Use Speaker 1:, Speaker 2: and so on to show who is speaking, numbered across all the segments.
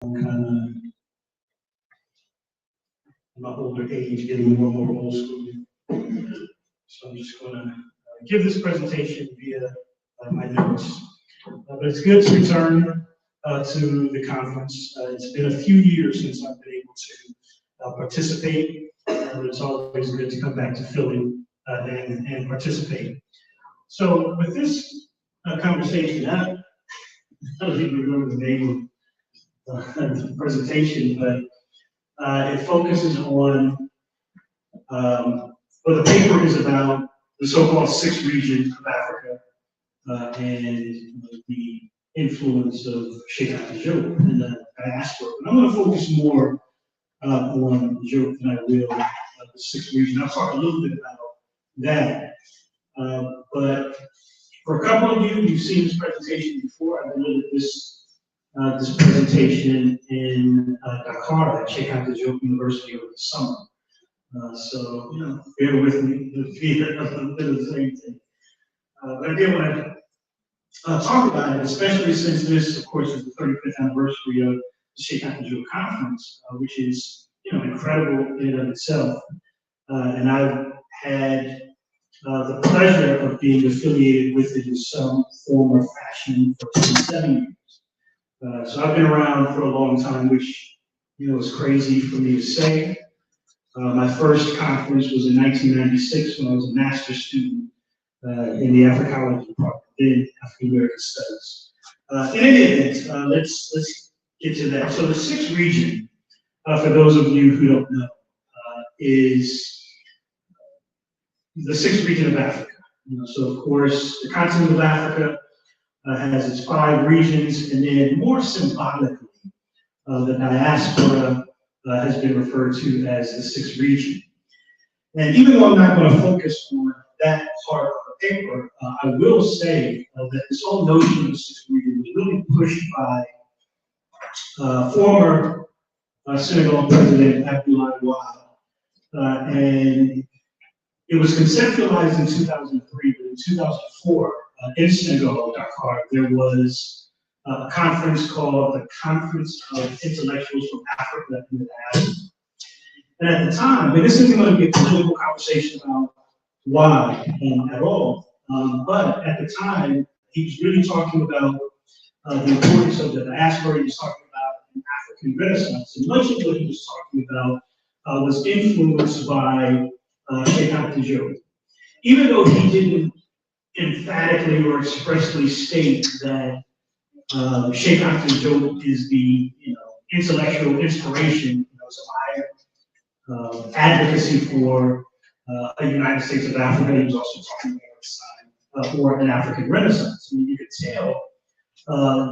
Speaker 1: kind of my older age, getting more and more old school. So I'm just going to give this presentation via my notes. But it's good to return to the conference. It's been a few years since I've been able to participate, but it's always good to come back to Philly and participate. So with this conversation, I don't even remember the name of the presentation, but it focuses on, well, the paper is about the so-called sixth region of Africa and the influence of Cheikh Anta Diop in the diaspora. But I'm going to focus more on Diop than I will the sixth region. I'll talk a little bit about that. But for a couple of you, you've seen this presentation before. I delivered this presentation in Dakar at Cheikh Anta Diop University over the summer. So, you know, bear with me, the fear of the same thing. But I did want to talk about it, especially since this, of course, is the 35th anniversary of the Cheikh Anta Diop Conference, which is, you know, incredible in and of itself. And I've had the pleasure of being affiliated with it in some form or fashion for 27 years. So I've been around for a long time, which, you know, is crazy for me to say. My first conference was in 1996 when I was a master's student in the Africology department, then African American Studies. In any event, let's get to that. So the sixth region, for those of you who don't know, is the sixth region of Africa. You know, so of course, the continent of Africa has its 5 regions, and then more symbolically, the diaspora has been referred to as the sixth region. And even though I'm not going to focus on that part of the paper, I will say that this whole notion of the sixth region was really pushed by former Senegal President Abdoulaye Wade. And it was conceptualized in 2003, but in 2004, in Senegal, Dakar, there was a conference called the Conference of Intellectuals from Africa and the Diaspora. And at the time, and this isn't going to be a political conversation about why at all, but at the time, he was really talking about the importance of the diaspora. He was talking about an African Renaissance, and much of what he was talking about was influenced by Cheikh Anta Diop. Even though he didn't emphatically or expressly state that Cheikh Anta Diop is the, you know, intellectual inspiration, you know, so my advocacy for a United States of Africa. He was also talking about his side for an African Renaissance. I mean, you could tell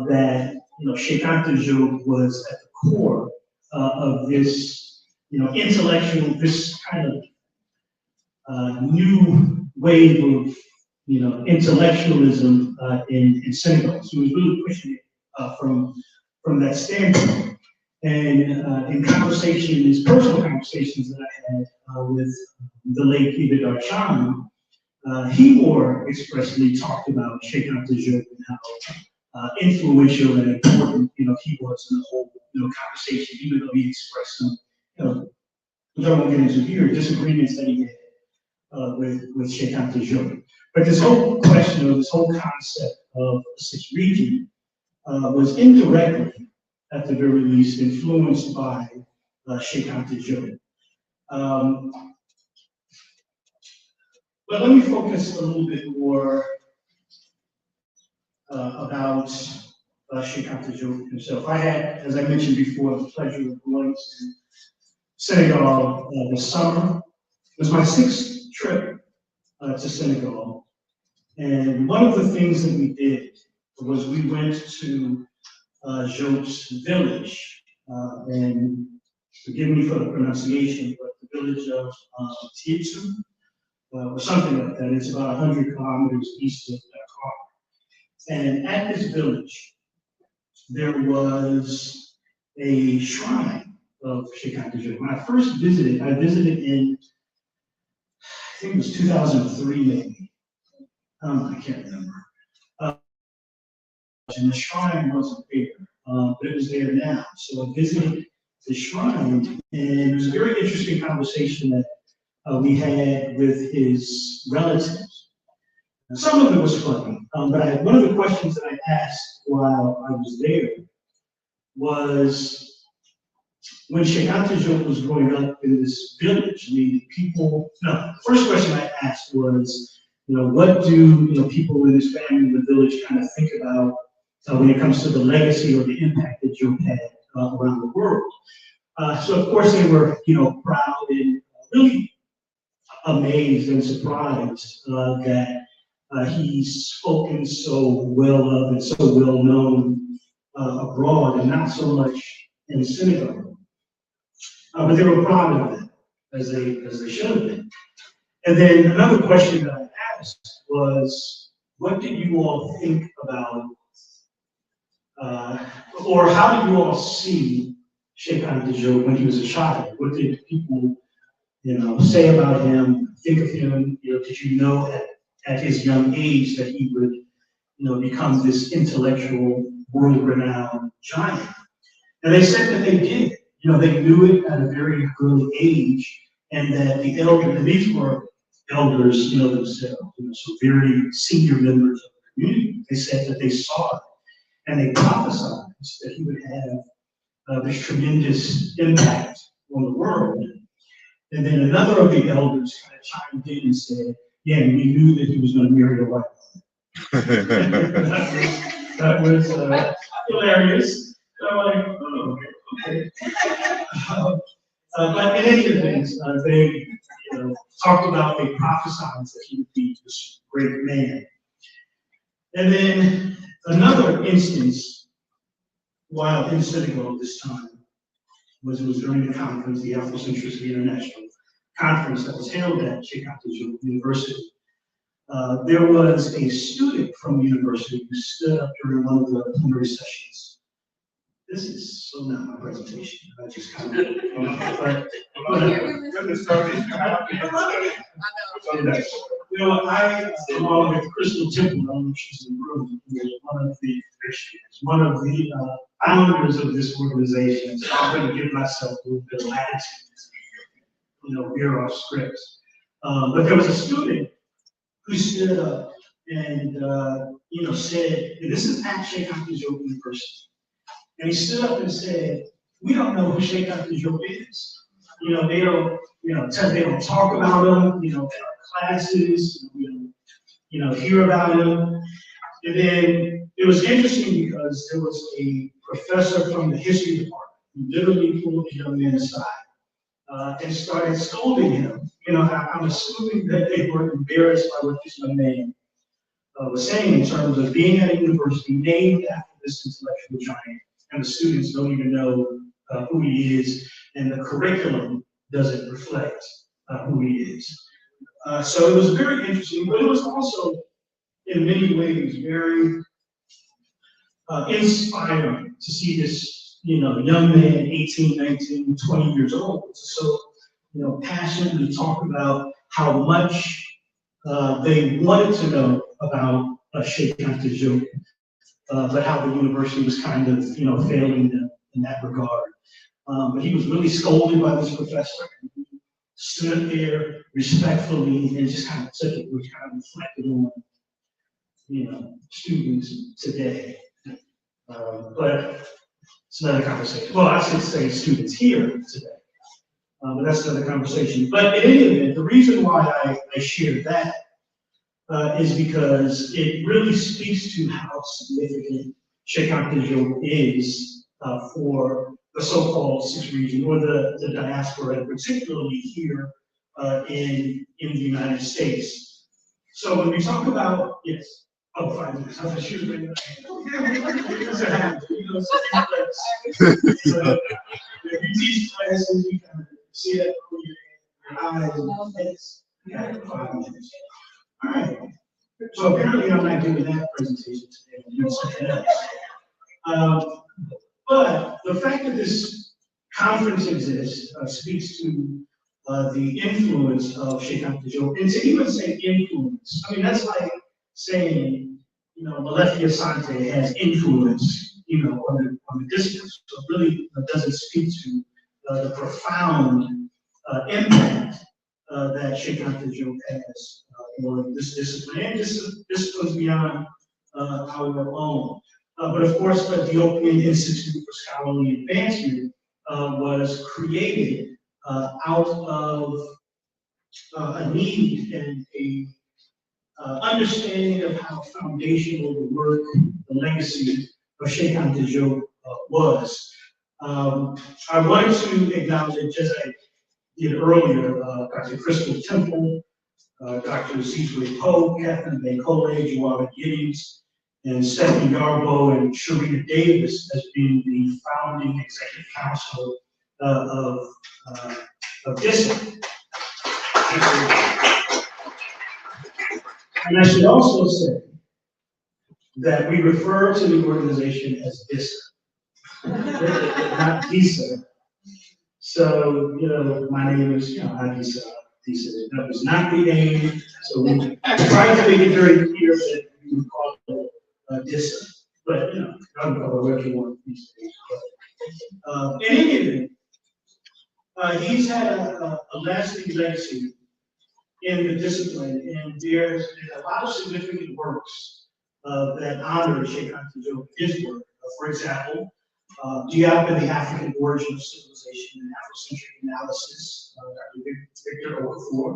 Speaker 1: that, you know, Cheikh Anta Diop was at the core of this, you know, intellectual, this kind of new wave of, you know, intellectualism in Senegal. So he was really pushing it from that standpoint. And in conversations, personal conversations that I had with the late Peter Darchanu, he more expressly talked about Cheikh Anta Diop and how influential and important, you know, he was in the whole, you know, conversation, even though he expressed some, you know, which I won't get into here, disagreements that he had with Cheikh Anta Diop. But this whole question, or this whole concept of the sixth region was indirectly, at the very least, influenced by Cheikh Anta Diop. But let me focus a little bit more about Cheikh Anta Diop himself. I had, as I mentioned before, the pleasure of going to Senegal this summer. It was my 6th trip to Senegal. And one of the things that we did was we went to Diop's village, and forgive me for the pronunciation, but the village of Tietsu, or something like that. It's about 100 kilometers east of Dakar. And at this village, there was a shrine of Cheikh Anta Diop. When I first visited, I visited in, I think it was 2003 maybe. I can't remember. And the shrine wasn't there. but it was there now. So I visited the shrine, and it was a very interesting conversation that we had with his relatives. And some of it was funny, but one of the questions that I asked while I was there was, when Cheikh Anta Diop was growing up in this village, the first question I asked was, what do people in his family in the village kind of think about when it comes to the legacy or the impact that Diop had around the world? So of course they were, proud and really amazed and surprised that he's spoken so well of and so well known abroad and not so much in synagogue. But they were proud of that, as they should have been. And then another question that I asked was, what did you all think about, or how did you all see Cheikh Anta Diop when he was a child? What did people, say about him, think of him? Did you know at his young age that he would, become this intellectual, world-renowned giant? And they said that they did. They knew it at a very early age, and that the elders, and these were elders, themselves, so very senior members of the community. They said that they saw it, and they prophesied that he would have this tremendous impact on the world. And then another of the elders kind of chimed in and said, yeah, we knew that he was going to marry a white woman. that was hilarious. I'm like, oh, okay. But in any event, they talked about, they prophesied that he would be this great man. And then another instance, while in synagogue this time, it was during the conference, the Afrofuturism International Conference that was held at Cheikh Anta Diop University. There was a student from the university who stood up during one of the plenary sessions. This is so not my presentation. I just kind of, I along with Crystal Temple, I don't know if she's in the room, who is one of the founders of this organization. So I'm going to give myself a little bit of latitude, veer off scripts. But there was a student who stood up and, said, and this is at Cheikh Anta Diop University. And he stood up and said, we don't know who Cheikh Anta Diop is. They don't, they don't talk about him, in our classes, hear about him. And then it was interesting because there was a professor from the history department who literally pulled the young man aside and started scolding him. I'm assuming that they were embarrassed by what this young man was saying in terms of being at a university named after this intellectual giant. And the students don't even know who he is, and the curriculum doesn't reflect who he is. So it was very interesting, but it was also, in many ways, very inspiring to see this, young man, 18, 19, 20 years old, so, passionately talk about how much they wanted to know about Cheikh Anta Diop. But how the university was kind of, failing them in that regard. But he was really scolded by this professor. He stood there respectfully and just kind of took it, which kind of reflected on, students today. But it's another conversation. Well, I should say students here today. But that's another conversation. But in any event, the reason why I shared that is because it really speaks to how significant Cheikh Anta Diop is for the so-called Sixth Region or the diaspora, particularly here in the United States. So when we talk about, yes, 5 minutes. I was shooting. So if you teach classes, you can see that through your eyes and face. Yeah, 5 minutes. All right. So apparently I'm not doing that presentation today. I'm doing something else. But the fact that this conference exists speaks to the influence of Cheikh Anta Diop. And to even say influence, I mean, that's like saying, Malefia Sante has influence on the discourse. So it really doesn't speak to the profound impact that Cheikh Anta Diop has on this discipline, and disciplines beyond our own. But of course, the Ethiopian Institute for Scholarly Advancement was created out of a need and a understanding of how foundational the work, the legacy of Cheikh Anta Diop was. I wanted to acknowledge, as I did earlier, Dr. Crystal Temple, Dr. Cecily Poe, Catherine Bancole, Joanna Giddings, and Stephanie Garbo and Sharita Davis as being the founding executive council of DISA. And I should also say that we refer to the organization as DISA, not DISA. So, my name is, DISA. That was not the name. So we tried to make it very clear that we would call it DISA. But, you can call it whatever you want these days. But, in any event, he's had a lasting legacy in the discipline, and there's a lot of significant works that honor Cheikh Anta Diop, his work. For example, Diop and the African Origin of Civilization and Afrocentric Analysis, Dr. Victor Okafor.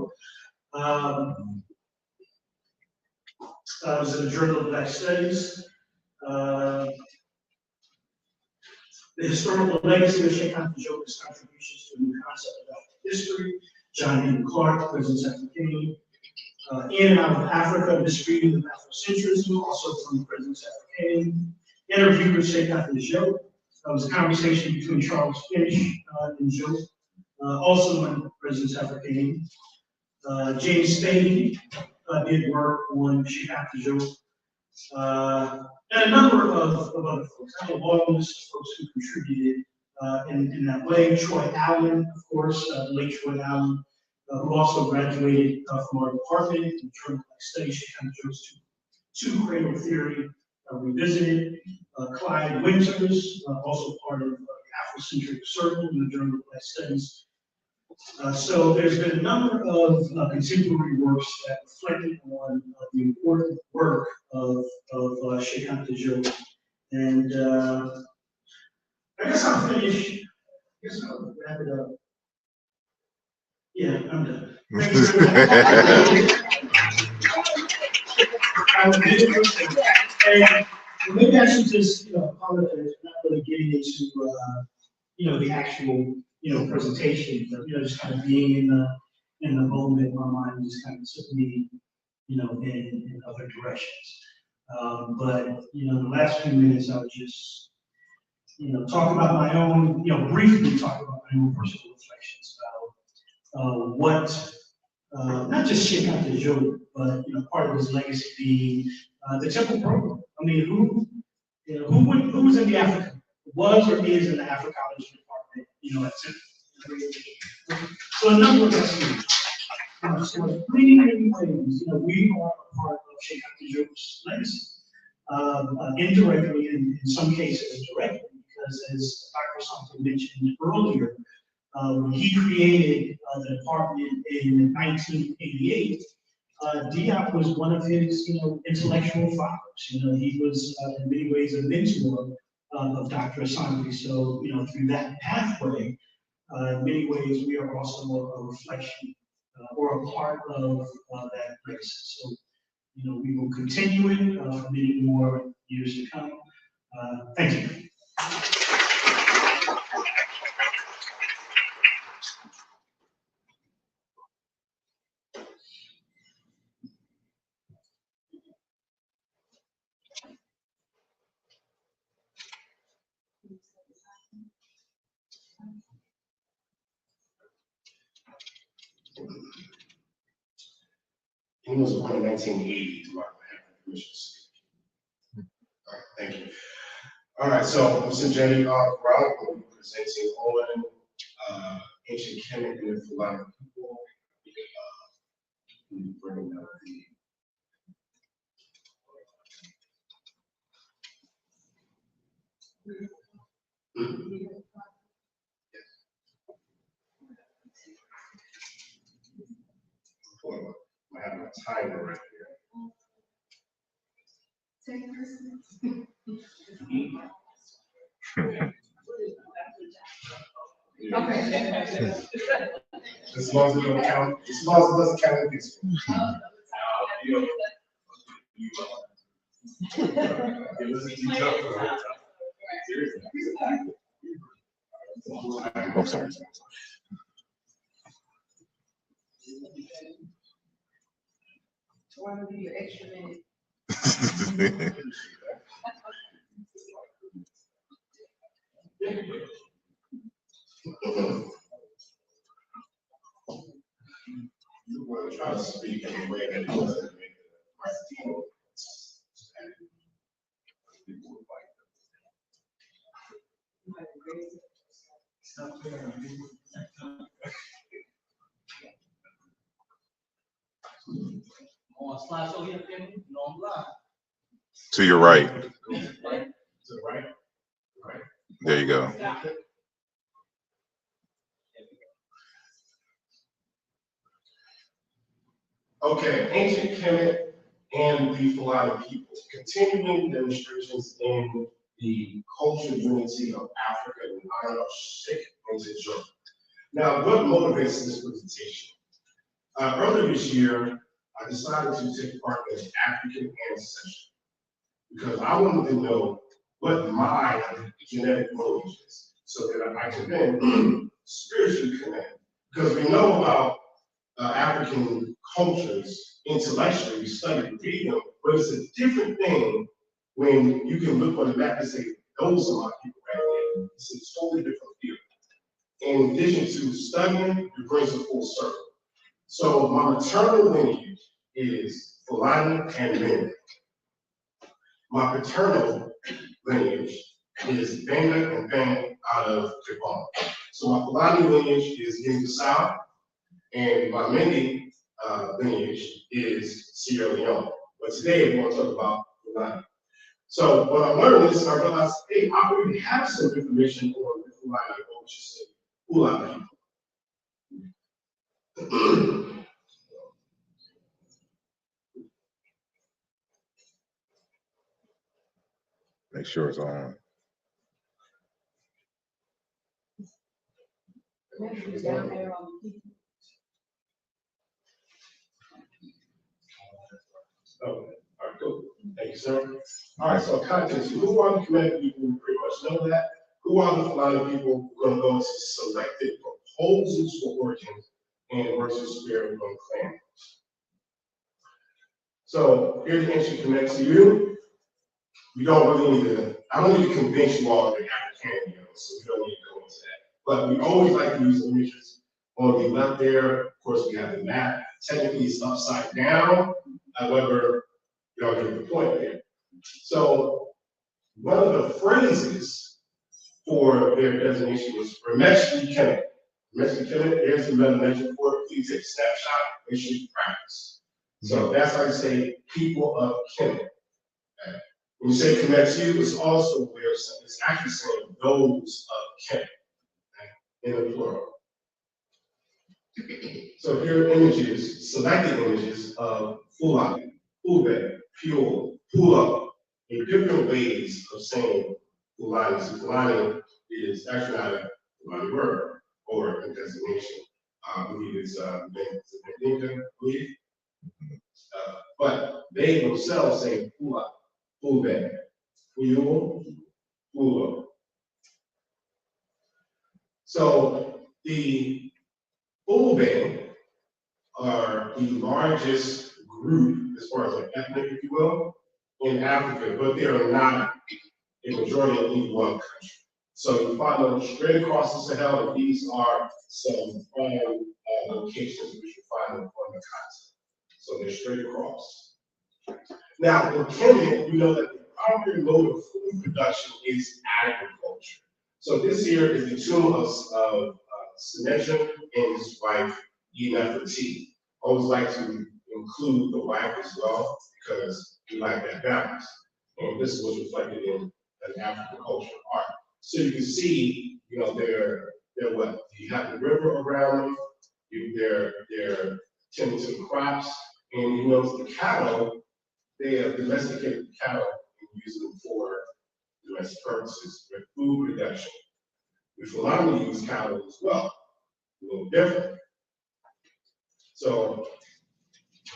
Speaker 1: It was in the Journal of Black Studies. The Historical Legacy of Cheikh Anta Diop, his contributions to a new concept of African history, John Henry Clark, President African, In and Out of Africa, Misreading of Afrocentrism, also from President African, Interview with Cheikh Anta Diop. That was a conversation between Charles Finch and Diop, also on President African. James Spady did work on Cheikh Anta Diop. And a number of other folks. I have a long list of folks who contributed in that way. Troy Allen, of course, the late Troy Allen, who also graduated from our department in the Journal of Black Studies. She kind of goes to cranial theory revisited. Clyde Winters, also part of the Afrocentric Circle in the Journal of Black Studies. So there's been a number of contemporary works that reflected on the important work of Cheikh Anta Diop. And I guess I'll finish. I guess I'll wrap it up. Yeah, I'm done. Thank you very much. And maybe I should just apologize for not really getting into the actual presentation, but just kind of being in the moment. My mind just kind of took me in other directions. But the last few minutes I'll just talk about my own, briefly talk about my own personal reflections about what not just Cheikh Anta Diop, but part of his legacy being the Temple program. I mean, who was in the Africa, was or is in the Africology department, at Temple. So a number of us here. So in many ways, we are a part of Cheikh Anta Diop's legacy. Indirectly, in some cases directly, because as Dr. Santo mentioned earlier, when he created the department in 1988, Diop was one of his, intellectual fathers. He was in many ways a mentor of Dr. Asante. So, through that pathway, in many ways, we are also a reflection or a part of that legacy. So, we will continue it for many more years to come. Thank you.
Speaker 2: He was born in 1980, to my permission. All right, thank you. All right, so I'm Sonjedi I'll be presenting on ancient Kenet and the Fulani people. Bringing up the I have my timer right here.
Speaker 3: Okay.
Speaker 2: As long as it doesn't count, as long as it doesn't count against me.
Speaker 3: Oh, sorry.
Speaker 4: Why don't you extra minute?
Speaker 2: You want to try to speak in a way that doesn't make the right
Speaker 3: To your right.
Speaker 2: To the right? Right.
Speaker 3: There you go.
Speaker 2: Okay, ancient Kemet and the Fulani people, continuing demonstrations in the cultural unity of Africa and Nile are Cheikh Anta Diop. Now, what motivates this presentation? Earlier this year, I decided to take part in an African ancestry because I wanted to know what my genetic lineage is so that I can then spiritually connect. Because we know about African cultures intellectually, study and read them, but it's a different thing when you can look on the map and say, those are my people right there. It's a totally different field. In addition to studying, it brings a full circle. So my maternal lineage is Fulani and Nile. My paternal lineage is Banga and Bang out of Japan. So my Fulani lineage is in the south, and my Mende lineage is Sierra Leone. But today we're going to talk about Fulani. So when I learned this, I realized, hey, I already have some information on the Fulani, or what you say, Fulani people.
Speaker 3: Make sure it's on.
Speaker 2: Okay, all right, cool. Thank you, sir. All right, so context, who are the Kemet people? We pretty much know that. Who are the Fulani people? We're going to go into selected proposals for origins and versus spirit of clan. So here's the ancient Kemet to you. We don't really need to, I don't need to convince you all that African, so we don't need to go into that. But we always like to use images on the left there. Of course, we have the map. Technically, it's upside down. However, y'all get the point there. So one of the phrases for their designation was Remeshli Kenet. Remeshli Kenet, there's the mention for it. Please take a snapshot, make sure you practice. So that's how you say people of Kenet. Okay. When you say Kemetu, it's also where it's actually saying those of Kenet, okay, in the plural. So here are images, selected images of Fulani, Ube, Pure, Pula, in different ways of saying Fulani. So Fulani is actually not a Fulani word or a designation. I believe it's Dinka, I believe. But they themselves say Pula, Ube, Puyuo, Pula. So the Ube are the largest group, as far as like ethnic, if you will, in Africa, but they are not a majority of any one country. So you find them straight across the Sahel, and these are some prime locations which you find them on the continent. So they're straight across. Now, in Kenya, you know that the primary mode of food production is agriculture. So this here is the tomb of Senechim and his wife, Nefertiti. Always like to include the wife as well because we like that balance. And this was reflected in an African culture art. So you can see, you know, they're what? You have the river around them, they're tending to the crops, and you know the cattle, they have domesticated the cattle and use them for domestic purposes, for food production. The Fulani use cattle as well, a little different. So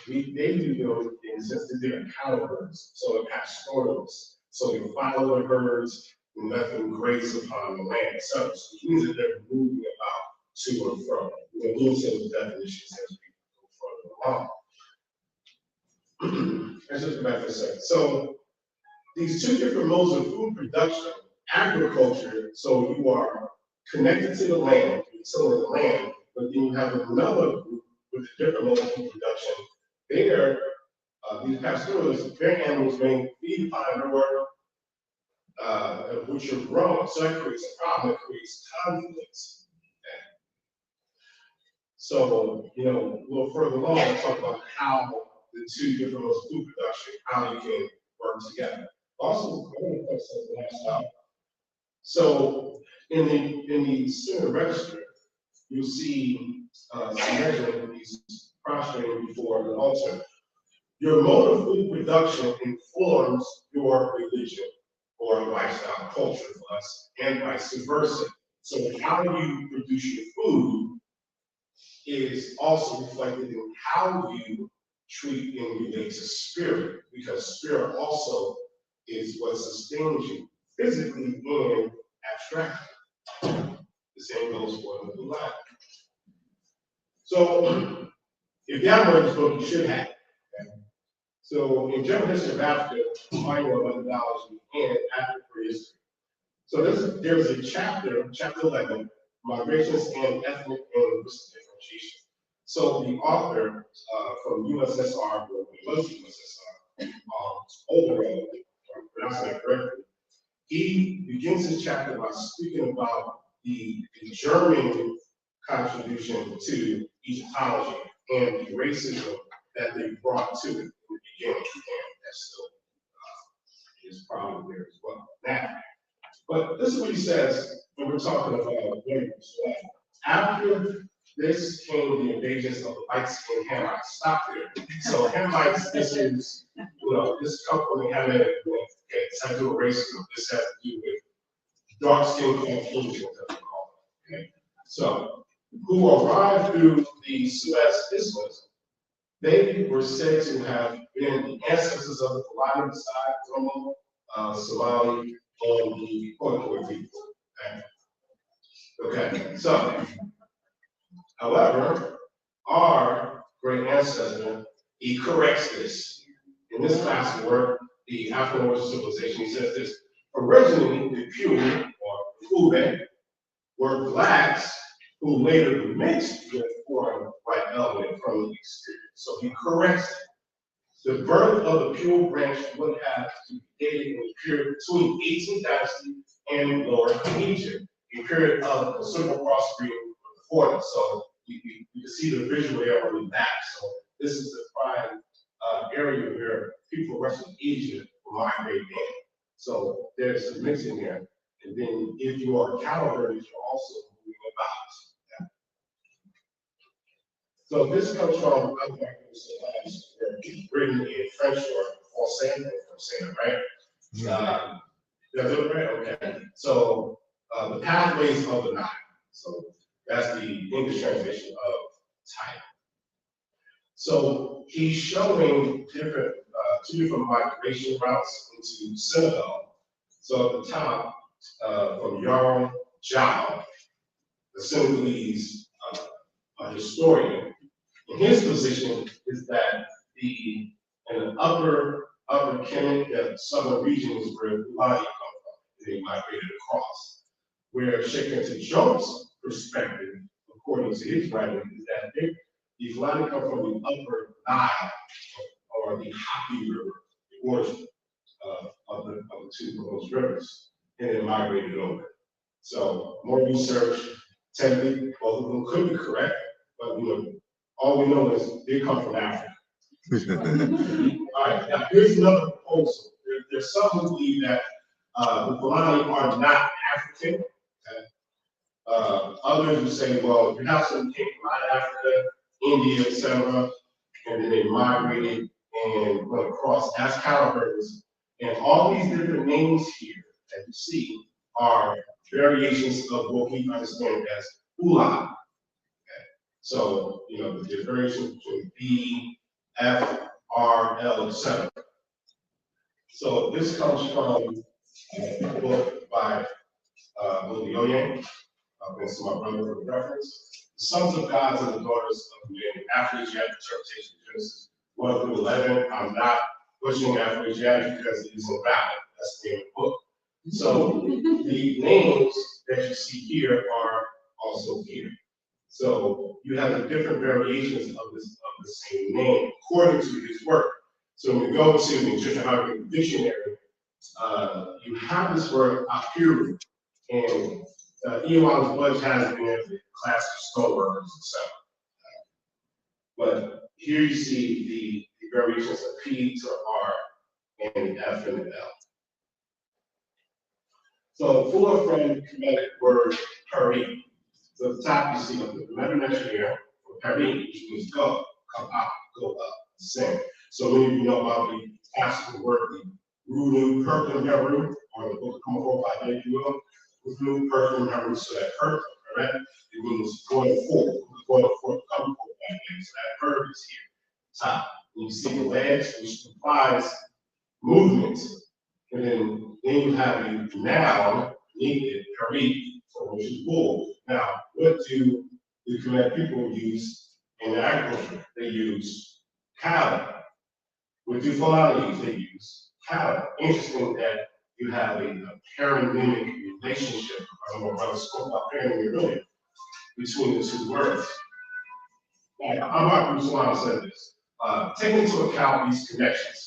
Speaker 2: they do those things since they're cattle herds, so they're pastoralists. So they follow the herds and let them graze upon the land itself, which means that they're moving about to and from. We're going to lose those definitions as we go further along. Let's just go back for a second. So these two different modes of food production, agriculture, so you are connected to the land, you're tilling the land, but then you have another group with a different mode of food production. They're, these pastoralists, their animals may feed upon your which are grown, so that creates a problem, that creates conflicts. So, you know, a little further along, we'll talk about how the two different modes of food production, how you can work together. Also, I want to point something else out. So, in the student register, you'll see Sonjedi, he's prostrating before the altar. Your mode of food production informs your religion or lifestyle culture for us, and vice versa. So how you produce your food is also reflected in how you treat and relate to spirit, because spirit also is what sustains you physically and abstractly. The same goes for the Fulani. So if you haven't read this book, you should have. So in General History of Africa, Manual of Methodology and African History. So there's a chapter 11, Migrations and Ethnic and Linguistic Differentiation. So the author from USSR, or was USSR, overall, if I'm pronouncing that correctly, he begins his chapter by speaking about the German contribution to Egyptology and the racism that they brought to it in the beginning, and that still is probably there as well now. But this is what he says when we're talking about women. After this came the invasions of the light-skinned Hamites. Stop there. So Hamites, this is, you know, this comes from the Hamite, it's had to do with racism. This has to do with dark-skinned Caucasians, as we call it. Okay? So, who arrived through the Suez Isthmus, they were said to have been the ancestors of the Fulani side, Romo, Somali, and the Khoikhoi people. Okay, so, however, our great ancestor, he corrects this. In this class of work, the Afro-Northern Civilization, he says this: originally, the Pure, or Ube, were blacks who later mixed with foreign white element from the exterior. So he corrects it. The birth of the Pure branch would have to be dated in the period between 18th dynasty and Lower Egypt, a period of considerable crossbreeding before us. So you can see the visual there on the back. So this is the prime area where people from Western Asia will migrate in. So there's some mixing there. And then if you are cattle herders, you're also moving about. So this comes from, I'm going to say, written in French or Français, if I'm saying it right. That's it, right? Okay. So the pathways of the Nile. So that's the English translation of title. So he's showing different, two different migration routes into Senegal. So at the top, from Yarn Jao, the Senegalese historian, and his position is that in the upper Kenet, that southern region is where Fulani come from. They migrated across. Where Cheikh Anta Diop's perspective, according to his writing, is that the Fulani come from the upper Nile, or the Happy River, the origin of the two of those rivers, and then migrated over. So more research, technically, both of them could be correct, but all we know is they come from Africa. All right, now here's another proposal. There's some who believe that The Fulani are not African. Okay? Others would say, well, you have some came from out of Africa, India, etc., and then they migrated and went across as cowherds. And all these different names here that you see are variations of what we understand as Fulani. Okay? So, you know, the variations between B, F, R, L, etc. So this comes from a book by Oyenyere, and so my brother for reference. The sons of gods and the daughters of men, Afroasiatic interpretation of Genesis 1 through 11. I'm not pushing Afroasiatic because it isn't valid. That's the name of the book. So the names that you see here are also here. So you have the different variations of the same name according to his work. So when we go to the Egyptian Hieroglyphic Dictionary, you have this word apiru, and Elon's Budge has been in the class of stoneworkers, etc. But here you see the variations of P to R and F and L. So full from the Kemetic word peri. So at the top you see the metametric here for peri, which means go, come out, go up, descend. So many of you know about the classical word, the Runu Perkin Heru, or the book of Common Core, if you will. Runu Perkin Heru, so that Perkin, correct? It means going forward, come forward back in. So that verb is here, top. And you see the legs, which implies movement. And then you have a noun, needed, peri, which is bull. Now, what do the Kemet people use in agriculture? They use cattle. What do Fulani use? They use cattle. Interesting that you have a paranemic relationship, I don't know if I spoke about paranemic earlier, between the two words. Now, Amar Salam said this. Taking into account these connections,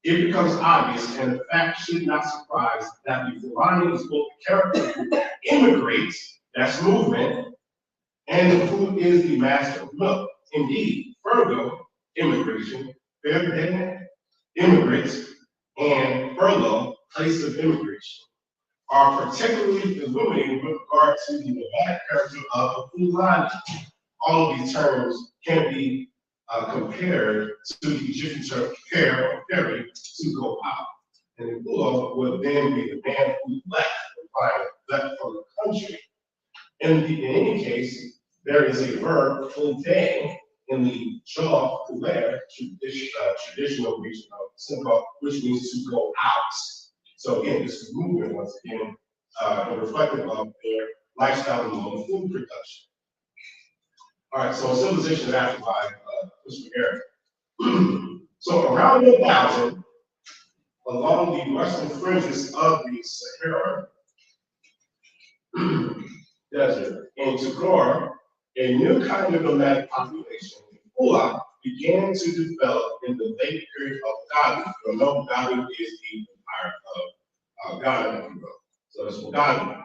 Speaker 2: it becomes obvious, and the fact should not surprise, that the Fulani is both the character who immigrates, that's movement, and who is the master of milk. Indeed, Virgo, immigration, immigrants, and furlough, place of immigration, are particularly illuminating with regard to the nomadic character of the Fulani. All of these terms can be compared to the Egyptian term prepare or ferry, to go out. And the Fulo would then be the man who left from the country. In any case, there is a verb, fulde, in the jaw, fuler, traditional region of Senegal, which means to go out. So again, this is movement once again, reflective of their lifestyle and mode of food production. All right, so civilization of Africa by Christopher Eric. So around 1000, along the western fringes of the Sahara Desert, in Tagore, a new kind of nomadic population, Fula, began to develop in the late period of Ghana. You know, Ghana is the empire of Ghana, if you will. So it's Ghana.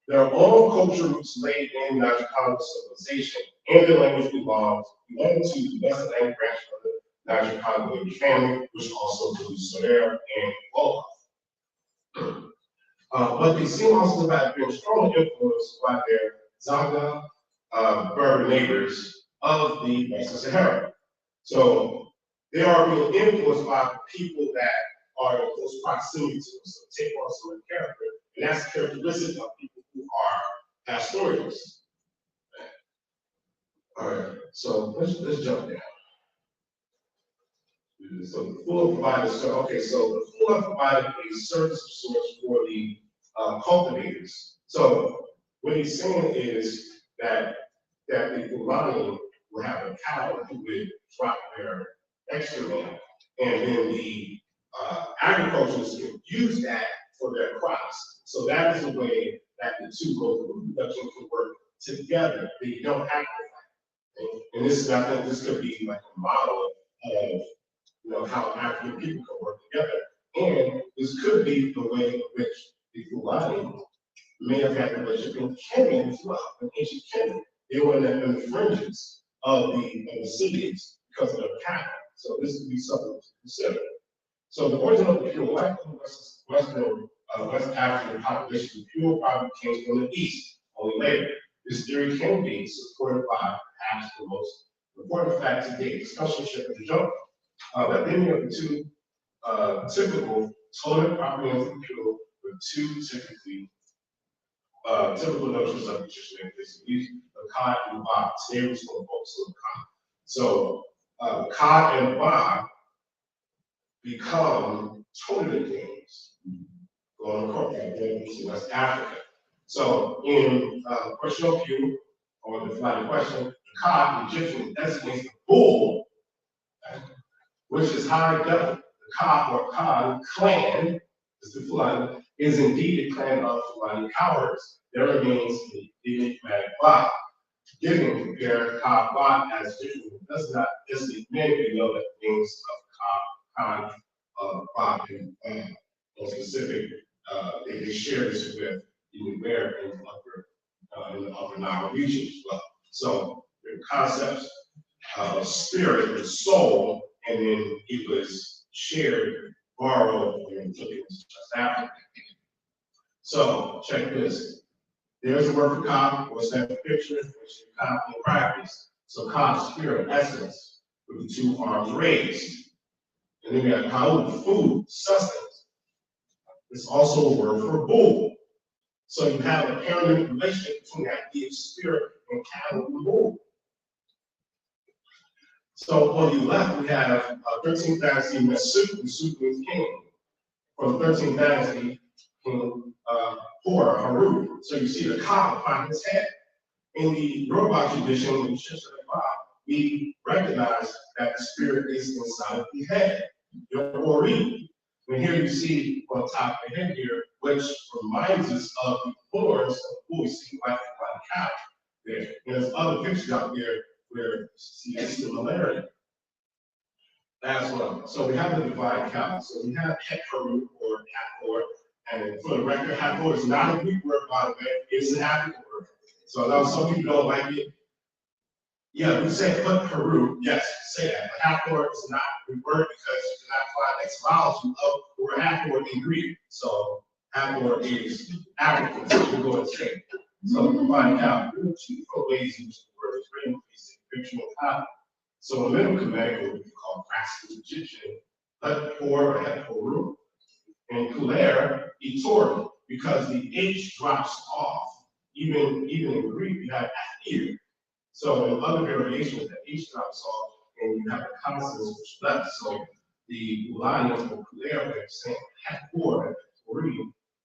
Speaker 2: Their own cultural roots laid in Niger Congo civilization, and their language belonged to the West Atlantic branch of the Niger Congo family, which also produced Soler and Wolof. But they seem also to have been strongly influenced by their Zaga Berber neighbors of the Western Sahara. So they are being influenced by the people that are in close proximity to them, so take on some character, and that's characteristic of people who are pastoralists. All right, so let's jump down. So the Fula provided, so the Fula provided a service of sorts for the cultivators. So what he's saying is that the Fulani will have a cow who would drop their excrement, and then the agriculturists can use that for their crops. So that is the way that the two modes of production can work together. They don't have to fight. And this is, I think this could be like a model of how African people can work together. And this could be the way in which the Fulani may have had a relationship in Kenya as well, in ancient Kenya. They were in the fringes of the cities because of their cattle. So this would be something to consider. So the origin of the pure white Western West African population of pure probably came from the East, only later. This theory can be supported by perhaps the most important fact today, the scholarship of the jungle, that many of the two typical totem property of the pure were two typical notions of Egyptian linguistics, the Ka and Ba. Today we're going to focus on Ka. So Ka and Ba become totem names going across into West Africa. So in question of you, or the Fulani question, the Ka in Egyptian designates the bull, which is high devil. The Ka or Khan clan, is the Fulani, is indeed a clan of Fulani cowards. There remains the enigmatic Ba. Given compare Ka Ba as Egyptian does not designate many. We know that the names of Ka, Khan, Ba, and more specific, they share this with the Nuer in the upper Nile region as well. So the concepts of spirit and soul, and then it was shared, borrowed, and took it into West Africa. So check this. There's the word for Ka. What's that picture? Which is Ka in practice. So Ka, spirit, essence, with the two arms raised. And then we have Ka, food, sustenance. It's also a word for bull. So you have a parallel relationship between that idea of spirit and cattle and bull. So on the left, we have 13th dynasty Mesuku, Mesuku is king. From the 13th dynasty, King Haru. So you see the Ka upon his head. In the Yoruba tradition, we recognize that the spirit is inside of the head, Yorori. And here you see on top of the head here, which reminds us of the horns of who we see like a cow there. And there's other pictures out there where you see a similarity. As well. So we have the divine cow. So we have Haru or Hathor. And for the record, Hathor is not a Greek word, by the way. It's an African word. So now some people don't like it. Yeah, we say put Haru. Yes, say that. But Hathor is not a Greek word because you cannot find etymology of the word Hathor in Greek. So Hathor is African. So we go and say it. So the divine cow. There are two ways in which the word is written. It's a fictional copy. So in Middle Kemet, what we call Grassroots Egyptian, Hathor or Hathor, and Kuler, Etor, because the H drops off. Even in Greek, you have Athir. So in other variations, the H drops off, and you have the consonants which left. So the Fulani or Kuler, they're saying Hathor,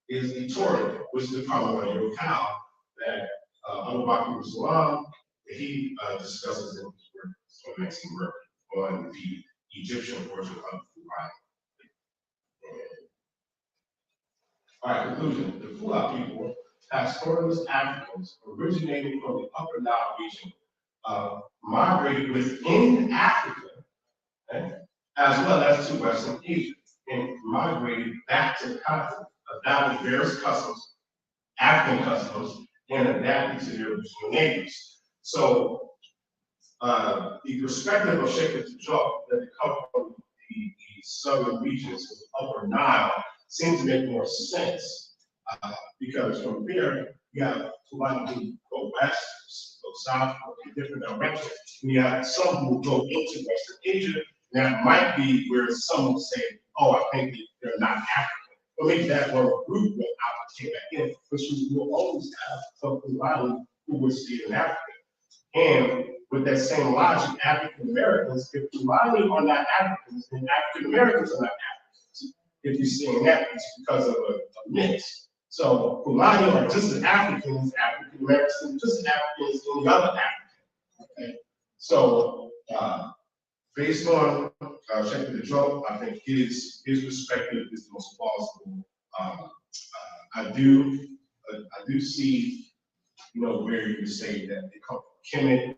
Speaker 2: is Etor, which is the primary cow that Abu Bakr Salam, he discusses in his work, so makes him work on the Egyptian version of Fulani. All right, conclusion. The Fula people, Pastoralist Africans, originating from the Upper Nile region, migrated within Africa, okay, as well as to Western Asia, and migrated back to the continent, adopted various customs, African customs, and adapted to their original neighbors. So the perspective of Cheikh Anta Diop that come from the southern regions of the Upper Nile seems to make more sense because from there you have Fulani who go west, go south, go in different directions. And you have some who go into Western Asia. And that might be where some will say, "Oh, I think they're not African." But maybe that one group will came back in, but you will always have some Fulani who would see an African. And with that same logic, African Americans, if Fulani are not Africans, then African Americans are not Africans. If you're seeing that, it's because of a mix. So Fulani are just as Africans, African Americans, just as Africans in the other African. Okay? So based on Cheikh Anta Diop, I think his perspective is the most plausible. I do see, where you say that they come from Kenet.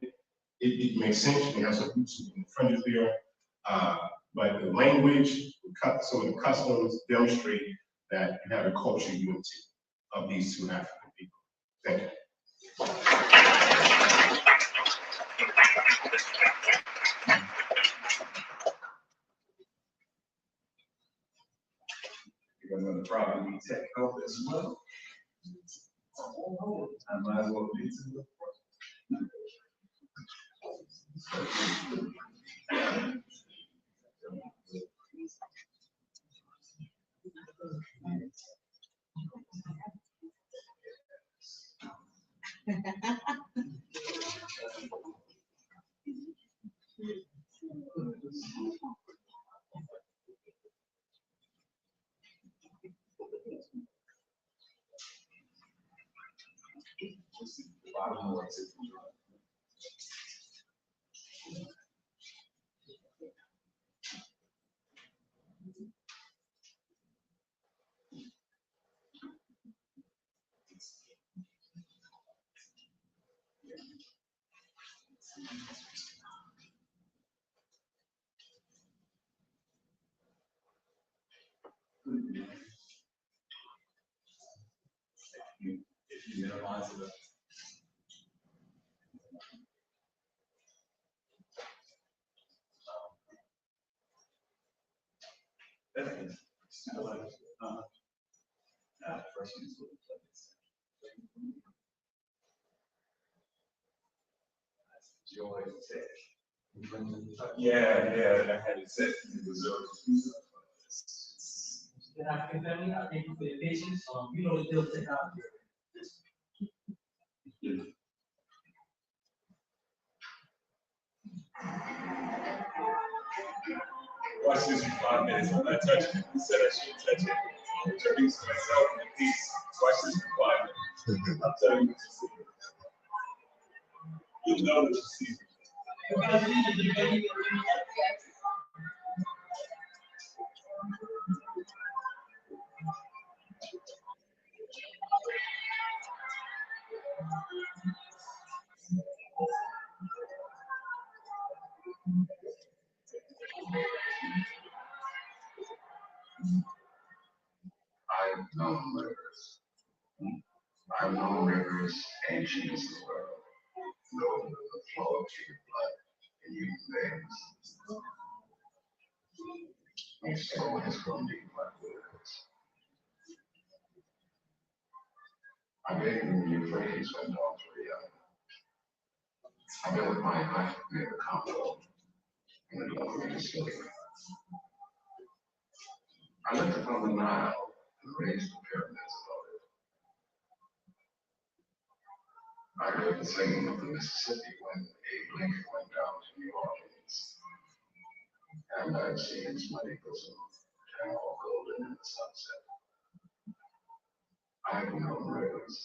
Speaker 2: It makes sense. We have some roots in the fringes there. But the language, some of the customs demonstrate that you have a cultural unity of these two African people. Thank you.
Speaker 5: You're another problem, we tech. as well. I might as well be to the if you minimize it. First use will joy to take. Yeah, I had it set in reserve.
Speaker 6: The African family, I thank you for your patience. You know the deal to have here.
Speaker 5: Watch this for 5 minutes. I'm not touching it. He said I shouldn't touch it. Introduce myself in peace. Watch this for 5 minutes. I'm telling you what you see. You know what you see.
Speaker 7: I've known rivers. I've known rivers ancient as the world, known the flow of human blood in human veins. My soul has grown deep like rivers. I bathed in the Euphrates when dogs were young. I built my hut near the Congo in the Conferene city. I looked upon the Nile and raised the pyramids above it. I heard the singing of the Mississippi when Abe Lincoln went down to New Orleans. And I've seen its muddy bosom turn all golden in the sunset. I've known rivers,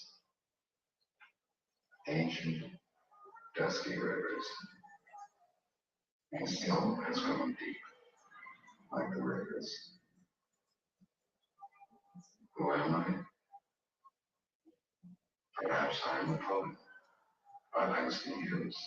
Speaker 7: ancient, dusky rivers, and still has grown deep, like the rivers. Who am I? Perhaps I'm a poet, but I'm still used.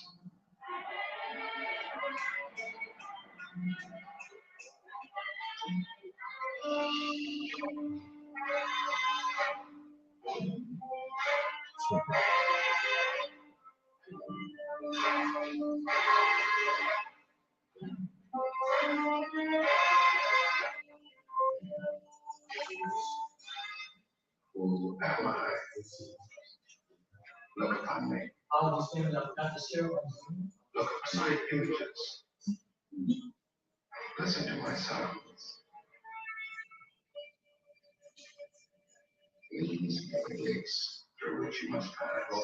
Speaker 7: Who am I? Look upon me.
Speaker 6: I'll just maybe I've got to share with you.
Speaker 7: Look upon my images. Listen to my sounds. These are the gates through which you must pass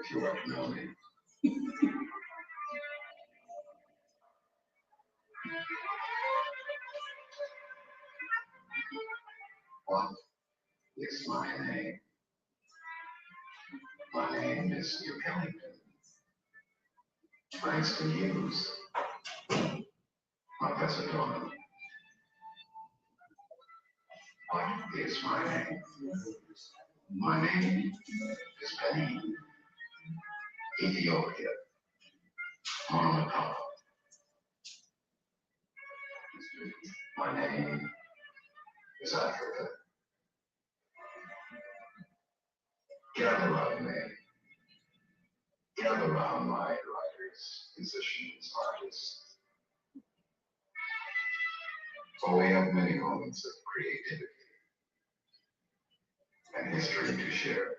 Speaker 7: if you are to know me. What is my name? My name is Uganda. Thanks to use my Pastoralist. What is my name? My name is Benin, Ethiopia, Monomatop. My name is Africa. Gather around me. Gather around my writers, musicians, artists. For we have many moments of creativity. and history to share.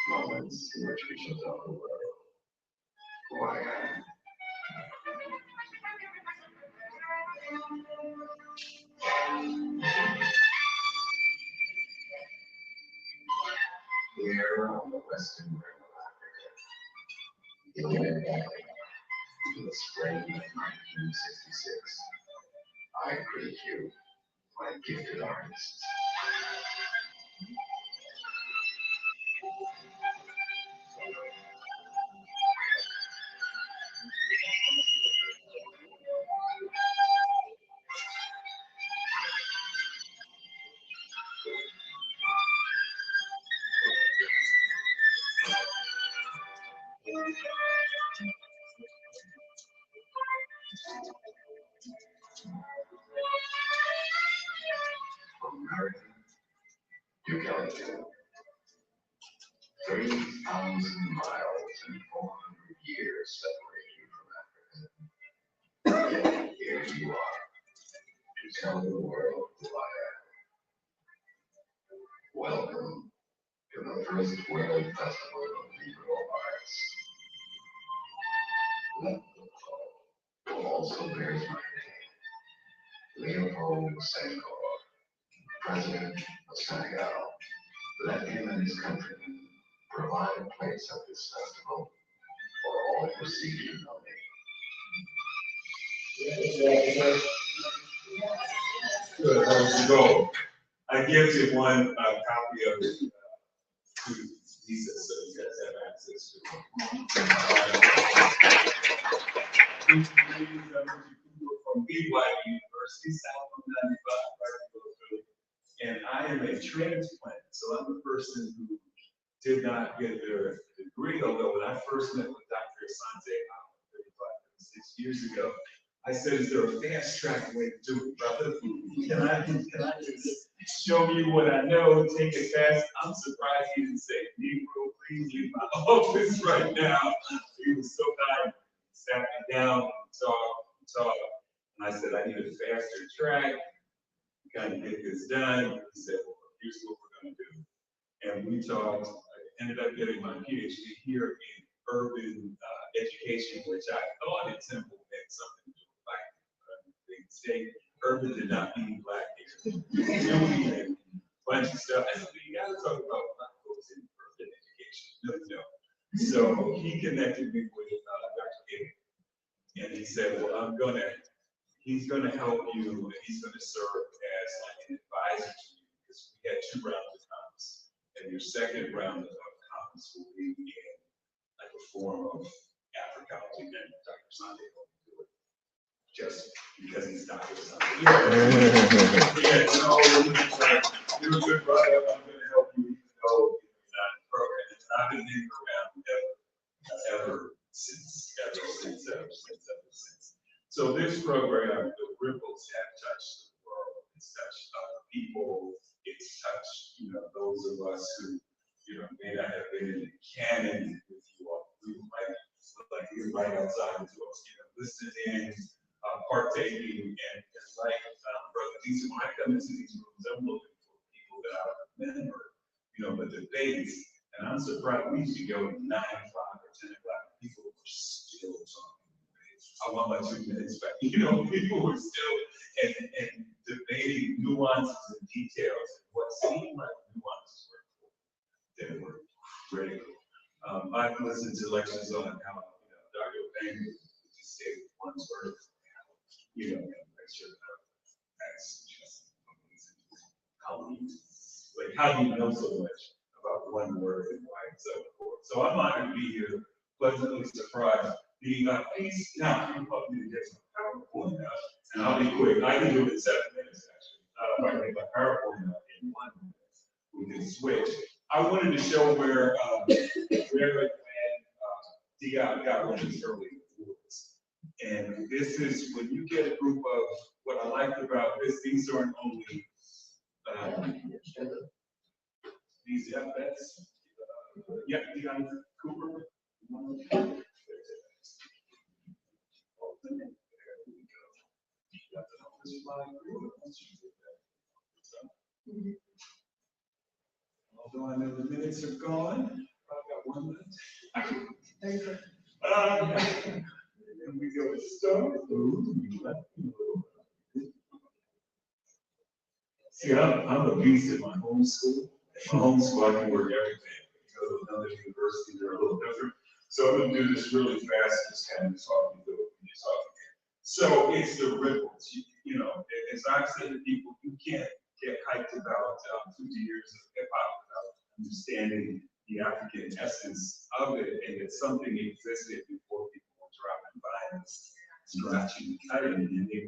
Speaker 7: Moments in which we shall tell the world who I am. Here on the western rim of Africa, in the spring of 1966, I greet you, my gifted artists. From America, you come to 3,000 miles and 400 years separate you from Africa. Yet here you are, to tell the world who I am. Welcome to the first World Festival of Liberal Arts. Who also bears my name, Leopold Senghor, President of Senegal. Let him and his countrymen provide a place at this festival for all who seek to know me.
Speaker 5: Good, go. I gifted one copy of it to Lisa, so you guys have access to it. These members from BYU University, South of 95, and I am a transplant, so I'm the person who did not get their degree, although when I first met with Dr. Asante 36 years ago, I said, is there a fast track way to do it, brother? Can I just show you what I know, take it fast? I'm surprised he didn't say, Negro, please leave my office right now. He was so kind, sat me down, talked, and I said, I need a faster track, kind of get this done. He said, well, here's what we're gonna do. And we talked, I ended up getting my PhD here in urban education, which I thought at Temple meant something to do with black people. State urban did not mean black people. A bunch of stuff. I said, you gotta talk about black folks in urban education. No. So he connected me with Dr. Kenet. And he said, well, he's gonna help you, and he's gonna serve as like an advisor to you, because we had 2 rounds of comments. And your second round of comments will be in like a form of Africology, and Dr. Sunday will do it. Just because he's Dr. Sunday. Yeah, no, you're a good brother, I'm gonna help you, even though you're not in the program. And I've been in the program ever since. So this program, the ripples have touched the world. It's touched other people. It's touched, those of us who, may not have been in the canon with you all. We might like you right outside of us, listening in, partaking, and like Brother Deason, when I come into these rooms, I'm looking for people that I remember, the debates. And I'm surprised we used to go 9 o'clock or 10 o'clock. People were still talking. I want my 2 minutes back. People were still and debating nuances and details. What seemed like nuances were critical. I've listened to lectures on how Dr. O'Bannon just say one word. Make sure that's just amazing. Like, how do you know so much about one word and why and so forth? So I'm honored to be here, pleasantly surprised. The piece now, you helped me to get some PowerPoint out, and I'll be quick. I can do it in 7 minutes, actually. If I get my PowerPoint out in 1 minute, we can switch. I wanted to show where Dion got one of his early awards. And this is when you get a group of, what I liked about this, these aren't only these FS. Dion Cooper. Although I know the minutes are gone, I've got 1 minute. And we go to start. See, I'm a beast at my home school. At my home school, I can work everything. Go to another university, they're a little different. So I'm gonna do this really fast, just kind of talking through it when you're talking. So it's the ripples. You know, as I've said to people, you can't get hyped about 50 years of hip hop without understanding the African essence of it, and that something existed before people were dropping violence, scratching, and cutting, and they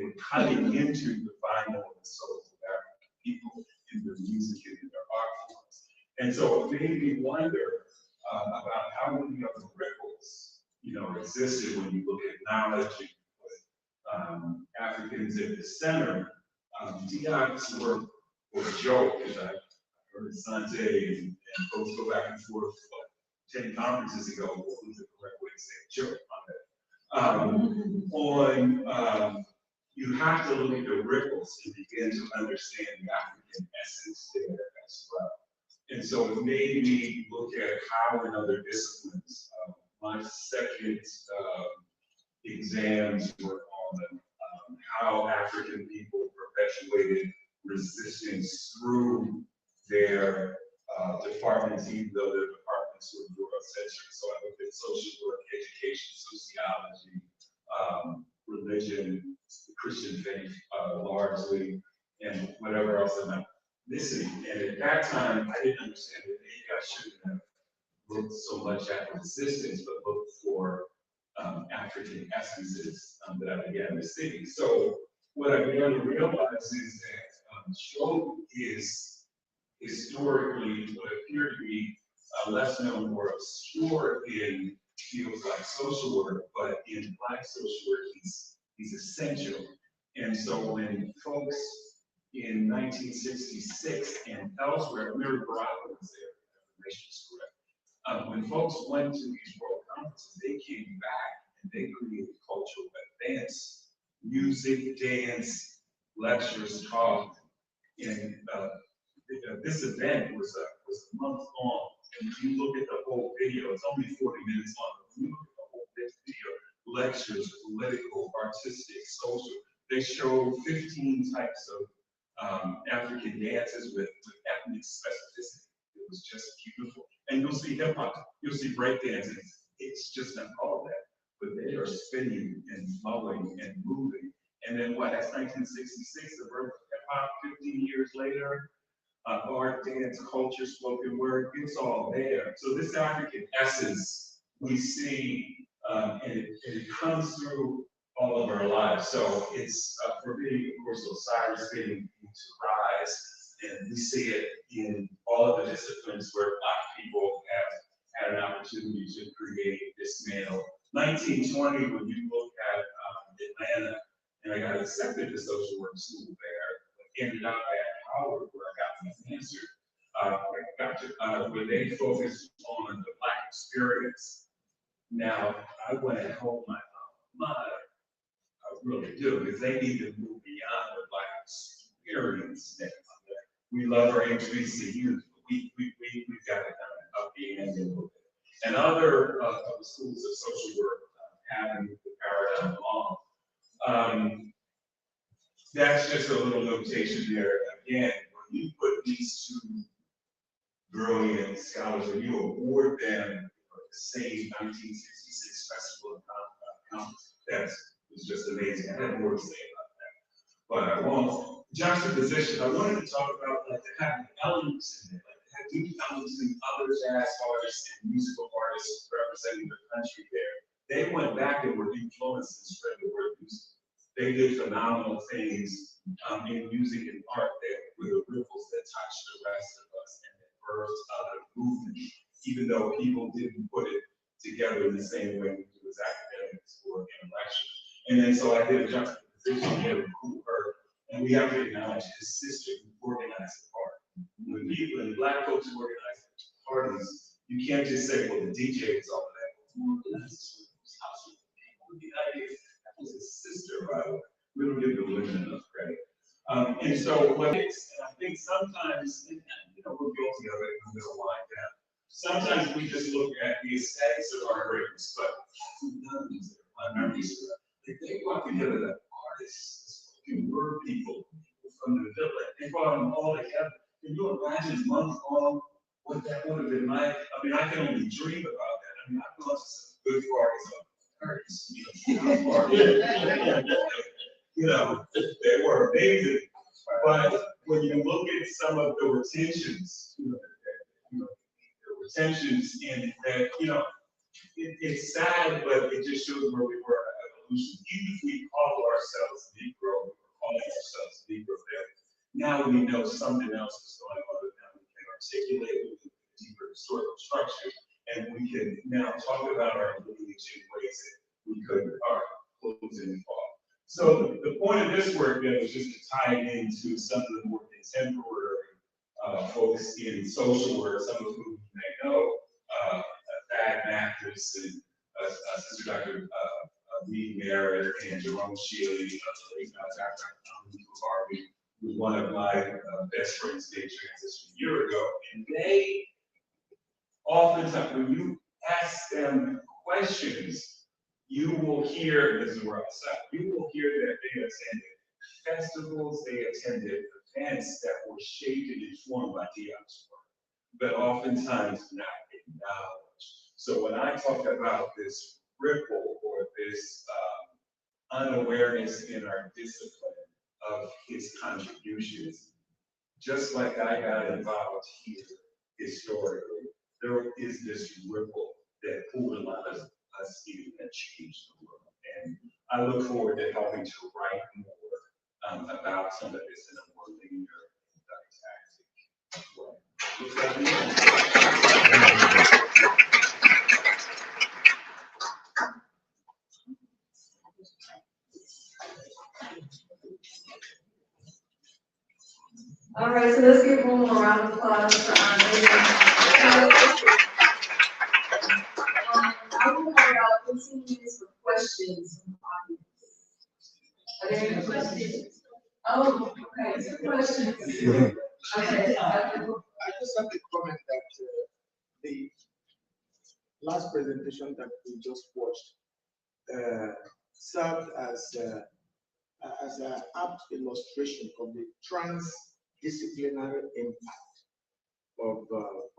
Speaker 5: were cutting into the vinyl and the souls of African people in their music and in their art forms. And so it made me wonder about how many of the ripples, you know, existed when you look at knowledge and put Africans at the center. Dion's work was a joke, as I heard Sanjay and folks go back and forth 10 conferences ago, what was the correct way to say joke on that? You have to look at the ripples to begin to understand the African essence there as well. And so it made me look at how in other disciplines, my second exams were on how African people perpetuated resistance through their departments, even though their departments were Eurocentric. So I looked at social work, education, sociology, religion, Christian faith, largely, and whatever else I'm missing. And at that time, I didn't understand that maybe I shouldn't have looked so much at resistance, but looked for African essences that I began to see. So what I began to realize is that Show is historically what appeared to be less known or obscure in fields like social work, but in Black social work, he's essential. And so when folks in 1966 and elsewhere, Mary Baraka was there, if information is correct. When folks went to these world conferences, they came back and they created cultural events, music, dance, lectures, talk. And this event was a month long. And if you look at the whole video, it's only 40 minutes long. But when you look at the whole video, lectures, political, artistic, social, they show 15 types of African dances with ethnic specificity. It was just beautiful. And you'll see hip hop, you'll see break dancing. It's just not all that, but they are spinning and flowing and moving. And then what? That's 1966, the birth of hip hop. 15 years later, art, dance, culture, spoken word, it's all there. So this African essence we see, and it comes through all of our lives. So it's, for me, of course, Osiris being to rise, and we see it in all of the disciplines where Black people have had an opportunity to create, dismantle. 1920, when you look at Atlanta, and I got accepted to social work school there, but ended up at Howard where I got my answer, where they focused on the Black experience. Now, I want to help my mother. I really do, because they need to move beyond the Black experience. We love our HBCUs, but we've got to kind of up the ante a little bit. And other of the schools of social work having the paradigm along. That's just a little notation there. Again, when you put these two brilliant scholars, and you award them the same 1966 Festival of Conference, that was just amazing. I had more to say about that, but I won't. Juxtaposition, I wanted to talk about like the having elements in it, like the having elements in other jazz artists and musical artists representing the country there. They went back and were influenced and spread the word music. They did phenomenal things in music and art that were the ripples that touched the rest of us and that birthed other movements, even though people didn't put it together in the same way we do as academics or intellectuals. And then so I did a juxtaposition here with Cool Herc, and we have to acknowledge his sister who organized the party. When people and Black folks organize parties, you can't just say, well, the DJ was all that. Who organized this house? That was his sister, by the way. We don't give the women enough credit. And so what it's, and I think sometimes, and, we're guilty of it in the middle line down. Sometimes we just look at the aesthetics of our greatness, but my memories, they brought together the artists, the word people from the village. They brought them all together. Can you imagine months long what that would have been like? I mean, I can only dream about that. I mean, I've gone to some good parties. They were amazing. But when you look at some of the retentions, the retentions in that, it's sad, but it just shows where we were in evolution. Even if we call ourselves Negro, we're calling ourselves Negro, now we know something else is going on, and now we can articulate with a deeper historical structure, and we can now talk about our lineage in ways that we could close in fall. So the point of this work then was just to tie it into some of the more contemporary folks in social work, some of whom you may know, Thad Mathis and Sister Dr. Lee Merritt and Jerome Shealy, Dr. Barbie, who was one of my best friends they transitioned a year ago. And they oftentimes, when you ask them questions, you will hear, this is where I sat, you will hear that they attended festivals, they attended events that were shaped and informed by diaspora, but oftentimes not acknowledged. So when I talk about this ripple or this unawareness in our discipline of his contributions, just like I got involved here historically, there is this ripple that pulled a lot of us in and changed the world. And I look forward to helping to write more about some of this in a more linear and didactic way.
Speaker 4: All right, so let's give room a round of applause for Andre. I will hold out 15 minutes for questions from the audience. Are there any questions? Oh, okay, some questions. Okay.
Speaker 8: I just have to comment that the last presentation that we just watched served as an apt illustration of the transdisciplinary impact of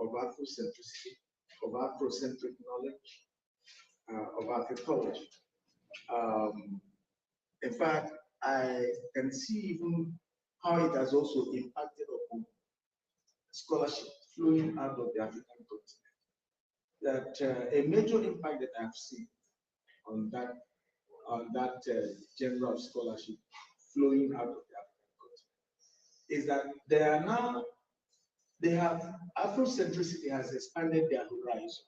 Speaker 8: Afrocentricity, of Afrocentric knowledge, of Afroecology. In fact, I can see even how it has also impacted upon scholarship flowing out of the African continent. That a major impact that I've seen on that genre of scholarship flowing out of the African continent is that they have Afrocentricity has expanded their horizon.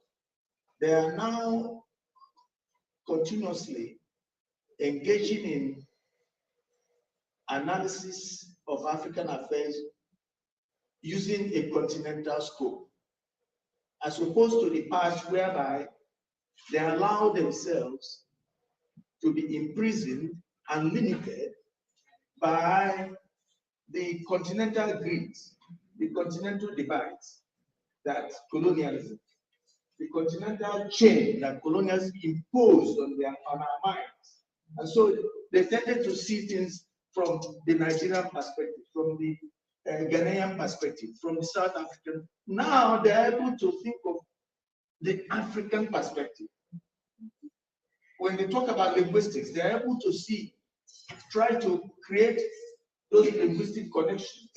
Speaker 8: They are now continuously engaging in analysis of African affairs using a continental scope, as opposed to the past whereby they allow themselves to be imprisoned and limited by the continental grids, the continental divides that colonialism, the continental chain that colonialism imposed on our minds. And so they tended to see things from the Nigerian perspective, from the Ghanaian perspective, from the South African. Now they're able to think of the African perspective. When they talk about linguistics, they're able to try to create those linguistic connections,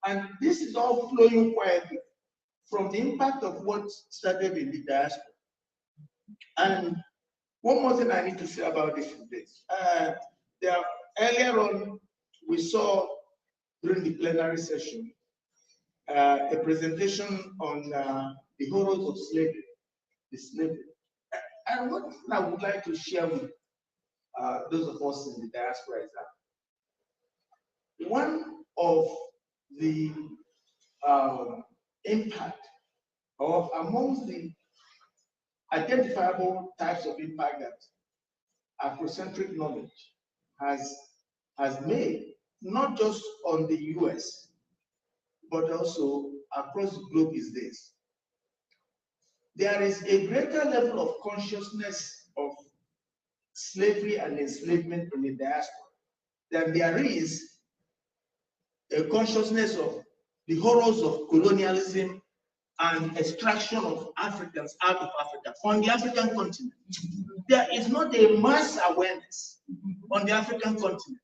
Speaker 8: and this is all flowing quietly from the impact of what started in the diaspora. And one more thing I need to say about this is this. Earlier on, we saw during the plenary session a presentation on the horrors of slavery, the slavery. And what I would like to share with those of us in the diaspora is that one of the impact, or amongst the identifiable types of impact that Afrocentric knowledge has made, not just on the US, but also across the globe is this. There is a greater level of consciousness of slavery and enslavement in the diaspora than there is a consciousness of the horrors of colonialism and extraction of Africans out of Africa on the African continent. There is not a mass awareness on the African continent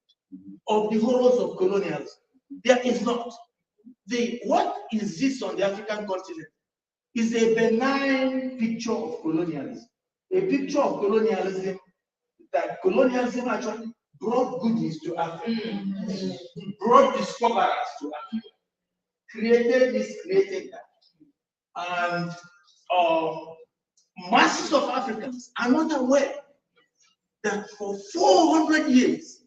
Speaker 8: of the horrors of colonialism. There is not. What exists on the African continent is a benign picture of colonialism. A picture of colonialism that colonialism actually brought goodies to Africa, brought discoveries to Africa, created this, created that. And masses of Africans are not aware that for 400 years,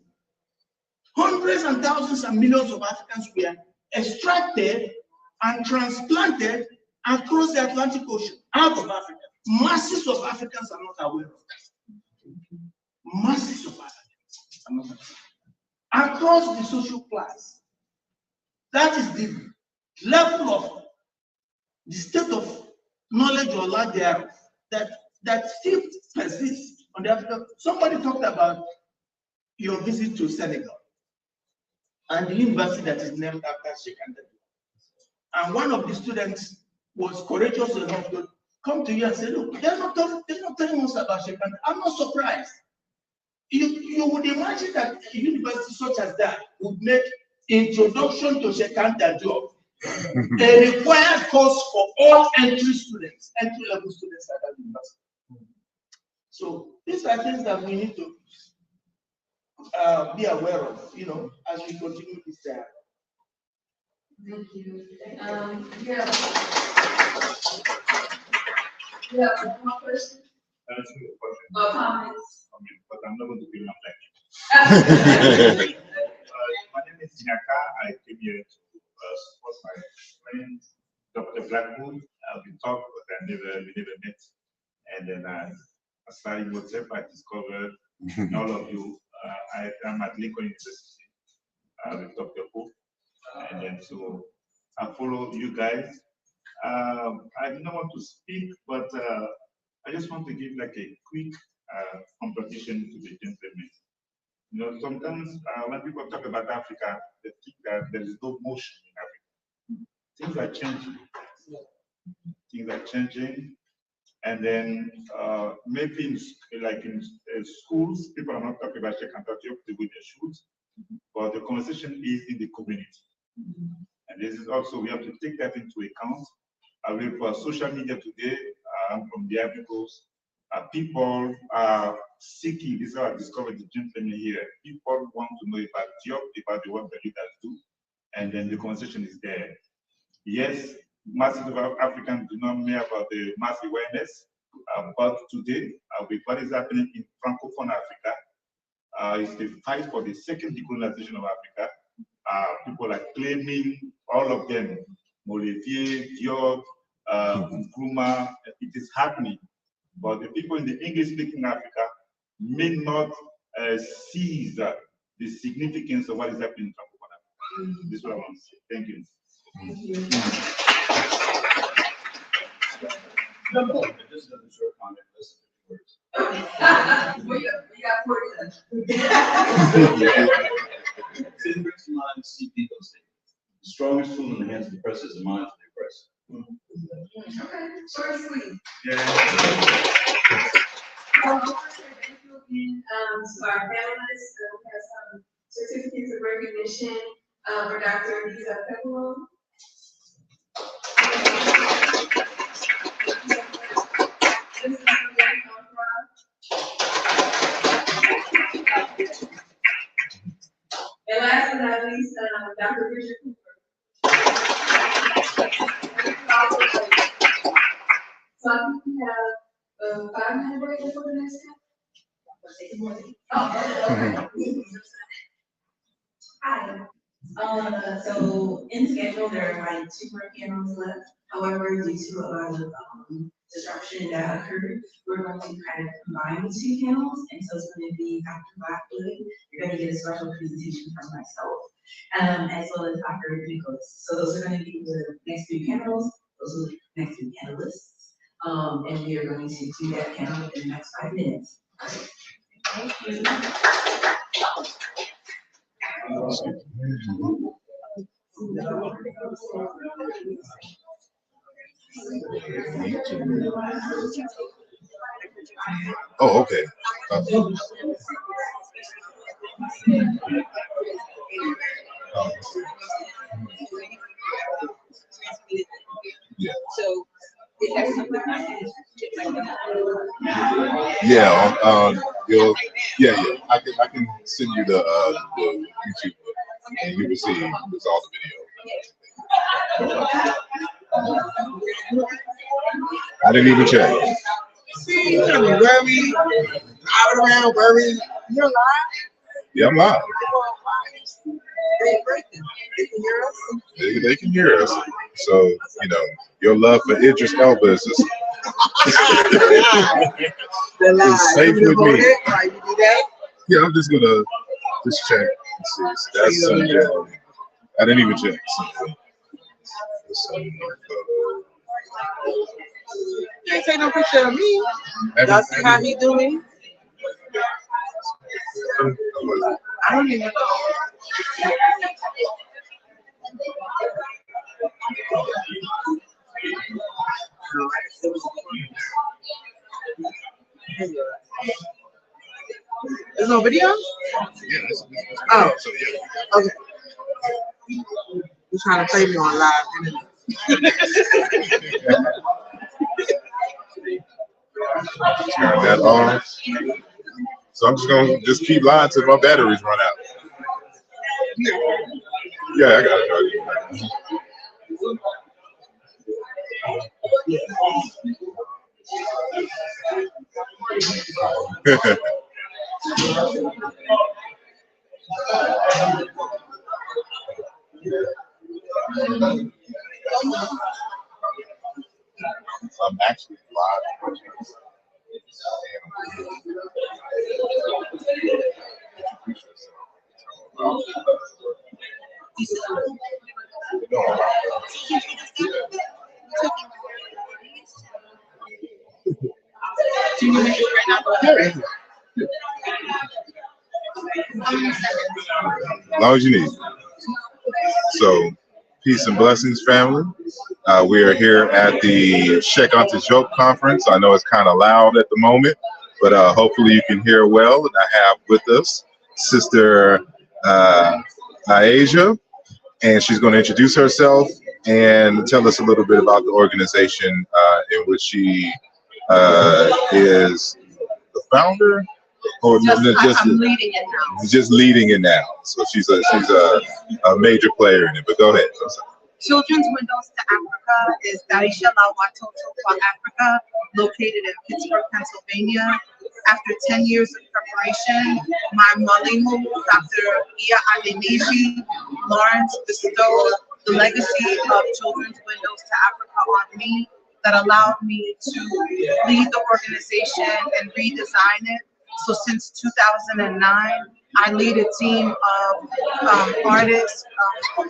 Speaker 8: hundreds and thousands and millions of Africans were extracted and transplanted across the Atlantic Ocean, out of Africa. Masses of Africans are not aware of that. Masses of Africans are not aware. Across the social class. That is the level of the state of knowledge or lack thereof that still persists on the African. Somebody talked about your visit to Senegal and the university that is named after Cheikh Anta Diop. And one of the students was courageous enough to come to you and say, look, they're not telling us about Cheikh Anta. I'm not surprised. You would imagine that a university such as that would make introduction to Cheikh Anta Diop a required course for all entry-level students at that university. So these are things that we need to be aware of, as we continue this dialogue.
Speaker 4: Thank you. You have one more question?
Speaker 5: That's a good question.
Speaker 4: Or comments?
Speaker 5: But I'm not going to be long like you. My name is Jinaka. I came here to support my friend, Dr. Blackwood. We talked, but we never met. And then I started WhatsApp. I discovered all of you. I'm at Lincoln University with Dr. Hope. And then so I follow you guys. I do not want to speak, but I just want to give like a quick competition to the gentlemen. Sometimes when people talk about Africa, they think that there is no motion in Africa. Things are changing. Things are changing. And then maybe in schools, people are not talking about Cheikh Anta Diop the way they should, but the conversation is in the community. And this is also, we have to take that into account. For social media today, from the articles, people are seeking, this is how I discovered the gentleman here. People want to know about Diop, about the work that you guys do, and then the conversation is there. Yes, masses of Africans do not know about the mass awareness, but today, with what is happening in Francophone Africa, is the fight for the second decolonization of Africa. People are claiming, all of them, Molivier, Diop, Nkrumah, it is happening. But the people in the English-speaking Africa may not seize the significance of what is happening in Francophone Africa. This is what I want to say. Thank you.
Speaker 4: Thank you.
Speaker 9: Just another short comment, less than 50 words.
Speaker 4: We got 40 minutes.
Speaker 9: Civics minds see people statements. The strongest tool in the hands of the press is the minds of the press.
Speaker 4: Okay, short and sweet.
Speaker 5: Yeah.
Speaker 4: I want to say thank you again to our panelists. We have some certificates of recognition for Dr. Lisa Pepperell. This is where we come from. And last but not least, Dr. Richard Cooper. So I think we have a 5-minute break before the next step. Oh, okay. Hi. So in schedule, there are like 2 more panels left. However, due to a lot of disruption that occurred, we're going to kind of combine the 2 panels. And so it's going to be Dr. Blackwood. You're going to get a special presentation from myself, as well as Dr. Nicholas. So those are going to be the next 3 panels. Those are the next 3 panelists. And we are going to do that panel in the next 5 minutes. Thank you.
Speaker 3: Oh, okay. Yeah.
Speaker 4: So, is there something
Speaker 3: Yeah, you'll, yeah. I can send you the YouTube, and you will see it's all the video. I didn't even check.
Speaker 10: You can't be worried, out around worried. You're live?
Speaker 3: Yeah, I'm live.
Speaker 10: They breaking. They can hear us.
Speaker 3: They can hear us. So, you know, your love for Idris Elba is just
Speaker 10: They're live.
Speaker 3: it's safe with me.
Speaker 10: Why you do that?
Speaker 3: Yeah, I'm just gonna just check and see. So that's Sonjedi. I didn't even check.
Speaker 10: You ain't take no picture of me. Y'all see how he do me? I don't even know. There's no video?
Speaker 3: Yeah,
Speaker 10: Oh.
Speaker 3: so yeah.
Speaker 10: Okay. You're trying to play me on live internet.
Speaker 3: Turn that off. So I'm just gonna keep lying till my batteries run out. Yeah, I got it. I'm actually live. As long as you need. So, peace and blessings, family. We are here at the Cheikh Anta Diop conference. I know it's kind of loud at the moment, but hopefully you can hear well. And I have with us Sister Asia, and she's going to introduce herself and tell us a little bit about the organization in which she is the founder, or
Speaker 11: I'm leading it now.
Speaker 3: just leading it now. So she's a major player in it. But go ahead.
Speaker 11: Children's Windows to Africa is Darisha Lawatoto for Africa, located in Pittsburgh, Pennsylvania. After 10 years of preparation, my Malimu, Dr. Iya Adeniji Lawrence, bestowed the legacy of Children's Windows to Africa on me that allowed me to lead the organization and redesign it. So since 2009, I lead a team of artists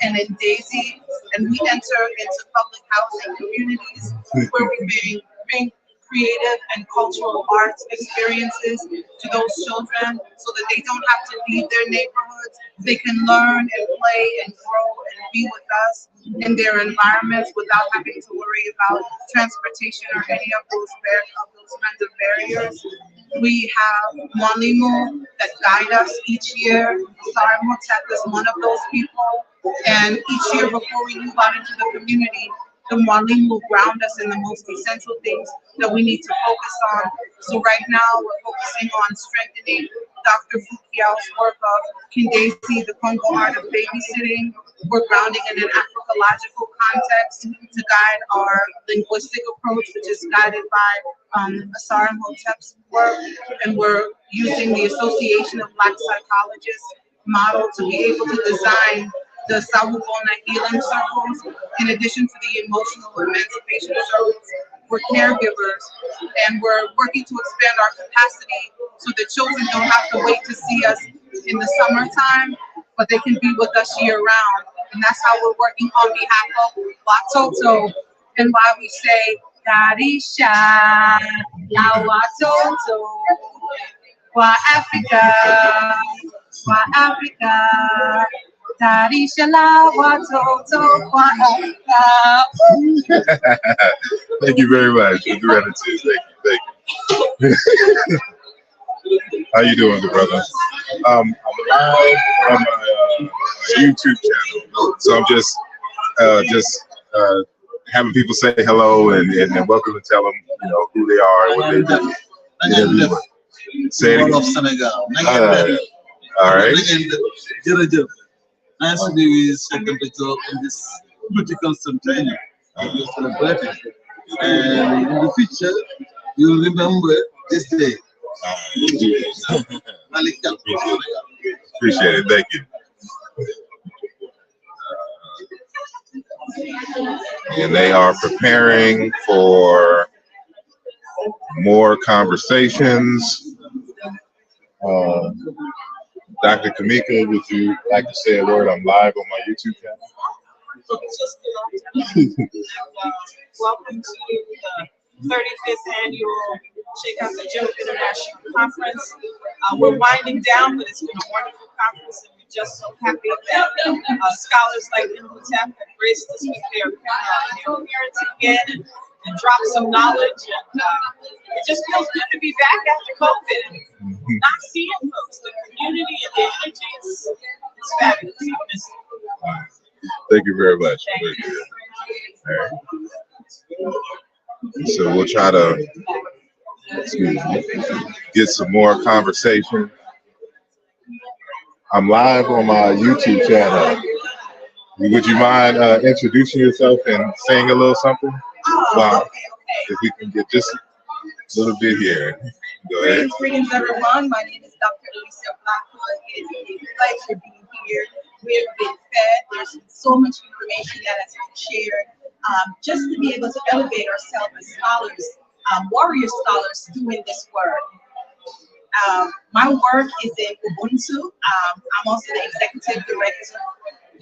Speaker 11: and in Daisy, and we enter into public housing communities where we bring creative and cultural arts experiences to those children so that they don't have to leave their neighborhoods. They can learn and play and grow and be with us in their environments without having to worry about transportation or any of those kinds of barriers. We have Mwalimu that guide us each year. Sarimotep is one of those people. And each year before we move out into the community, the Mwalimu will ground us in the most essential things that we need to focus on. So right now we're focusing on strengthening Dr. Fukiao's work of Kindesi, the Congo art of babysitting. We're grounding in an Africological context to guide our linguistic approach, which is guided by Asar Hotep's work. And we're using the Association of Black Psychologists model to be able to design the Sawubona healing circles, in addition to the emotional emancipation circles for caregivers. And we're working to expand our capacity so that children don't have to wait to see us in the summertime, but they can be with us year round. And that's how we're working on behalf of Watoto. And why we say, Darisha, la Watoto, Wa Africa, Wa Africa, Darisha la Watoto, Wa Africa.
Speaker 3: Thank you very much for gratitude. Thank you. How you doing, good brother? I'm live on my YouTube channel, so I'm just having people say hello and welcome and tell them, you know, who they are and what they do. Say it again.
Speaker 10: Of Senegal.
Speaker 3: All right.
Speaker 10: Nice to be with Cheikh Anta Diop in this critical centennial. We celebrate it. And in the future, you'll remember this day.
Speaker 3: Appreciate it. Thank you. And they are preparing for more conversations. Dr. Kamika, would you like to say a word? I'm live on my YouTube channel.
Speaker 12: Welcome to the 35th annual Cheikh Anta Diop International Conference. We're winding down, but it's been a wonderful conference, and we're just so happy that scholars like Imhotep have graced us with their appearance again and dropped some knowledge. And it just feels good to be back after COVID. Not seeing folks, the community and the energy, it's fabulous. I miss it.
Speaker 3: Thank you very much.
Speaker 12: Thank you.
Speaker 3: All right. So we'll try to get some more conversation. I'm live on my YouTube channel. Would you mind introducing yourself and saying a little something? If we can get just a little bit here. Go ahead.
Speaker 11: Greetings, everyone. My name is Dr. Alicia Blackwood. It is a pleasure being here. We've been fed. There's so much information that has been shared. Just to be able to elevate ourselves as scholars, warrior scholars doing this work. My work is in Ubuntu. I'm also the executive director.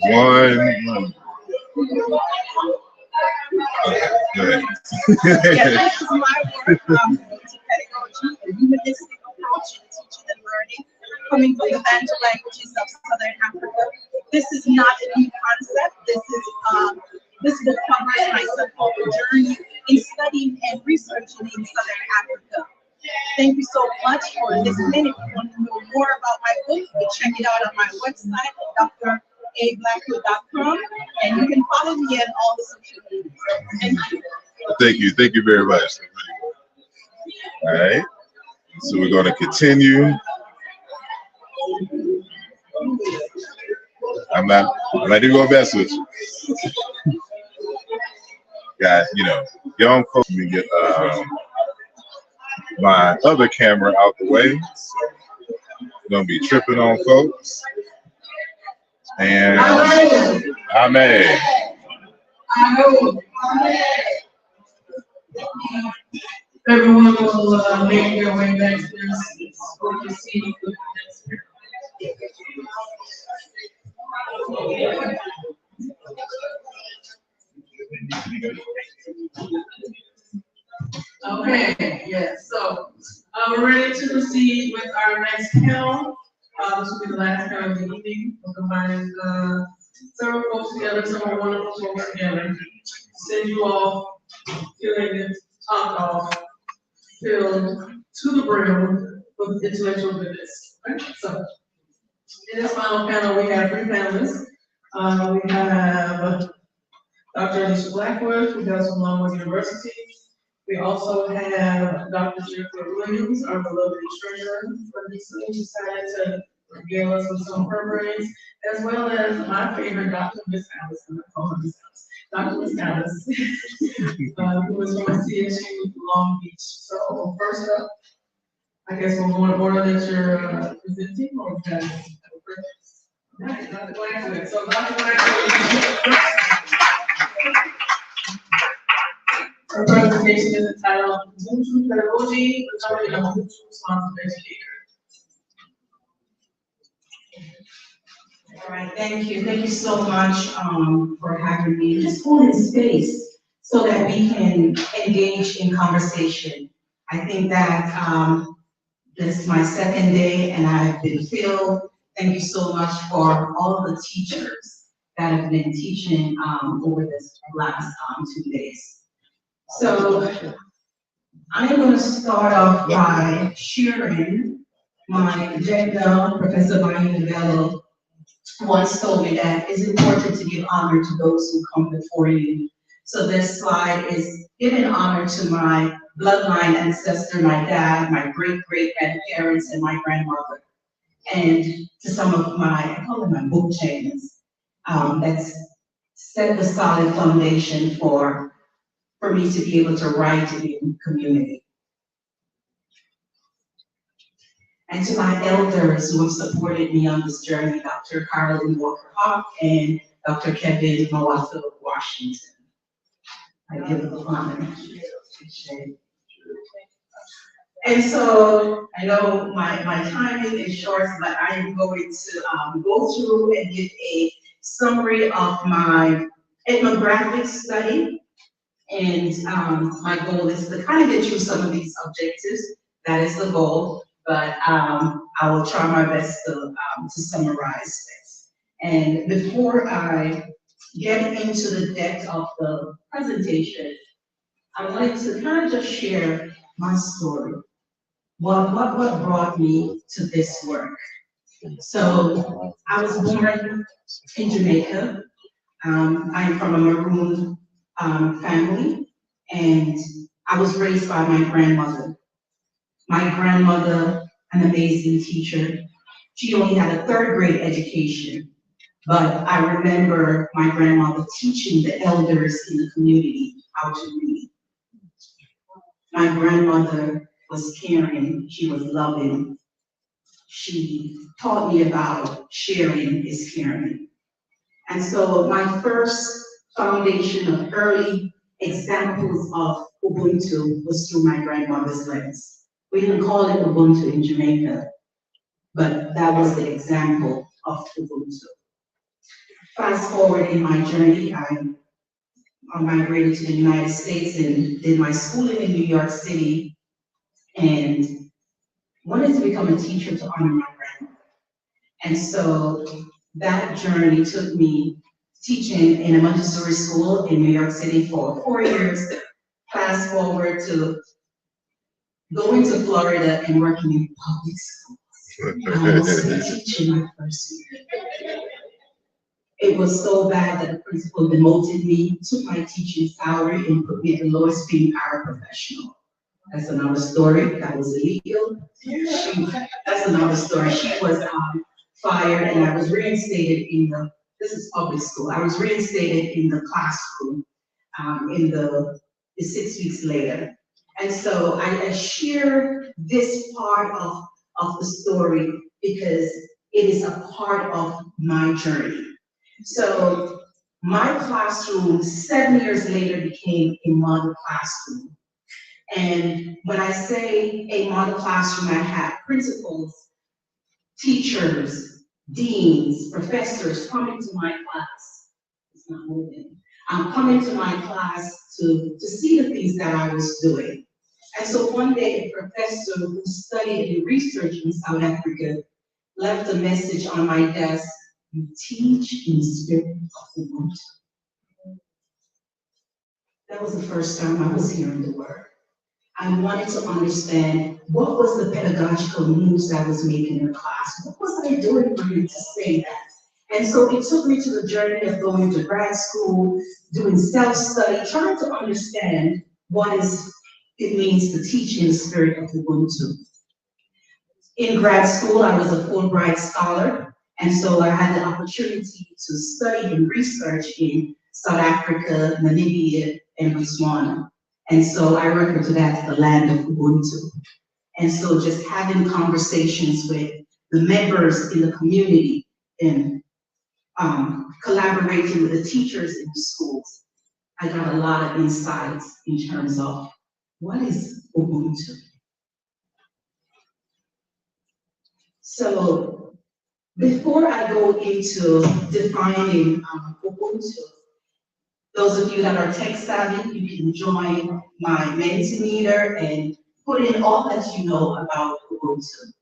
Speaker 3: Go ahead.
Speaker 11: Yeah, this is my work. Pedagogy, a humanistic approach in teaching and learning, coming from the Bantu languages of Southern Africa. This is not a new concept. This book covers my so-called journey in studying and researching in Southern Africa. Thank you so much for listening. If you want to know more about my book, you can check it out on my website, drablackwood.com, and you can follow me on all the social media. Thank you.
Speaker 3: Thank you very much. All right, so we're going to continue. I'm not even going to mess with you. Got, young folks. Let me get my other camera out the way. Don't be tripping on folks. And Amen.
Speaker 12: Everyone will make their way back to their seats or proceed with the Okay, yes, so we're ready to proceed with our next panel. This will be the last panel of the evening. We're combining several folks together, several wonderful folks together. Send you all feeling talked off, filled to the brim with intellectual goodness. Right? So, in this final panel, we have three panelists. We have Dr. Alicia Blackwood, who does from Longwood University. We also have Dr. Jennifer Williams, our beloved treasurer from DC, who decided to regale us with some of her brains, as well as my favorite Dr. Miss Alice, I'm gonna call her Miss Alice. Dr. Miss Alice, who is from CSU Long Beach. So first up, I guess we'll go in order that you're presenting, or you guys have a preference? Right, Dr. Glassman. So Dr. Glassman, her presentation is entitled Ubuntu Pedagogy, Becoming a Ubuntu Responsive Educator.
Speaker 13: All right, thank you. Thank you so much for having me. Just holding space so that we can engage in conversation. I think that this is my second day and I've been filled. Thank you so much for all the teachers that have been teaching over this last 2 days. So I'm going to start off by sharing my agenda. Professor Maya Novello once told me that it's important to give honor to those who come before you. So this slide is giving honor to my bloodline ancestor, my dad, my great-great-grandparents, and my grandmother. And to some of my, I call them my book chains, that's set the solid foundation for me to be able to write in community. And to my elders who have supported me on this journey, Dr. Carolyn Walker-Hawk and Dr. Kevin Mawatha of Washington. I give them honor. And so I know my timing is short, but I am going to go through and give a summary of my ethnographic study. And my goal is to kind of get through some of these objectives. That is the goal, but I will try my best to summarize this. And before I get into the depth of the presentation, I wanted to kind of just share my story. What brought me to this work? So I was born in Jamaica. I'm from a Maroon family, and I was raised by my grandmother. My grandmother, an amazing teacher. She only had a 3rd grade education, but I remember my grandmother teaching the elders in the community how to read. My grandmother was caring, she was loving. She taught me about sharing is caring. And so my first foundation of early examples of Ubuntu was through my grandmother's lens. We didn't call it Ubuntu in Jamaica, but that was the example of Ubuntu. Fast forward in my journey, I migrated to the United States and did my schooling in New York City and wanted to become a teacher to honor my grandmother. And so that journey took me teaching in a Montessori school in New York City for 4 years. Fast forward to going to Florida and working in public schools. I was teaching my first year. It was so bad that the principal demoted me, took my teaching salary, and put me at the lowest paying paraprofessional. That's another story. That was illegal. That's another story. She was fired, and I was reinstated in the, this is public school, I was reinstated in the classroom in the 6 weeks later. And so I share this part of the story because it is a part of my journey. So my classroom 7 years later became a model classroom. And when I say a model classroom, I had principals, teachers, deans, professors coming to my class. It's not moving. Coming to my class to see the things that I was doing. And so one day a professor who studied and researched in South Africa left a message on my desk: "You teach in the spirit of Ubuntu." That was the first time I was hearing the word. I wanted to understand what was the pedagogical moves I was making in the class. What was I doing for him to say that? And so it took me to the journey of going to grad school, doing self-study, trying to understand what it means to teach in the spirit of Ubuntu. In grad school, I was a Fulbright scholar, and so I had the opportunity to study and research in South Africa, Namibia, and Botswana. And so I refer to that as the land of Ubuntu. And so just having conversations with the members in the community in collaborating with the teachers in the schools, I got a lot of insights in terms of what is Ubuntu. So before I go into defining Ubuntu, those of you that are tech savvy, you can join my Mentimeter and put in all that you know about Ubuntu.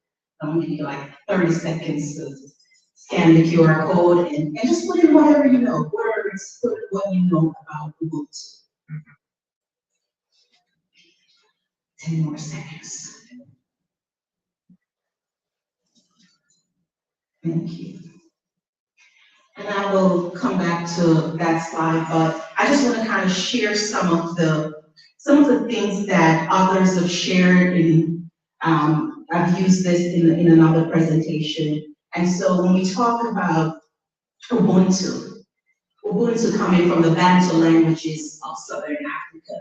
Speaker 13: I'm gonna give you like 30 seconds to scan the QR code and just put in whatever you know, words, put what you know about Ubuntu. 10 more seconds. Thank you. And I will come back to that slide, but I just want to kind of share some of the things that others have shared in, I've used this in another presentation. And so when we talk about Ubuntu coming from the Bantu languages of Southern Africa,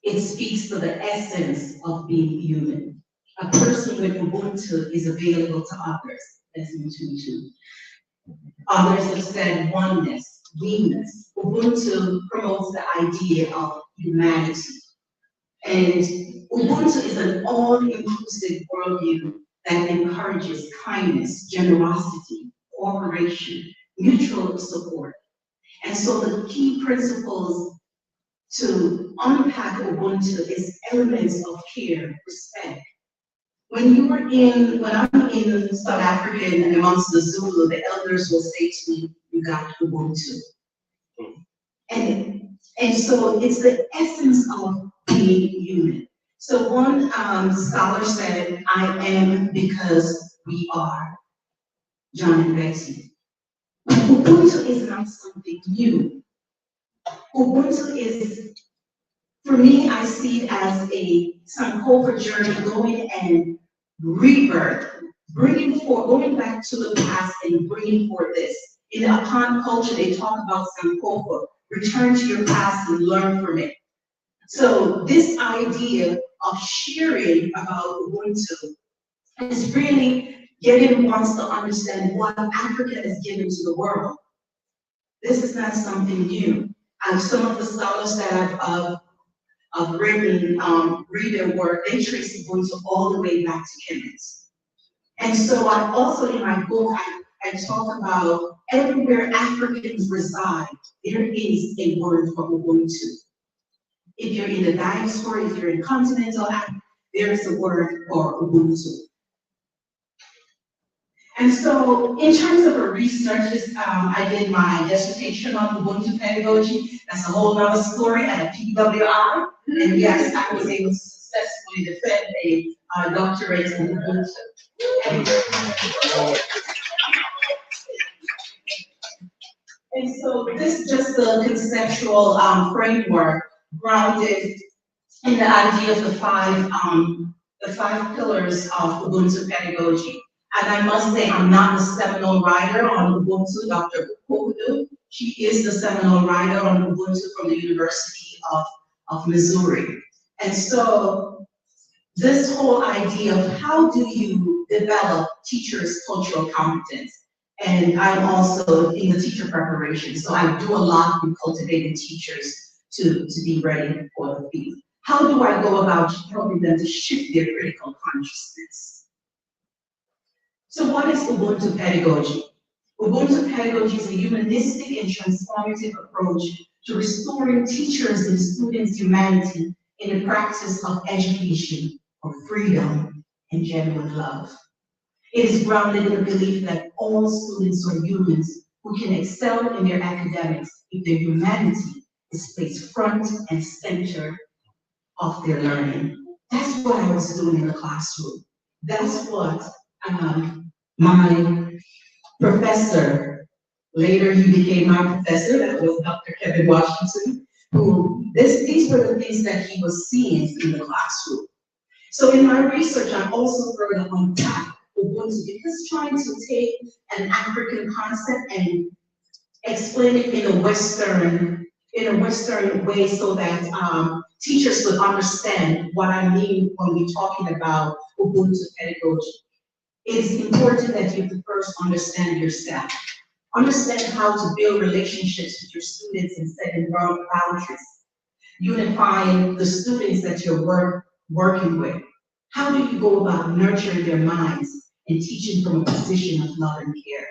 Speaker 13: it speaks to the essence of being human. A person with Ubuntu is available to others. That's Ubuntu. Others have said oneness, we-ness. Ubuntu promotes the idea of humanity. And Ubuntu is an all-inclusive worldview that encourages kindness, generosity, cooperation, mutual support. And so the key principles to unpack Ubuntu is elements of care, respect. When I'm in South Africa and amongst the Zulu, the elders will say to me, you got Ubuntu. And so it's the essence of being human. So one scholar said, I am because we are, John and Betty. But Ubuntu is not something new. Ubuntu is, for me, I see it as a Sankofa journey going and rebirth, going back to the past and bringing forth this. In the Akan culture, they talk about Sankofa, return to your past and learn from it. So this idea of sharing about Ubuntu is really getting wants to understand what Africa has given to the world. This is not something new. And some of the scholars that I've read their work, they trace Ubuntu all the way back to Kenet. And so I also, in my book, I talk about everywhere Africans reside, there is a word for Ubuntu. If you're in the diaspora, if you're in continental Africa, there is a word for Ubuntu. And so in terms of a research, I did my dissertation on Ubuntu pedagogy. That's a whole other story at a PWI. And yes, I was able to successfully defend a doctorate in Ubuntu. And so this is just the conceptual framework grounded in the idea of the five pillars of Ubuntu pedagogy. And I must say, I'm not the seminal writer on Ubuntu, Dr. Kokudu. She is the seminal writer on Ubuntu from the University of Missouri. And so this whole idea of how do you develop teachers' cultural competence? And I'm also in the teacher preparation, so I do a lot in cultivating teachers to be ready for the field. How do I go about helping them to shift their critical consciousness? So what is Ubuntu pedagogy? Ubuntu pedagogy is a humanistic and transformative approach to restoring teachers' and students' humanity in the practice of education for freedom and genuine love. It is grounded in the belief that all students are humans who can excel in their academics if their humanity is placed front and center of their learning. That's what I was doing in the classroom. That's what my professor, later he became my professor, that was Dr. Kevin Washington, these were the things that he was seeing in the classroom. So in my research, I also further unpacked Ubuntu because trying to take an African concept and explain it in a Western way so that teachers would understand what I mean when we're talking about Ubuntu pedagogy. It's important that you first understand yourself. Understand how to build relationships with your students and setting boundaries. Unifying the students that you're working with. How do you go about nurturing their minds and teaching from a position of love and care?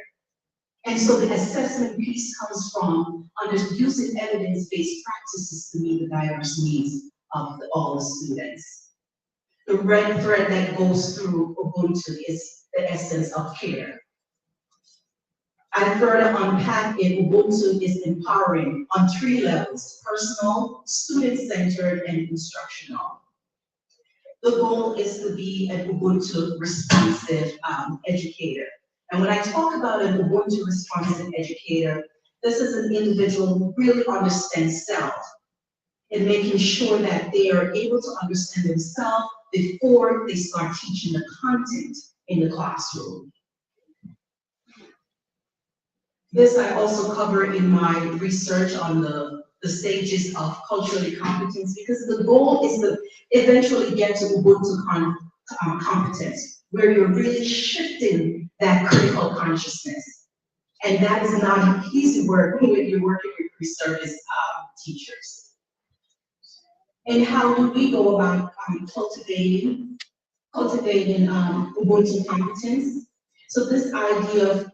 Speaker 13: And so the assessment piece comes from using evidence-based practices to meet the diverse needs of all the students. The red thread that goes through Ubuntu is the essence of care. I further unpack it, Ubuntu is empowering on 3 levels: personal, student-centered, and instructional. The goal is to be an Ubuntu responsive educator. And when I talk about an Ubuntu responsive educator, this is an individual who really understands self and making sure that they are able to understand themselves before they start teaching the content in the classroom. This I also cover in my research on the stages of culturally competence, because the goal is to eventually get to Ubuntu competence, where you're really shifting that critical consciousness. And that is not easy work when you're working with pre-service teachers. And how do we go about cultivating Ubuntu competence? So this idea of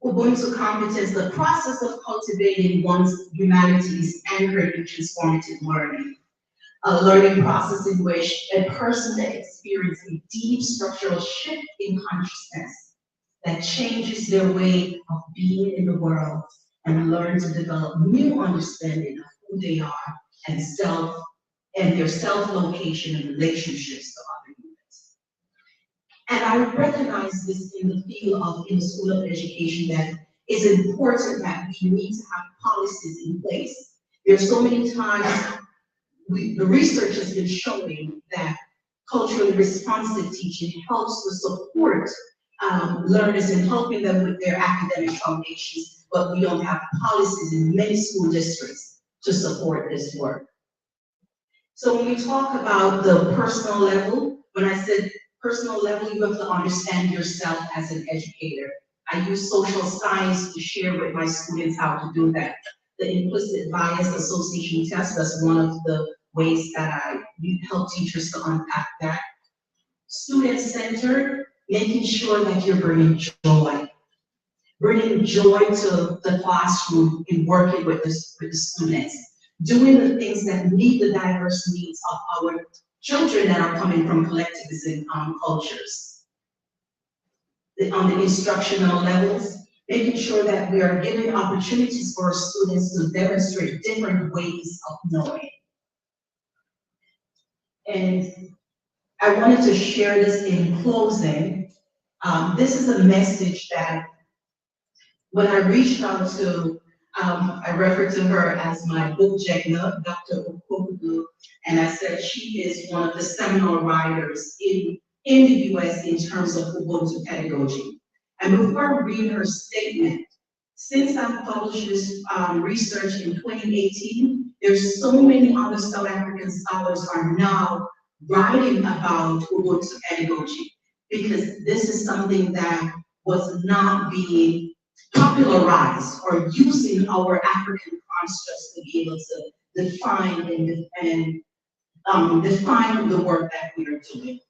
Speaker 13: Ubuntu competence, the process of cultivating one's humanity is anchored in transformative learning, a learning process in which a person experiences a deep structural shift in consciousness that changes their way of being in the world and learn to develop new understanding of who they are and their self-location and relationships to other humans. And I recognize this in the field in the School of Education, that it's important that we need to have policies in place. There's so many times the research has been showing that culturally responsive teaching helps to support learners and helping them with their academic foundations, but we don't have policies in many school districts to support this work. So when we talk about the personal level, when I said personal level, you have to understand yourself as an educator. I use social science to share with my students how to do that. The implicit bias association test, that's one of the ways that I help teachers to unpack that. Student-centered, making sure that you're bringing joy to the classroom in working with the students, doing the things that meet the diverse needs of our children that are coming from collectivism cultures. On the instructional levels, making sure that we are giving opportunities for our students to demonstrate different ways of knowing. And I wanted to share this in closing. This is a message that when I reached out to, I refer to her as my book Jegna, Dr. Opokudu, and I said she is one of the seminal writers in the US in terms of Ubuntu pedagogy. And before I read her statement, since I published this research in 2018, there's so many other South African scholars are now writing about Ubuntu pedagogy, because this is something that was not being popularized or using our African constructs to be able to define and define the work that we are doing.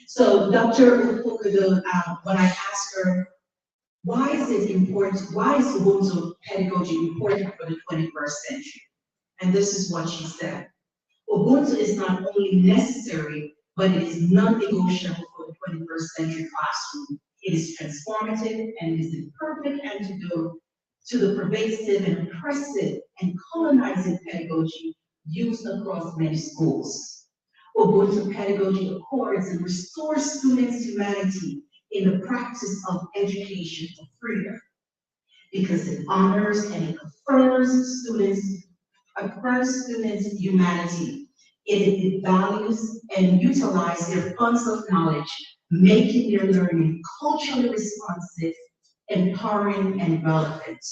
Speaker 13: So Dr. Opokudu, when I asked her, why is it important, why is Ubuntu pedagogy important for the 21st century? And this is what she said. Ubuntu is not only necessary, but it is non-negotiable for the 21st century classroom. It is transformative and it is the perfect antidote to the pervasive and oppressive and colonizing pedagogy used across many schools. Ubuntu pedagogy accords and restores students' humanity in the practice of education for freedom, because it honors and it affirms students' humanity. It values and utilizes their funds of knowledge, making their learning culturally responsive, empowering, and relevant.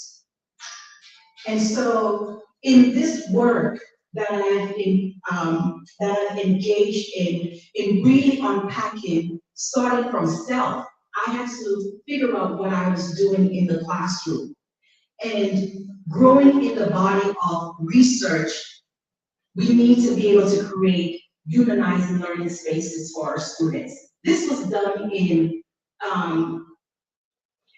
Speaker 13: And so in this work that I've engaged in really unpacking, starting from self, I had to figure out what I was doing in the classroom. And growing in the body of research, we need to be able to create humanizing learning spaces for our students. This was done in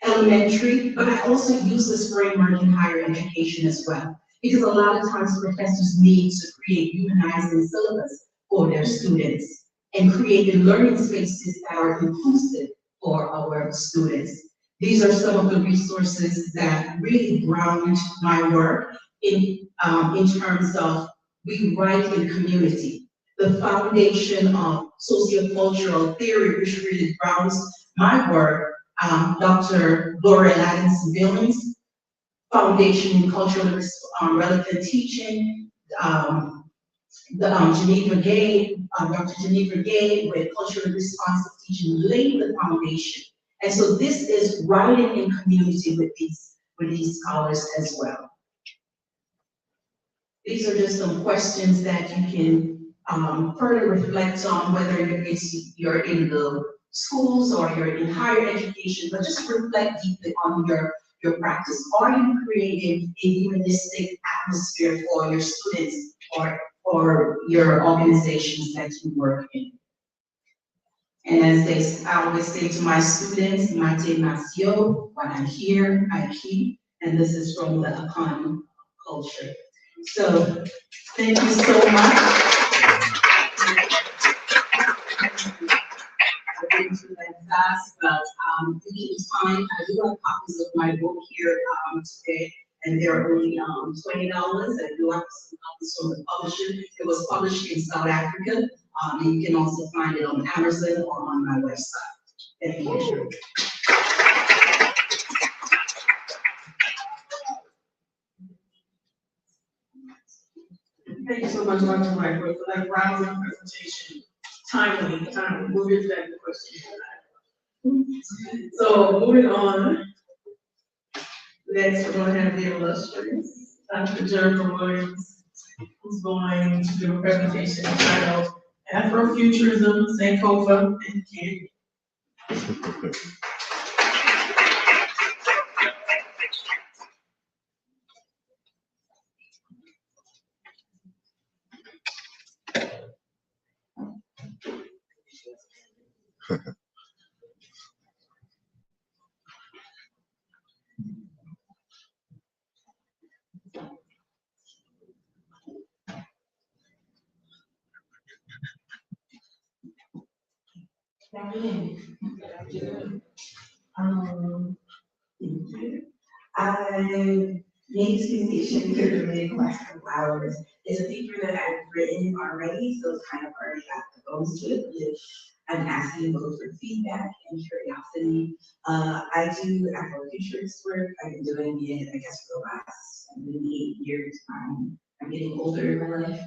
Speaker 13: elementary, but I also use this framework in higher education as well. Because a lot of times professors need to create humanizing syllabus for their students and create learning spaces that are inclusive for our students. These are some of the resources that really ground my work in terms of we write in community. The foundation of sociocultural theory, which really grounds my work, Dr. Laura Adams-Billings, Foundation in Culturally Relevant Teaching, Geneva Gay, Dr. Geneva Gay with Culturally Responsive Teaching laid the foundation. And so this is writing in community with these scholars as well. These are just some questions that you can further reflect on, whether you're in the schools or you're in higher education, but just reflect deeply on your practice. Are you creating a humanistic atmosphere for your students or your organizations that you work in? And as I always say to my students, mate nació, what I hear, I keep, and this is from the Akan culture. So, thank you so much. I've been through that fast, but in the time, I do have copies of my book here today, and they're only $20. I do have some copies from the publisher. It was published in South Africa. And you can also find it on Amazon or on my website. Thank you.
Speaker 12: Thank you so much, Dr. White, for that rousing presentation. Timely, we'll get to that in the question. So moving on. Next, we're going to have the illustrious Dr. Jennifer Williams, who's going to do a presentation entitled Afrofuturism, Sankofa, and Candy.
Speaker 14: I made this presentation because of the last couple hours. It's a paper that I've written already, so it's kind of already got the bones to it, which I'm asking both for feedback and curiosity. I do Afrofuturist work. I've been doing it, I guess, for the last 8 years. I'm getting older in my life.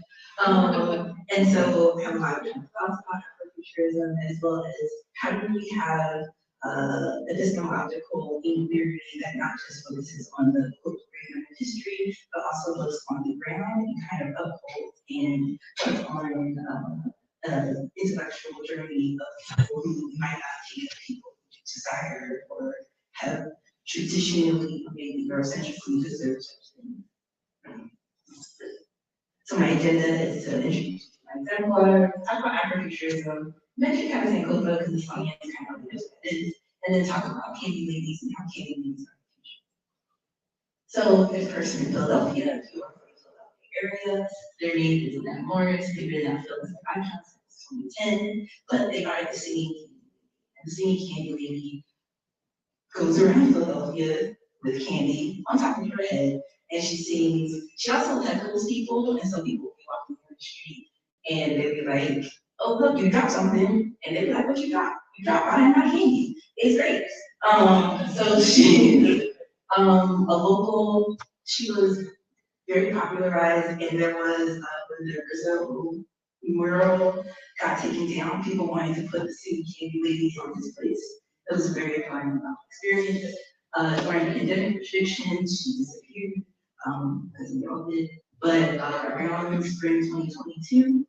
Speaker 14: And so I have a lot of different thoughts about Afrofuturism, as well as how do we have epistemological inquiry that not just focuses on the program of history, but also looks on the ground and kind of upholds and puts on an intellectual journey of people who might not be the people who desire or have traditionally maybe Eurocentrically deserved such things. So my agenda is to introduce my exemplar, talk about Afrofuturism, mention kind of Sankofa because it's funny and kind of what it is, and then talk about candy ladies and how candy ladies are the future. So this person in Philadelphia, if you are from the Philadelphia area, their name is Annette Morris. They've been in that Philadelphia icon since 2010, but they are the singing candy. And the singing candy lady goes around Philadelphia with candy on top of her head, and she sings. She also heckles people, and some people will be walking down the street, and they'll be like, "Oh look, you dropped something," and they'll be like, "What you dropped? You dropped behind my candy." It's great. So she, a local, she was very popularized, and there was when the Brazil mural got taken down, people wanted to put the singing candy lady on his place. It was a very fun experience. During the pandemic restrictions, she disappeared, as we all did. But around spring 2022,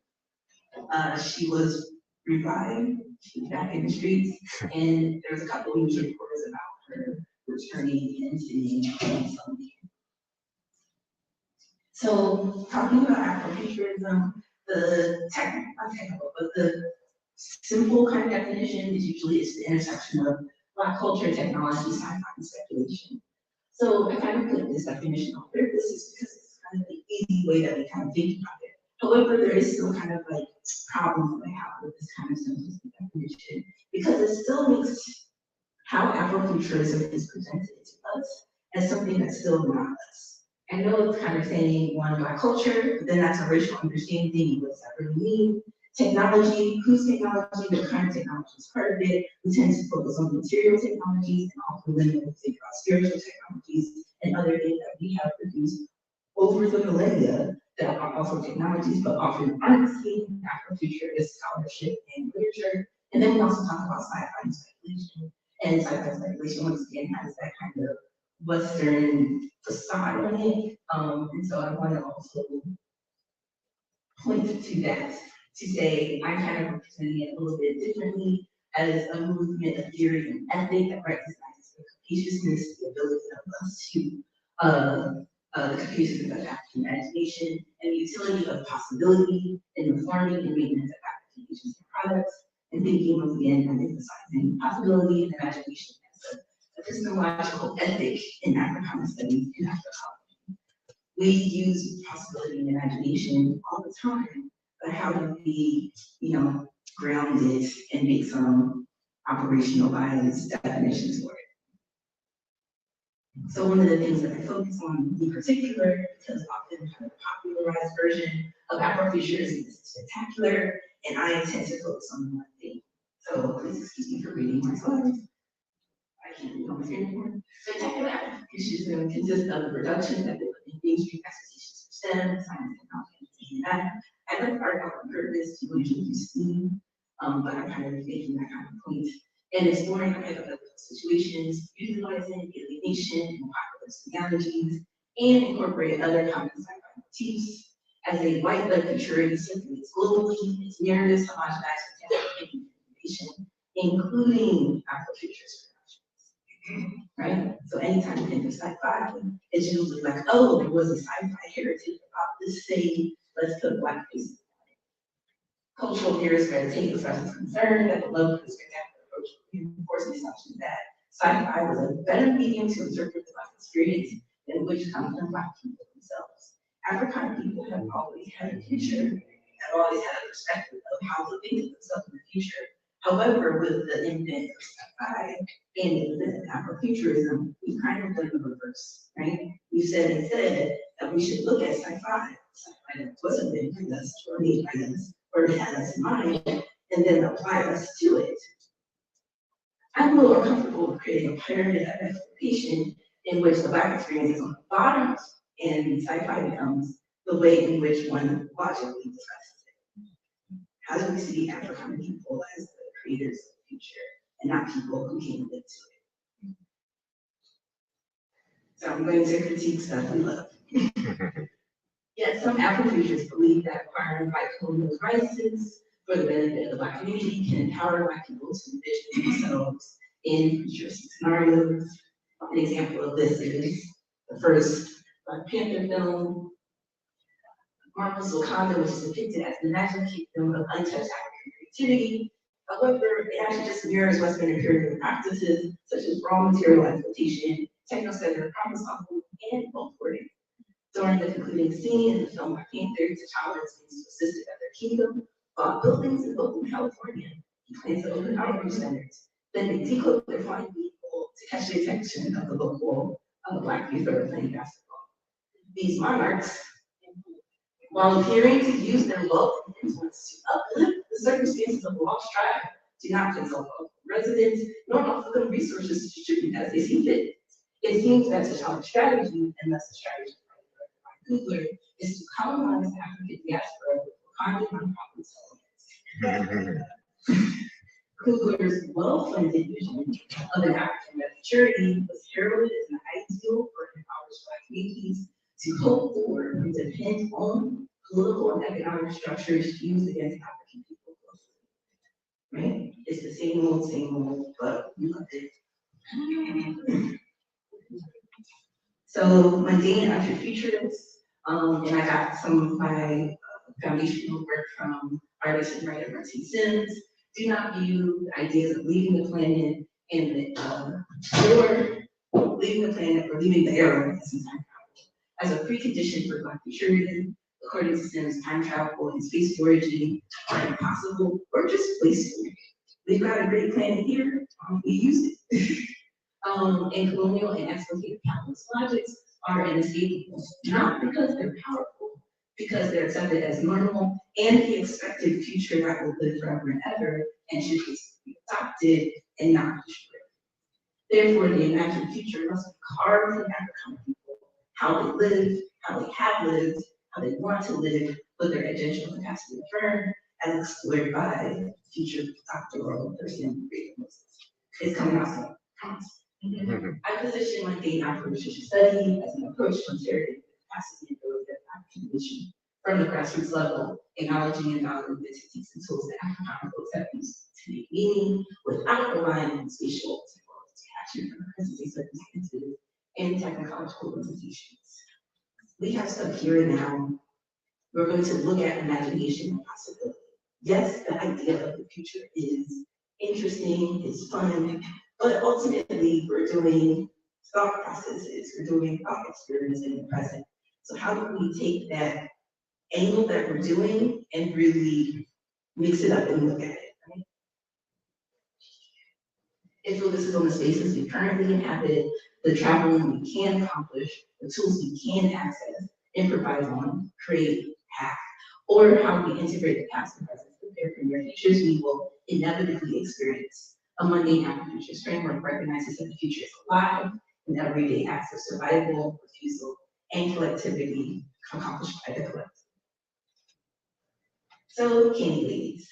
Speaker 14: she was
Speaker 13: revived. She's back in the streets, and there's a couple of news reports about her returning and sitting in something. So talking about Afrofuturism, the not technical, but the simple kind of definition is usually it's the intersection of Black culture, technology, sci-fi, and speculation. So I kind of put this definition on purpose is because it's kind of the easy way that we kind of think about it. However, there is still kind of like problems that I have with this kind of simplistic definition because it still makes how Afrofuturism is presented to us as something that's still not us. I know it's kind of saying one Black culture, but then that's a racial understanding. What does that really mean? Technology, whose technology, what kind of technology is part of it. We tend to focus on material technologies and also then we think about spiritual technologies and other things that we have produced over the millennia that are also technologies, but often aren't seen. Afrofuturist scholarship and literature. And then we also talk about sci-fi and speculation. And sci-fi and speculation, once again, has that kind of Western facade on it. And so I want to also point to that, to say I'm kind of representing it a little bit differently as a movement of theory and ethic that recognizes the capaciousness, the ability of us to the capaciousness of African imagination and the utility of possibility in the forming and maintenance of African agents and products, and thinking once again and emphasizing possibility and imagination as a epistemological ethic in Africana studies in Africa. We use possibility and imagination all the time, but how do we, ground it and make some operationalized definitions for it? So one of the things that I focus on in particular, because often kind of the popularized version of Afrofuturism is spectacular, and I intend to focus on one thing. So please excuse me for reading my slides. I can't read on my screen anymore. Spectacular Afrofuturism consists of the reduction that the mainstream expectations for STEM, science, technology, and math. I left art out on purpose to introduce STEAM, but I'm kind of making that kind of point. And exploring hypothetical situations, utilizing alienation and apocalypse analogies, and incorporate other common sci-fi motifs. As a white-led futurity circulates globally, its narratives homogenize with information, including Afrofuturist productions. Right? So anytime you think of sci-fi, it's usually like, oh, there was a sci-fi heritage about this thing, let's put Black faces on it. Cultural theorists gravitate with such concern that the love of the spectacular approach reinforces the assumption that sci-fi was a better medium to interpret the Black experience than which comes from Black people themselves. African people have always had a future, have always had a perspective of how to think of themselves in the future. However, with the advent of sci-fi and the advent of Afrofuturism, we kind of done the reverse, right? We said instead that we should look at sci-fi that wasn't made by us or made by us, or had us in mind, and then apply us to it. I'm a little uncomfortable with creating a pyramid of expectation in which the Black experience is on the bottom and sci-fi becomes the way in which one logically discusses it. How do we see African people as the creators of the future and not people who came into it? So I'm going to critique stuff we love. Yet some Afrofuturists believe that acquiring white colonial rights for the benefit of the Black community can empower Black people to envision themselves in futuristic scenarios. An example of this is the first Black Panther film, Marvel's Wakanda, which is depicted as the magic kingdom of untouched African creativity. However, it actually just mirrors Western imperial practices such as raw material exploitation, techno-centered problem solving, and bulk hoarding. During the concluding scene in the film Black Panther, T'Challa is being assisted at their kingdom, bought buildings in Oakland, California. He plans to open outreach centers. Then they decloak their flying vehicle to catch the attention of the local Black youth that are playing basketball. These monarchs, while appearing to use their wealth and influence to uplift the circumstances of the lost tribe, do not consult local residents, nor offer them resources to distribute as they see fit. It seems that T'Challa's strategy, and thus the strategy Kugler, is to colonize the African diaspora with Wakandan nonprofit settlements. Kugler's well-funded vision of an African maturity was heralded as an ideal for impoverished Black communities to hope for and depend on political and economic structures used against African people. right? It's the same old, but we love it. So my day after futures, and I got some of my foundational work from artist and writer Martin Sims. Do not view the ideas of leaving the planet or leaving the planet or leaving the era as a precondition for Black futurism. According to Sims, time travel and space voyaging are impossible or just wasteful. We've got a great planet here, we use it. And colonial and exploitative capitalist logics are inescapable, not because they're powerful, because they're accepted as normal and the expected future that will live forever and ever and should be adopted and not destroyed. Therefore, the imagined future must be carved in African people, how they live, how they have lived, how they want to live, with their agential capacity affirmed, as explored by future doctoral person. It's coming out soon, promise. I position my gain Afrofuturism study as an approach to interrogate the capacity of those that African vision from the grassroots level, acknowledging and valuing the techniques and tools that African folks have used to make meaning without relying on spatial detachment from the present-day circumstances and technological limitations. We have stuff here and now. We're going to look at imagination and possibility. Yes, the idea of the future is interesting, it's fun, but ultimately we're doing thought processes, we're doing thought experiments in the present. So how do we take that angle that we're doing and really mix it up and look at it, right? It focuses on the spaces we currently inhabit, the traveling we can accomplish, the tools we can access, improvise on, create, hack, or how we integrate the past and present to prepare for near futures we will inevitably experience. A mundane Afrofutures framework recognizes that the future is alive in everyday acts of survival, refusal, and collectivity accomplished by the collective. So, candy ladies.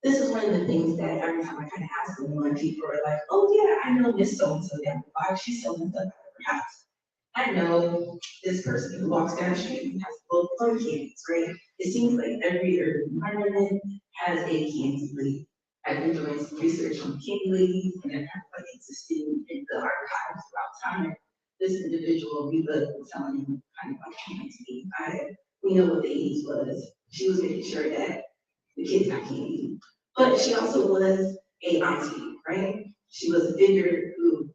Speaker 13: This is one of the things that every time I kind of ask them, when people are like, oh yeah, I know Miss So-and-so down the block, she's selling stuff out of her house. I know this person who walks down the street and has both fun candies, right? It seems like every urban environment has a candy lady. I've been doing some research on candy ladies and they're kind of like existing in the archives throughout time. This individual, Reba, was telling me kind of like 1985. We know what the 80s was. She was making sure that the kids got candy. But she also was a auntie, right? She was a figure who,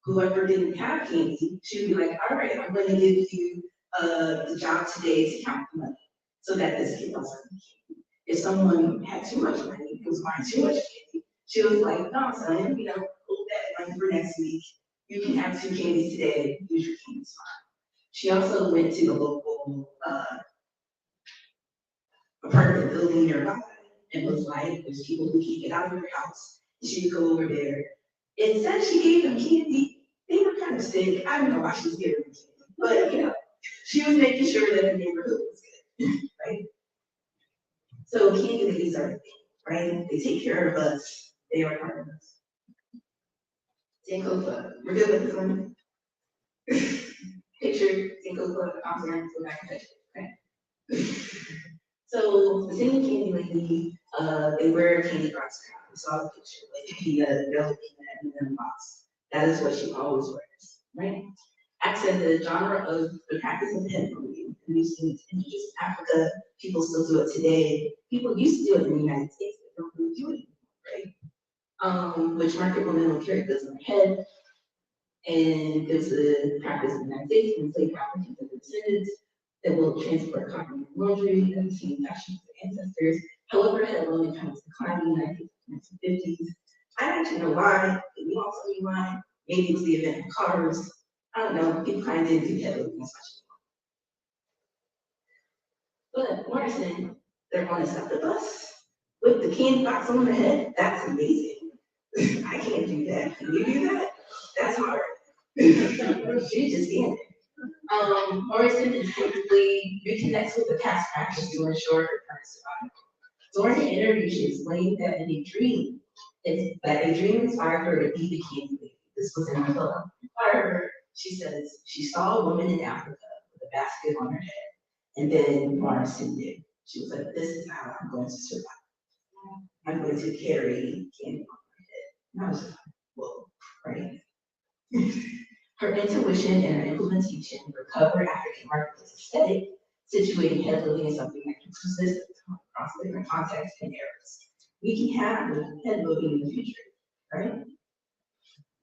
Speaker 13: whoever didn't have candy, she would be like, all right, I'm going to give you the job today to count the money so that this kid doesn't have candy. If someone had too much money, it was buying too much candy, she was like, no, son, hold that money for next week. You can have 2 candies today, use your candies fine. She also went to the local apartment building nearby and was like, there's people who can't get out of their house. She would go over there. It said she gave them candy. They were kind of sick. I don't know why she was giving them candy, but she was making sure that the neighborhood was good, right? So candy ladies are a thing, right? They take care of us. They are part of us. Cinco Club. We're good with this one. Picture Cinco Club concert. Go back and touch it, right? So the singing candy lady, they wear candy box crown. We saw the picture, like the yellow peanut in the box. That is what she always wears, right? Accent the genre of the practice of head moving, introduced in indigenous Africa. People still do it today. People used to do it in the United States, but don't really do it anymore, right? Which market women will carry goods on their head. And there's a practice in the United States, enslaved Africans and descendants that will transport cotton and laundry and the same fashion as their ancestors. However, head loading kind of declined in the 1950s. I don't actually know why. Can you also know why? Maybe it was the event of cars. I don't know. People kind of didn't do head loading as much. But Morrison, they're on the bus with the candy box on their head. That's amazing. I can't do that. Can you do that? That's hard. She just can't. Morrison is typically reconnects with the past practice to ensure her current survival. During the interview, she explained that in a dream, inspired her to be the candy lady. This was in her book. Inspired her, she says, she saw a woman in Africa with a basket on her head, and then Morrison did. She was like, this is how I'm going to survive.
Speaker 14: I'm going to carry candy on my head. And I was just like, whoa, right? Her intuition and her implementation recovered African marketplace aesthetic, situating head loading as something that can persist across different contexts and eras. We can have head loading in the future, right?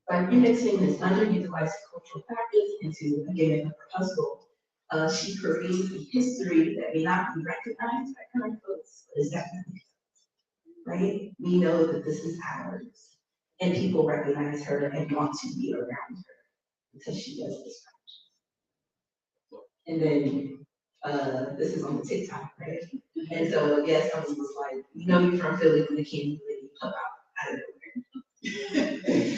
Speaker 14: By remixing this underutilized cultural practice into a gimmick of her hustle, she creates a history that may not be recognized by current folks, but is definitely, right? We know that this is ours, and people recognize her and want to be around her because she does this. And then this is on the TikTok, right? And so I guess someone was like, you know, you're from Philly when the king really pop out of nowhere.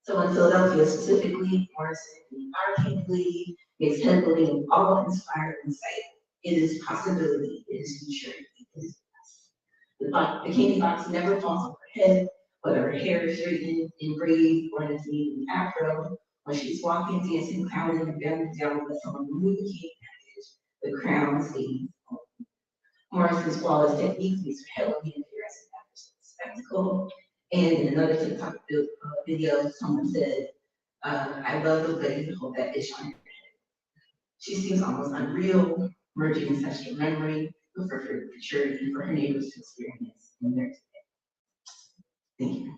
Speaker 14: So in Philadelphia specifically, Morrison, our King Lee makes head loading all inspired insight. It is possibility, it is future, it is past. The candy box never falls on her head, whether her hair is straightened, engraved, or in its neat afro. When she's walking, dancing, clowning, and bending down with someone remove the candy package, the crown stays on. Morrison's flawless techniques makes her head loading interesting after spectacle. And in another TikTok video, someone said, I love the way you hold that dish on your head. She seems almost unreal, merging ancestral memory with her futurity for her neighbors to experience in their today. Thank you.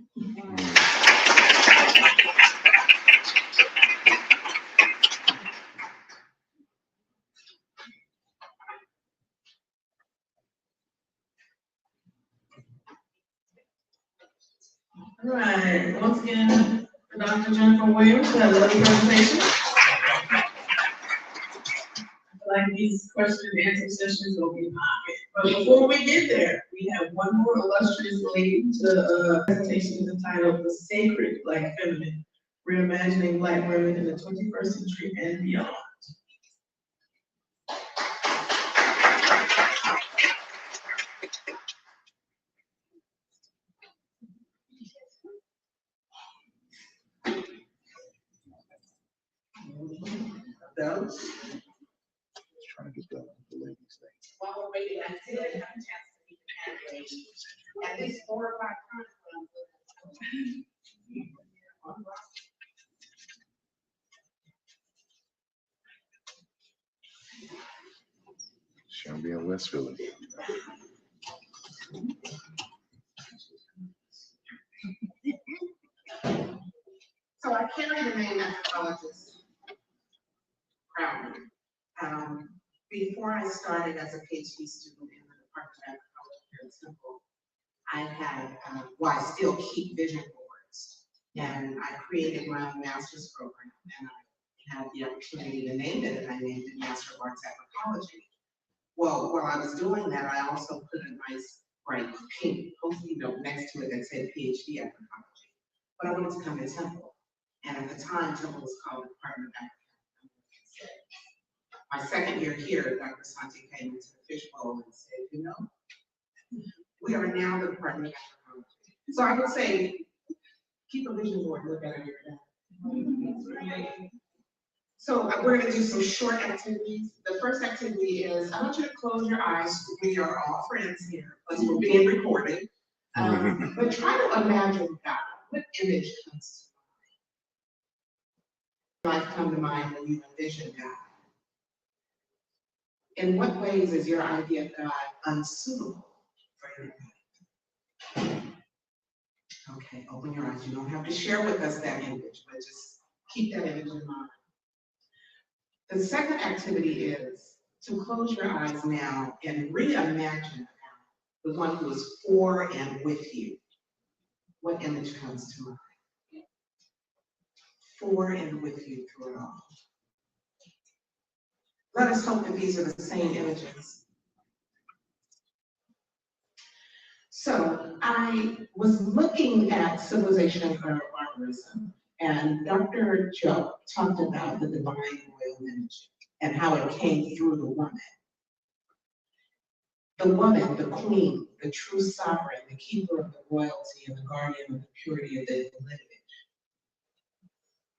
Speaker 12: All right, once again, for Dr. Jennifer Williams, for that lovely presentation. I feel like these question and answer sessions will be mine. But before we get there, we have one more illustrious lady to presentation entitled The Sacred Black Feminine, Reimagining Black Women in the 21st Century and Beyond. Those.
Speaker 2: Trying to get the ladies thing.
Speaker 11: While we're waiting, I did have a chance to meet the candidate at least 4 or 5 times.
Speaker 3: She'll be in West Philly.
Speaker 11: So I carry the name anthropologist proudly. Before I started as a PhD student in the Department of Anthropology here at Temple, I had, well, I still keep vision boards, and I created my own master's program, and I had the opportunity to name it, and I named it Master of Arts Anthropology. Well, while I was doing that, I also put a nice bright pink post-it note next to it that said PhD Anthropology. But I wanted to come to Temple, and at the time, Temple was called the Department of Anthropology. My second year here, Dr. Santi came into the fishbowl and said, you know, we are now the Department of Anthropology. So I would say, keep a vision board, look at it every day. So we're gonna do some short activities. The first activity is, I want you to close your eyes. We are all friends here, but we're being recorded. But try to imagine God. What image comes to mind? Life come to mind when you envision God. In what ways is your idea of God unsuitable for your life? Okay, open your eyes. You don't have to share with us that image, but just keep that image in mind. The second activity is to close your eyes now and reimagine the one who is for and with you. What image comes to mind? For and with you through it all. Let us hope that these are the same images. So I was looking at civilization and barbarism, and Dr. Diop talked about the divine royal image and how it came through the woman. The woman, the queen, the true sovereign, the keeper of the royalty and the guardian of the purity of the lineage.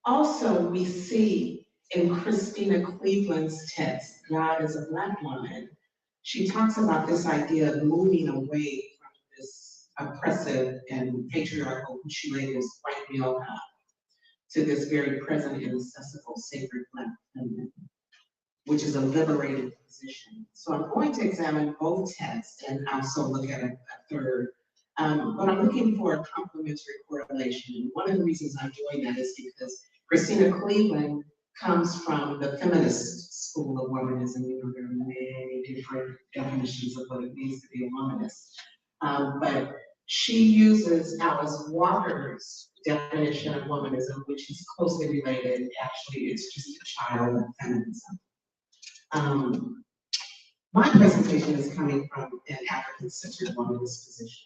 Speaker 11: Also, we see in Christina Cleveland's text, God is a Black woman,
Speaker 15: she talks about this idea of moving away from this oppressive and patriarchal, who she labels white male God, to this very present and accessible sacred black feminine, which is a liberating position. So I'm going to examine both texts and also look at a third. But I'm looking for a complementary correlation. And one of the reasons I'm doing that is because Christina Cleveland comes from the feminist school of womanism. You know, there are many different definitions of what it means to be a womanist. But she uses Alice Walker's definition of womanism, which is closely related. Actually, it's just a child of feminism. My presentation is coming from an African-centered womanist position.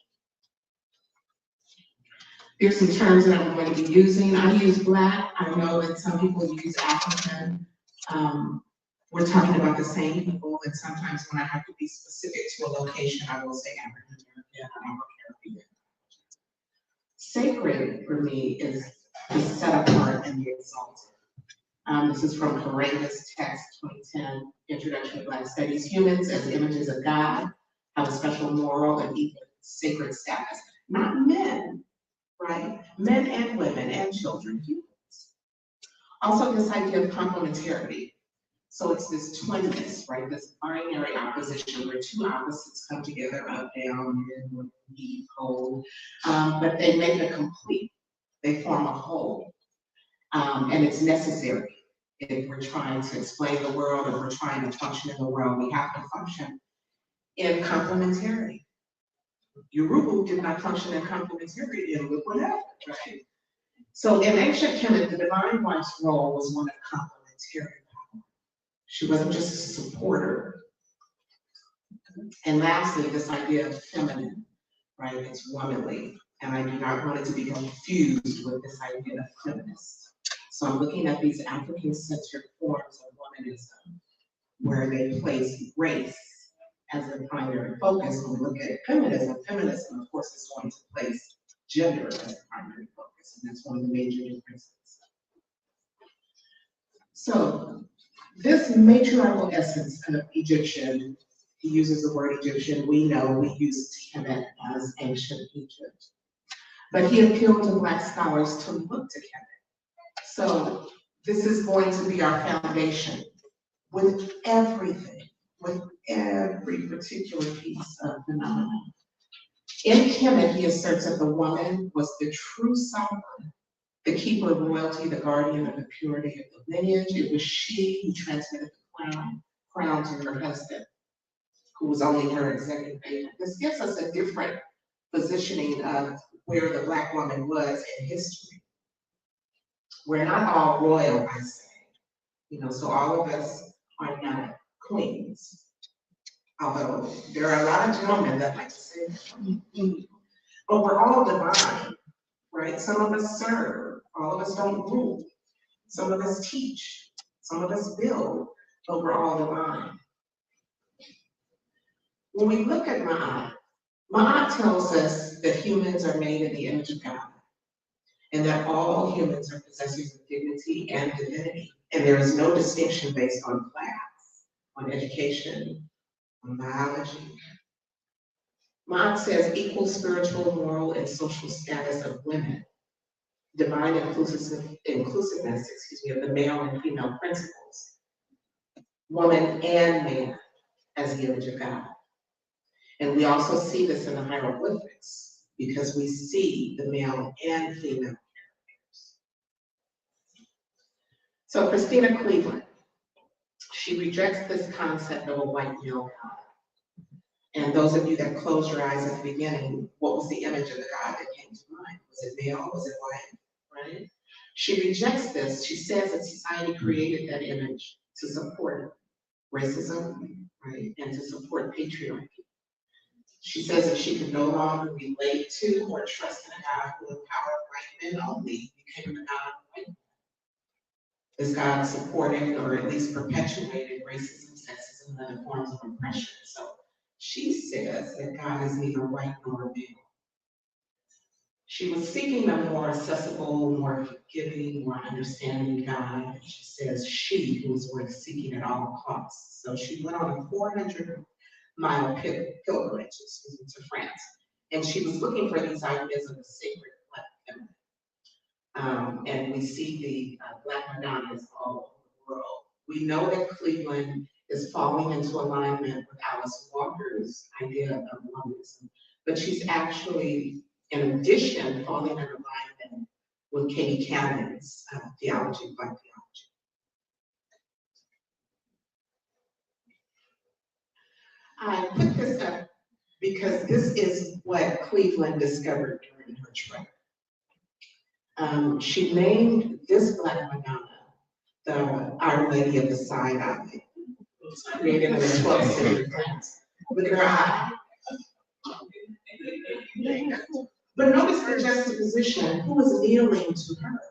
Speaker 15: Here's some terms that I'm going to be using. I use Black. I know that some people use African. We're talking about the same people, and sometimes when I have to be specific to a location, I will say African American or Afro-Caribbean. Sacred for me is the set apart and the exalted. This is from Conferene's text, 2010, Introduction to Black Studies. Humans as images of God have a special moral and even sacred status. Not men, right? Men and women and children, humans. Also this idea of complementarity. So it's this twinness, right? This binary opposition where two opposites come together, up, down, in, deep, cold, but they make a complete. They form a whole, and it's necessary. If we're trying to explain the world, if we're trying to function in the world, we have to function in complementarity. Yoruba did not function in complementarity, and look what happened, right? So in ancient Kenet, the divine wife's role was one of complementarity. She wasn't just a supporter. And lastly, this idea of feminine, right? It's womanly. And I do not want it to be confused with this idea of feminist. So I'm looking at these African-centered forms of womanism where they place race as the primary focus. When we look at feminism, feminism, of course, is going to place gender as the primary focus. And that's one of the major differences. So this matriarchal essence of Egyptian, he uses the word Egyptian, we know we use Kenet as ancient Egypt. But he appealed to Black scholars to look to Kenet. So this is going to be our foundation with everything, with every particular piece of phenomenon. In Kenet, he asserts that the woman was the true sovereign, the keeper of royalty, the guardian of the purity of the lineage. It was she who transmitted the crown to her husband, who was only her executive agent. This gives us a different positioning of where the Black woman was in history. We're not all royal, I say. You know, so all of us are not queens. Although there are a lot of gentlemen that like to say that. But we're all divine, right? Some of us serve, all of us don't rule. Some of us teach, some of us build, but we're all divine. When we look at Ma'at tells us that humans are made in the image of God, and that all humans are possessors of dignity and divinity, and there is no distinction based on class, on education, on biology. Ma'at says equal spiritual, moral, and social status of women, divine inclusiveness, of the male and female principles, woman and man as the image of God. And we also see this in the hieroglyphics because we see the male and female characters. So Christina Cleveland, she rejects this concept of a white male God. And those of you that closed your eyes at the beginning, what was the image of the God that came to mind? Was it male? Was it white? Right? She rejects this. She says that society created that image to support racism, right? And to support patriarchy. She says that she could no longer relate to or trust in a God who empowered white men only, became the God of white men. This God supported or at least perpetuated racism, sexism, and other forms of oppression. So she says that God is neither white nor male. She was seeking a more accessible, more forgiving, more understanding God. She says she who was worth seeking at all costs. So she went on a 400 mile pilgrimage to France. And she was looking for these ideas of a sacred Black feminine. And we see the Black Madonnas all over the world. We know that Cleveland is falling into alignment with Alice Walker's idea of womanism, but she's actually, in addition, falling in alignment with Katie Cannon's theology, Black theology. I put this up because this is what Cleveland discovered during her trip. She named this Black Madonna the Our Lady of the Side Eye. It was created in the 12th century France. Look at her eye. But notice the juxtaposition. Who was kneeling to her?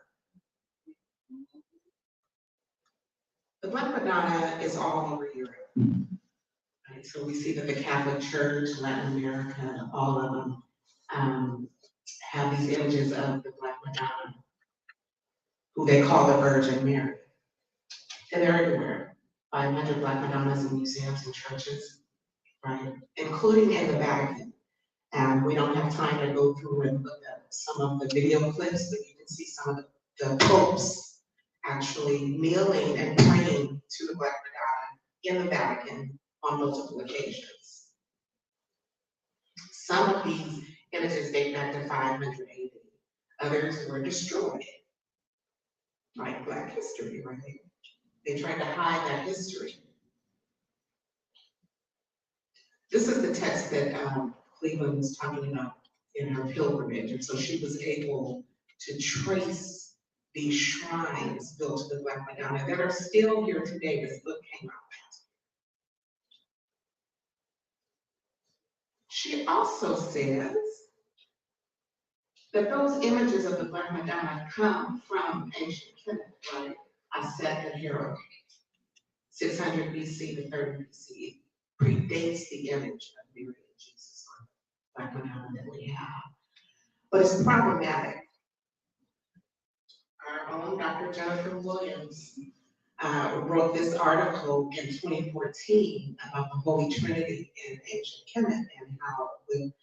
Speaker 15: The Black Madonna is all over Europe. Right? So we see that the Catholic Church, Latin America, all of them have these images of the Black Madonna, who they call the Virgin Mary. And they're everywhere. 500 Black Madonnas in museums and churches, right? Including in the Vatican. And we don't have time to go through and look at some of the video clips, but you can see some of the popes actually kneeling and praying to the Black Madonna in the Vatican on multiple occasions. Some of these images date back to 500 AD. Others were destroyed, like Black history, right? They tried to hide that history. This is the text that Cleveland was talking about in her pilgrimage. And so she was able to trace these shrines built to the Black Madonna that are still here today. This book came out last year. She also says that those images of the Black Madonna come from ancient Kenet, right? Aset and Hero, 600 BC to 30 BC, predates the image of Mary and Jesus, or Black Madonna that we have. But it's problematic. Our own Dr. Jennifer Williams wrote this article in 2014 about the Holy Trinity in ancient Kemet and how with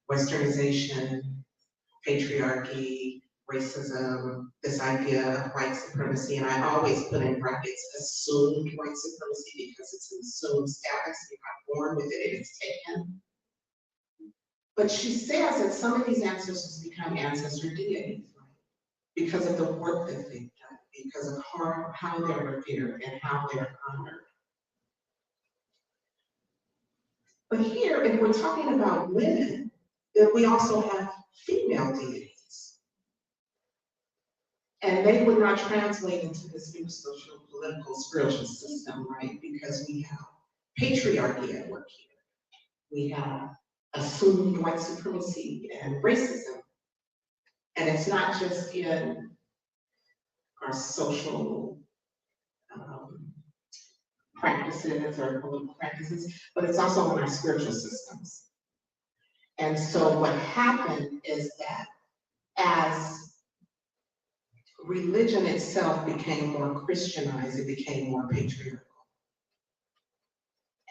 Speaker 15: westernization, patriarchy, racism, this idea of white supremacy, and I always put in brackets assumed white supremacy because it's an assumed status, you're not born with it, it is taken. But she says that some of these ancestors become ancestor deities, right? Because of the work that they've done, because of how they're revered and how they're honored. But here, if we're talking about women, then we also have female deities. And they would not translate into this new social, political, spiritual system, right? Because we have patriarchy at work here. We have assumed white supremacy and racism. And it's not just in our social practices or political practices, but it's also in our spiritual systems. And so what happened is that as religion itself became more Christianized, it became more patriarchal.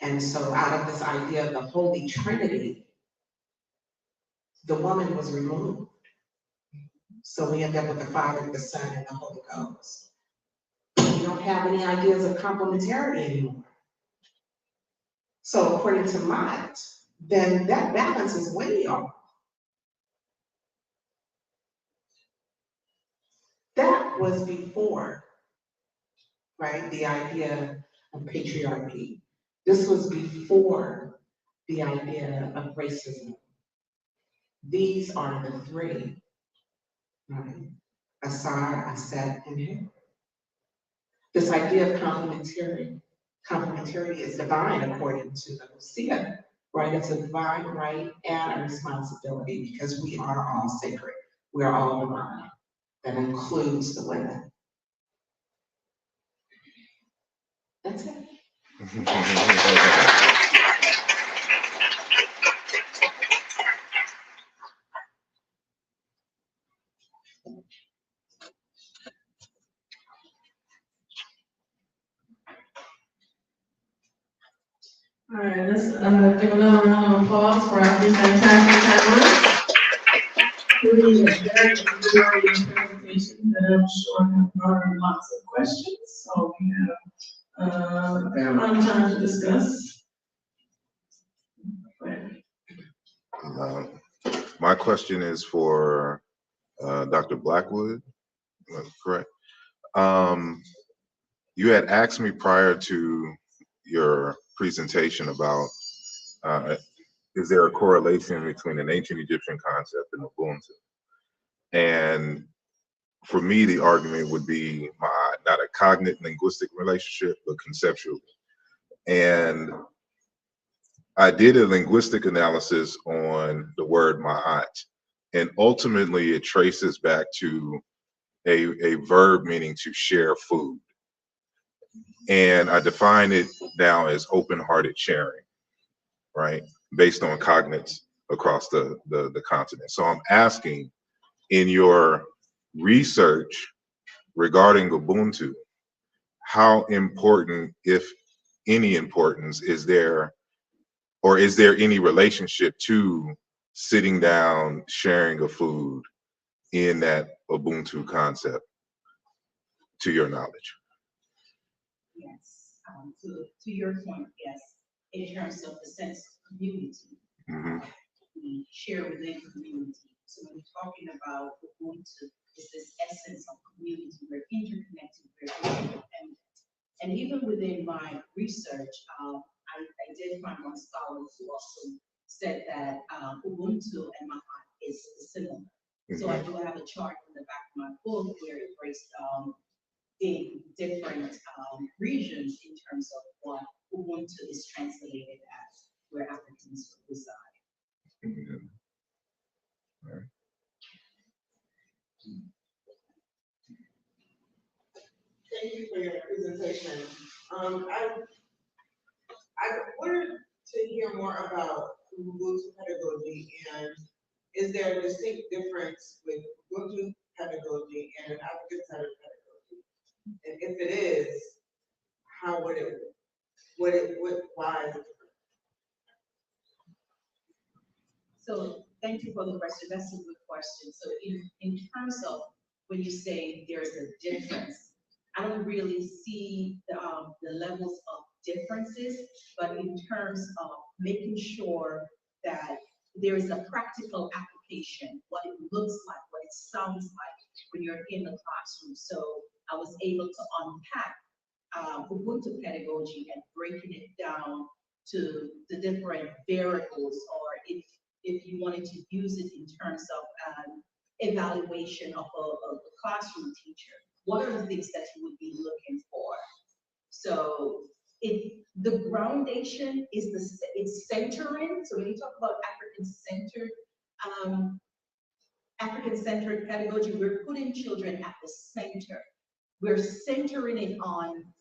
Speaker 15: And so out of this idea of the Holy Trinity, the woman was removed. So we end up with the Father, the Son, and the Holy Ghost. We don't have any ideas of complementarity anymore. So according to Mott, then that balance is way off. That was before, right, the idea of patriarchy. This was before the idea of racism. These are the three, right? Asar, Aset, and Hera. This idea of complementarity is divine according to the Hosea, right? It's a divine right and a responsibility because we are all sacred. We are all divine. That includes the women. That's it.
Speaker 12: All right, let's give another round of applause for our three fantastic panelists. Really a very enjoyable presentation that I'm sure have brought lots of questions. So we have a fair amount of time to discuss.
Speaker 3: My question is for Dr. Blackwood, correct? You had asked me prior to your presentation about is there a correlation between an ancient Egyptian concept and Ubuntu? And for me, the argument would be not a cognitive linguistic relationship, but conceptual. And I did a linguistic analysis on the word ma'at, and ultimately it traces back to a verb meaning to share food. And I define it now as open-hearted sharing, right? Based on cognates across the continent. So I'm asking, in your research regarding Ubuntu, how important, if any importance, is there, or is there any relationship to sitting down, sharing a food in that Ubuntu concept, to your knowledge?
Speaker 14: Yes, to your point, yes, in terms of the sense of community, we share within community. So when we're talking about Ubuntu, it's this essence of community. We're interconnected, we're interdependent. And even within my research, I did find one scholar who also said that Ubuntu and Mahat is similar. So I do have a chart in the back of my book where it breaks the different regions in terms of what Ubuntu is translated as, where Africans reside.
Speaker 15: Thank you for your presentation. I wanted to hear more about Ubuntu pedagogy, and is there a distinct difference with Ubuntu pedagogy and an African-centered pedagogy? And if it is, how would it, why is it different?
Speaker 14: So thank you for the question. That's a good question. So in terms of when you say there's a difference, I don't really see the levels of differences, but in terms of making sure that there is a practical application, what it looks like, what it sounds like when you're in the classroom. So I was able to unpack Ubuntu pedagogy and breaking it down to the different variables, or if you wanted to use it in terms of evaluation of a classroom teacher, what are the things that you would be looking for? So the groundation is it's centering. So when you talk about African-centered pedagogy, we're putting children at the center. We're centering it on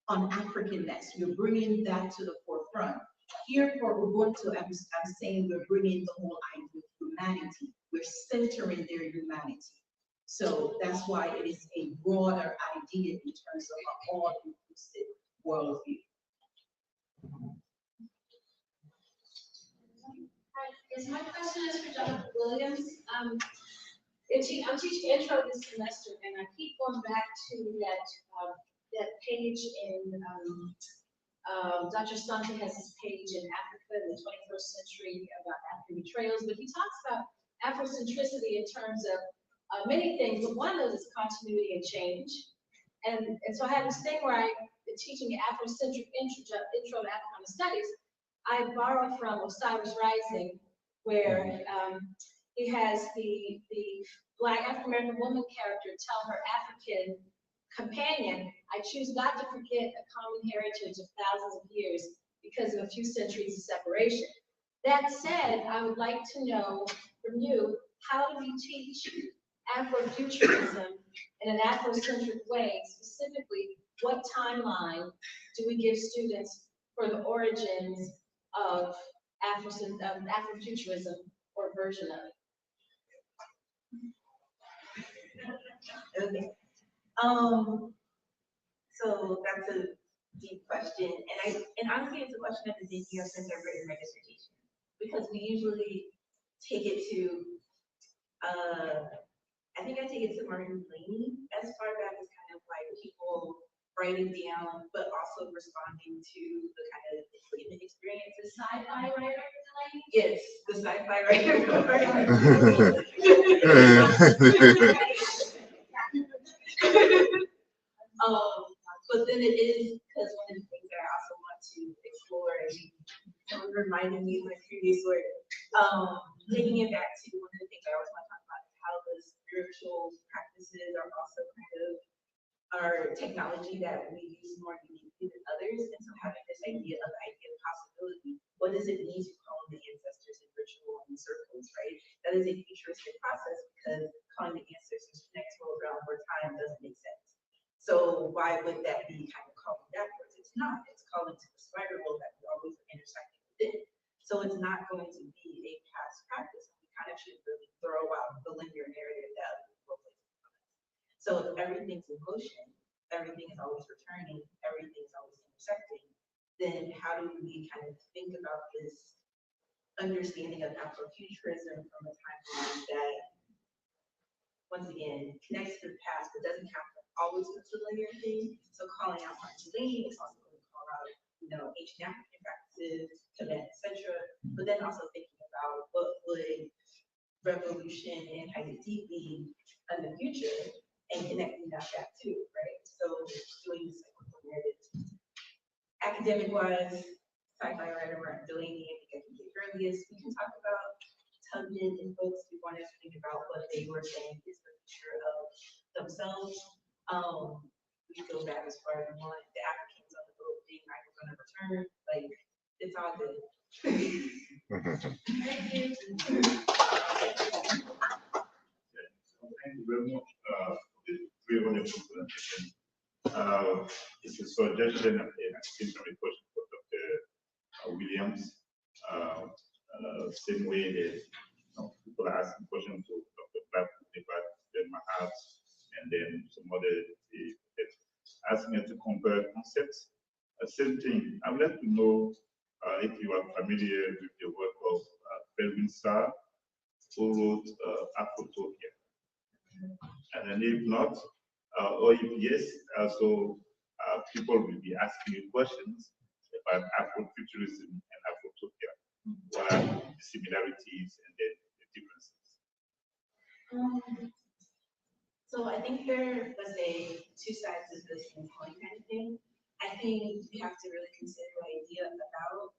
Speaker 14: Africanness. We're bringing that to the forefront. Here for Ubuntu, I'm saying we're bringing the whole idea of humanity. We're centering their humanity. So that's why it is a broader idea in terms of an all-inclusive worldview.
Speaker 16: Hi, yes, my question is for Dr. Williams. I'm teaching intro this semester, and I keep going back to that page in Dr. Sante has his page in Africa in the 21st century about African betrayals, but he talks about Afrocentricity in terms of many things, but one of those is continuity and change. And so I had this thing where I've been teaching Afrocentric intro to Africana studies. I borrowed from Osiris Rising, where he has the Black African-American woman character tell her African companion, I choose not to forget a common heritage of thousands of years because of a few centuries of separation. That said, I would like to know from you, how do we teach Afrofuturism in an Afrocentric way? Specifically, what timeline do we give students for the origins of Afrofuturism or version of it?
Speaker 13: Okay. So that's
Speaker 14: deep question, and honestly, it's a question I've been thinking of since I've written my dissertation, because we usually take it to, I think I take it to Martin Delaney as far back as kind of like people writing down, but also responding to the kind of enslavement experiences.
Speaker 16: Sci-fi writer Delaney?
Speaker 14: Yes, the sci-fi writer. But then it is, because one of the things that I also want to explore, and someone reminded me of my previous work, taking it back to one of the things I always want to talk about is how the spiritual practices are also kind of our technology that we use more uniquely than others. And so having this idea of possibility, what does it mean to call the ancestors in ritual and circles, right? That is a futuristic process, because calling the ancestors next world realm where time doesn't make sense. So why would that be kind of calling backwards? It's not. It's calling to the spiral that we always are intersecting within. So it's not going to be a past practice. We kind of should really throw out the linear narrative that we're placing on us. So if everything's in motion, everything is always returning, everything is always intersecting, then how do we kind of think about this understanding of Afrofuturism from a timeline that, once again, connects to the past, but doesn't have to always go to the linear thing. So calling out Martin Delaney is also going to call out, ancient African practices, Kenet, etc. But then also thinking about what would revolution and Haiti be in the future, and connecting that back too, right? So doing this cyclical narrative. Academic-wise, sci-fi writer Martin Delaney, I think I can get earliest. We can talk about Tubman and folks who wanted to think about what they were saying is the future of themselves. We go back as far as we want. The Africans on the boat being like, we're going to return. Like, it's all good.
Speaker 16: Thank you.
Speaker 17: Thank you very much for the very wonderful presentation. It's a suggestion and a question for Dr. Williams. Same way that people are asking questions to Dr. Black, then Mahat, and then some other asking her to compare concepts. Same thing. I would like to know if you are familiar with the work of Belvin Sarr, who wrote Afrotopia. And then if not, or if yes, also people will be asking you questions about Afrofuturism and Afrotopia. What are the similarities and then the differences?
Speaker 14: So I think there was two sides of this coin kind of thing. I think we have to really consider the idea about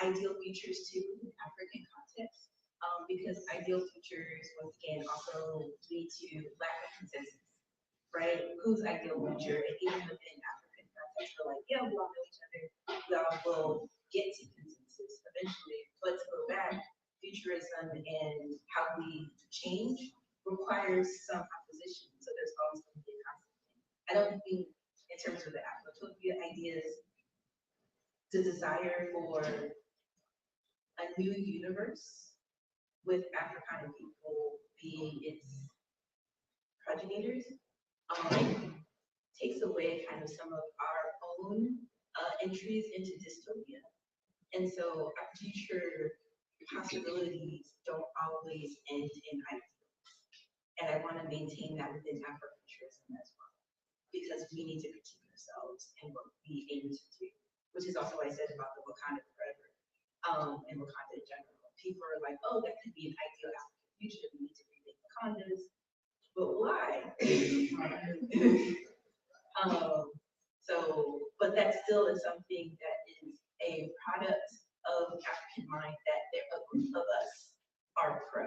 Speaker 14: ideal futures too in African context, because ideal futures, once again, also lead to lack of consensus, right? Whose ideal future? And even within African context, we're like, yeah, we all know each other. We all will get to consensus eventually. But to go back, futurism and how we change requires some opposition. So there's always going to be a constant thing. I don't think, in terms of the Afrotopia ideas, the desire for a new universe with Afrikaner people being its progenitors takes away kind of some of our own entries into dystopia. And so our future possibilities don't always end in ideals. And I want to maintain that within Afrofuturism as well, because we need to critique ourselves and what we aim to do, which is also what I said about the Wakanda Forever and Wakanda in general. People are like, oh, that could be an ideal African future. We need to remake Wakandas. But why? But that still is something that is a product of African mind that a group of us are pro.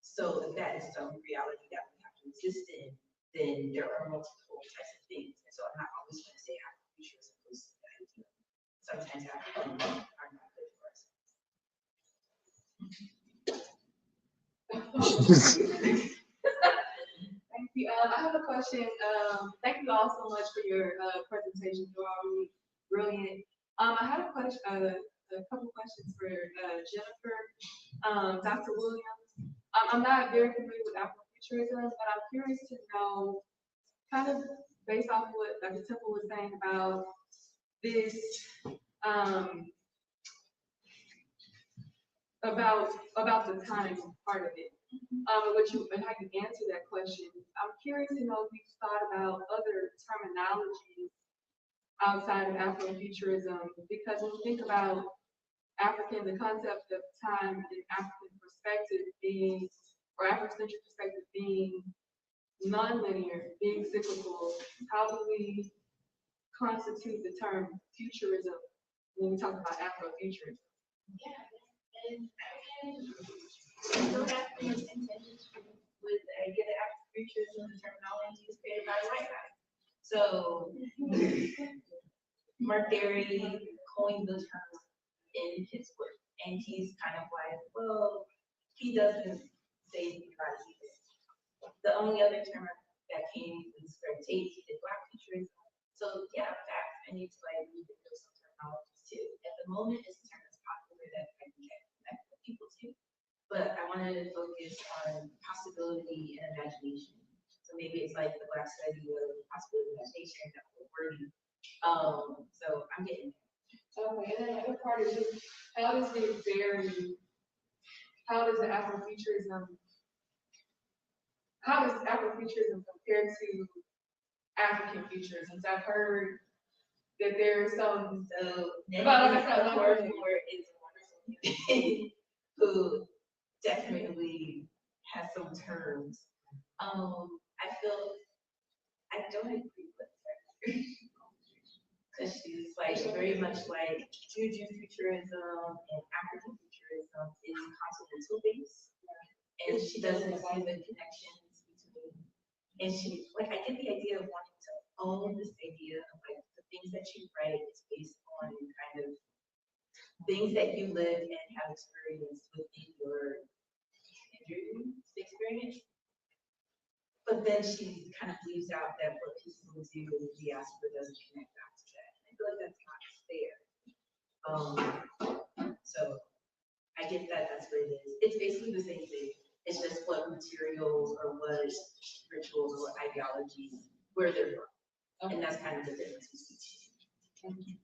Speaker 14: So if that is some reality that we have to exist in, then there are multiple types of things. And so I'm not always going to say Afrofuturism is the idea. Sometimes African are not good for us.
Speaker 4: Thank you. I have a question. Thank you all so much for your presentation. You're all really brilliant. I had a question, a couple questions for Jennifer, Dr. Williams. I'm not very familiar with Afrofuturism, but I'm curious to know kind of based off of what Dr. Temple was saying about this, about the time part of it, and how you answer that question. I'm curious to know if you've thought about other terminologies outside of Afrofuturism, because when you think about African, the concept of time in African perspective being, or Afrocentric perspective being non-linear, being cyclical, how do we constitute the term futurism when we talk about Afrofuturism?
Speaker 16: Yeah, and so African was intended with the idea that Afrofuturism, the terminology is created by a white guy. So Mark Derry coined the term in his work, and he's kind of like, well, he doesn't say anything about it either. The only other term that came was Greg Tate, he did Black futurism. So yeah, in fact, I need to like rebuild some terminologies too. At the moment, it's a term that's popular that I can connect with people to, but I wanted to focus on possibility and imagination. So maybe it's like the Black study of possibility and imagination, that whole wording. So I'm getting there.
Speaker 4: Okay, and then the other part is just, how does the Afrofuturism compare to African futurism? I've heard that there's some,
Speaker 16: Word is wonderful who definitely has some terms. I don't agree with her. Because she's like very much like Juju futurism and African futurism is continental based, and she doesn't see the connections between. And she like I get the idea of wanting to own this idea of like the things that you write is based on kind of things that you live and have experienced within your experience. But then she kind of leaves out that what people do in the diaspora doesn't connect back to that. I feel like that's not fair. So I get that that's what it is. It's basically the same thing. It's just what materials or what rituals or ideologies, where they're from. And that's kind of the difference. Thank you.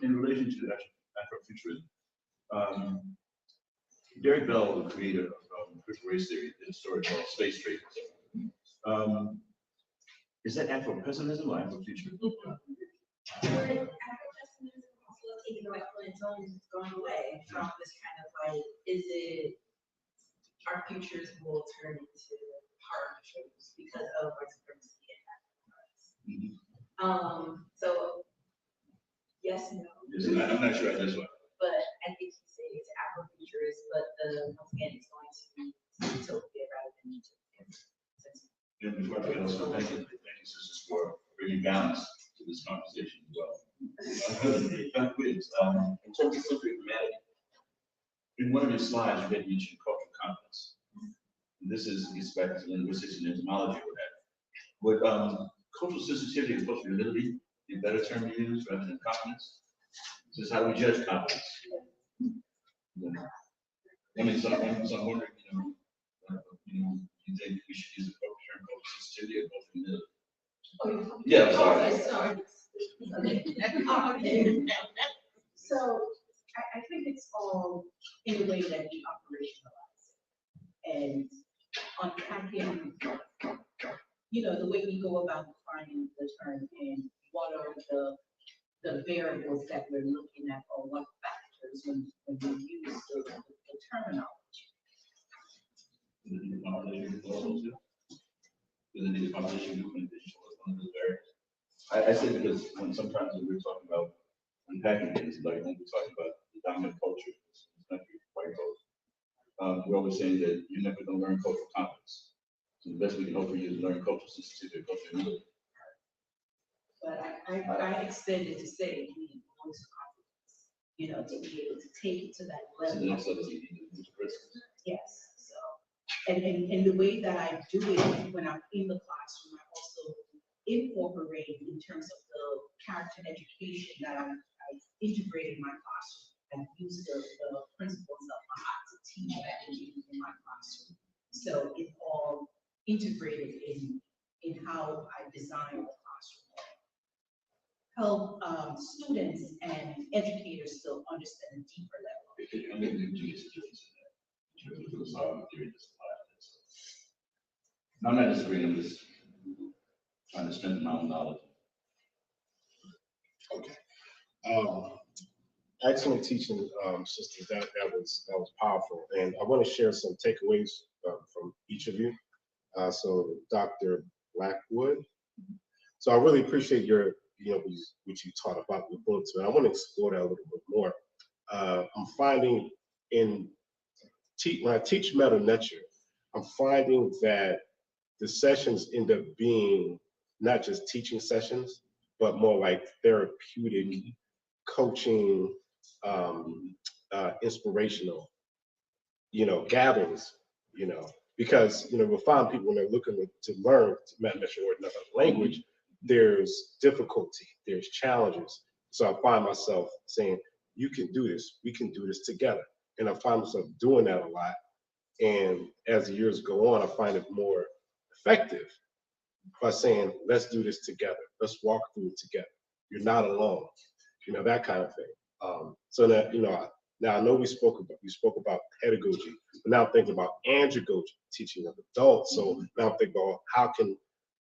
Speaker 9: In relation to Afrofuturism, Derek Bell, the creator of critical race theory, did a story called Space Traders. Is that Afro-pessimism or Afrofuturism?
Speaker 16: Afro-pessimism also taken away on its own, it's going away from this kind of like, is it our futures will turn into hard futures because of white supremacy and African. So yes, no.
Speaker 9: I'm not sure that's what.
Speaker 16: But I think you say it's Afrofuturist, but once again, it's going to be utopia rather than utopia.
Speaker 9: And before I forget, also thank you, sisters, for bringing balance to this conversation as well. In terms of century humanity, in one of your slides, you had mentioned cultural competence. And this gets back to linguistics and etymology or what have you. Would cultural sensitivity and cultural humility be a better term to use rather than competence? This is how we judge competence. Yeah. I mean, so I'm wondering, you think we should use the term cultural sensitivity or cultural humility? Yeah, sorry.
Speaker 13: Okay. So I think it's all in the way that we operationalize it and unpacking, the way we go about defining the term and what are the variables that we're looking at or what factors when we use the terminology.
Speaker 9: Does it need a population goal too? Does it need a population movement as one of those variables? I say because sometimes when we're talking about unpacking things, like when we're talking about the dominant culture in this country, white culture, we're always saying that you're never going to learn cultural competence. So the best we can hope for you is learn cultural sensitivity, cultural humility.
Speaker 13: But I extended to say we need voice confidence, to be able to take it to that level.
Speaker 9: So the next level is
Speaker 13: yes. So, and the way that I do it when I'm in the classroom, I also incorporate in terms of the character education that I
Speaker 14: integrated my classroom. I've used the principles of art to teach pedagogy in my classroom. So it's all integrated in how I design the classroom. Help students and educators still understand a deeper level.
Speaker 9: I'm getting into this. I'm not disagreeing, I'm just trying to strengthen my own knowledge.
Speaker 2: Okay. Excellent teaching, sisters. That was powerful, and I want to share some takeaways from each of you. So, Dr. Blackwood. So, I really appreciate your, what you taught about Ubuntu, and I want to explore that a little bit more. I'm finding when I teach meta nature, I'm finding that the sessions end up being not just teaching sessions, but more like therapeutic, coaching, inspirational, gatherings, because, we'll find people when they're looking to learn Metametric or another language, there's difficulty, there's challenges. So I find myself saying, you can do this, we can do this together. And I find myself doing that a lot. And as the years go on, I find it more effective by saying, let's do this together. Let's walk through it together. You're not alone, that kind of thing. So that, now I know we spoke about pedagogy, but now I'm thinking about andragogy, teaching of adults. So now I'm thinking about how can,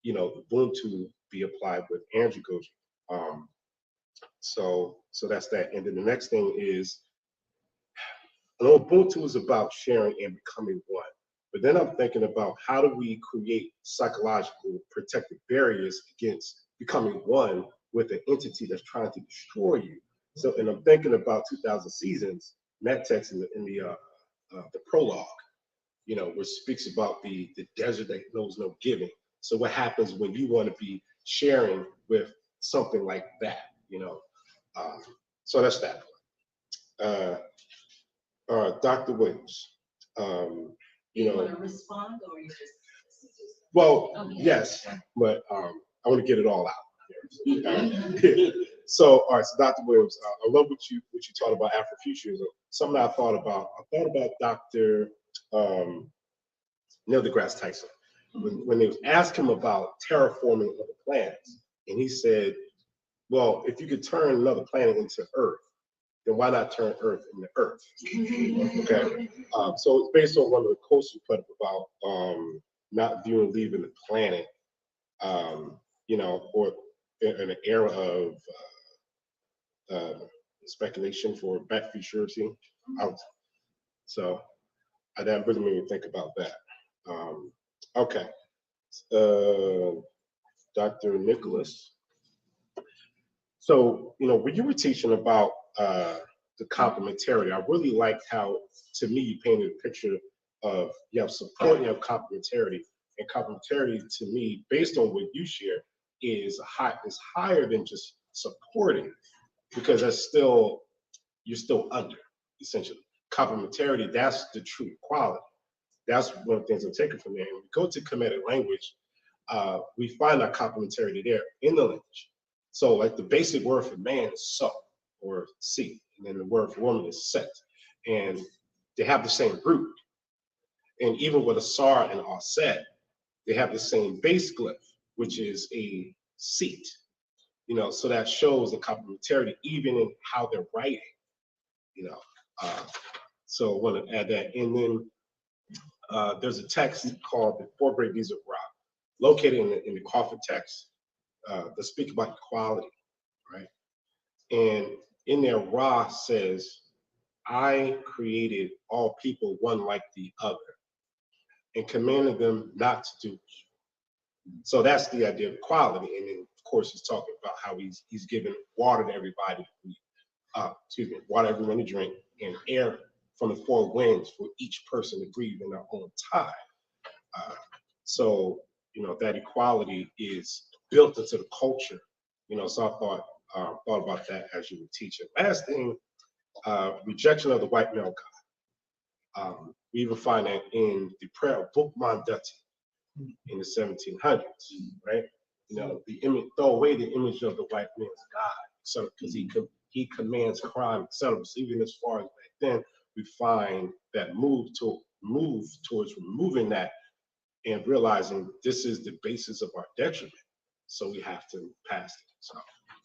Speaker 2: Ubuntu be applied with andragogy. So that's that. And then the next thing is, I know Ubuntu is about sharing and becoming one. But then I'm thinking about how do we create psychological protective barriers against becoming one with an entity that's trying to destroy you. So, and I'm thinking about 2000 Seasons, and that text in the prologue, where it speaks about the desert that knows no giving. So what happens when you want to be sharing with something like that, so that's that. Dr. Williams,
Speaker 14: you want to respond or you just?
Speaker 2: Well,
Speaker 14: okay.
Speaker 2: Yes, but I want to get it all out. So, all right, so Dr. Williams, I love what you taught about Afrofuturism. Something I thought about Dr. Neil deGrasse Tyson. When they was asking him about terraforming other planets, and he said, well, if you could turn another planet into Earth, then why not turn Earth into Earth? Okay, so it's based on one of the quotes you put up about not viewing leaving the planet, or in an era of speculation for back futurity. So that really made me think about that. Okay, Dr. Nicholas. So, when you were teaching about the complementarity, I really liked how, to me, you painted a picture of you have support, you have complementarity, and complementarity to me, based on what you share, is higher than just supporting, because you're still under, essentially. Complementarity, that's the true equality. That's one of the things I'm taking from there. And when we go to Kemetic language, we find our complementarity there in the language. So like the basic word for man is so, or see, and then the word for woman is set. And they have the same root. And even with a sar and offset, they have the same base glyph, which is a seat. So that shows the complementarity even in how they're writing. So I want to add that. And then there's a text called the Four Great Deeds of Ra, located in the Conferene text that speak about equality, right? And in there, Ra says, I created all people one like the other and commanded them not to do evil. So that's the idea of equality. And then, of course, he's talking about how he's giving water to everybody to breathe, water everyone to drink, and air from the four winds for each person to breathe in their own time. So, that equality is built into the culture. So I thought about that as you were teaching. Last thing, rejection of the white male God. We even find that in the prayer of Bookman Dutty in the 1700s, right? The image, throw away the image of the white man's God, so because he he commands crime, etc. So even as far as back then, we find that move towards removing that and realizing this is the basis of our detriment. So we have to pass it. So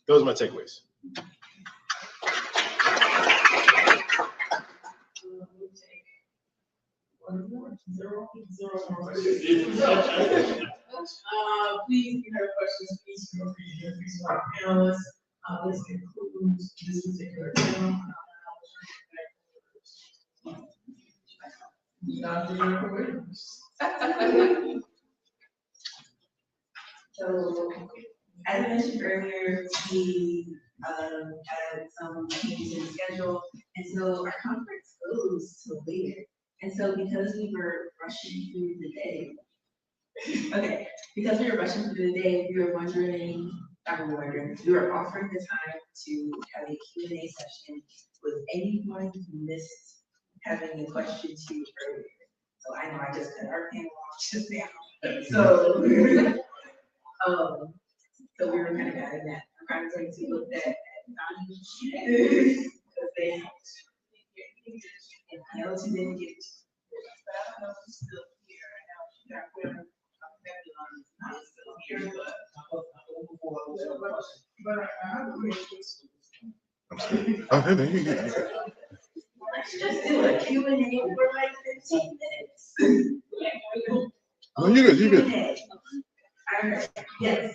Speaker 2: those are my takeaways.
Speaker 12: Please, if you have questions, please feel free to increase our panelists. This concludes this particular panel.
Speaker 14: So, as I mentioned earlier, we had some changes in the schedule, and so our conference goes till later. And so because we were rushing through the day, we were wondering, we were offering the time to have a Q&A session with anyone who missed having a question to earlier. So I know I just cut our panel off just now. So so we were kind of guiding that. I'm trying to look at because they and I also didn't get but I don't know if she's still here. I know she got clear. Not still here, but I have a question.
Speaker 3: Oh, hey, there you go.
Speaker 14: Let's just do a Q&A for like 15 minutes.
Speaker 3: No, you good, you good.
Speaker 14: Q&A. All right, yes.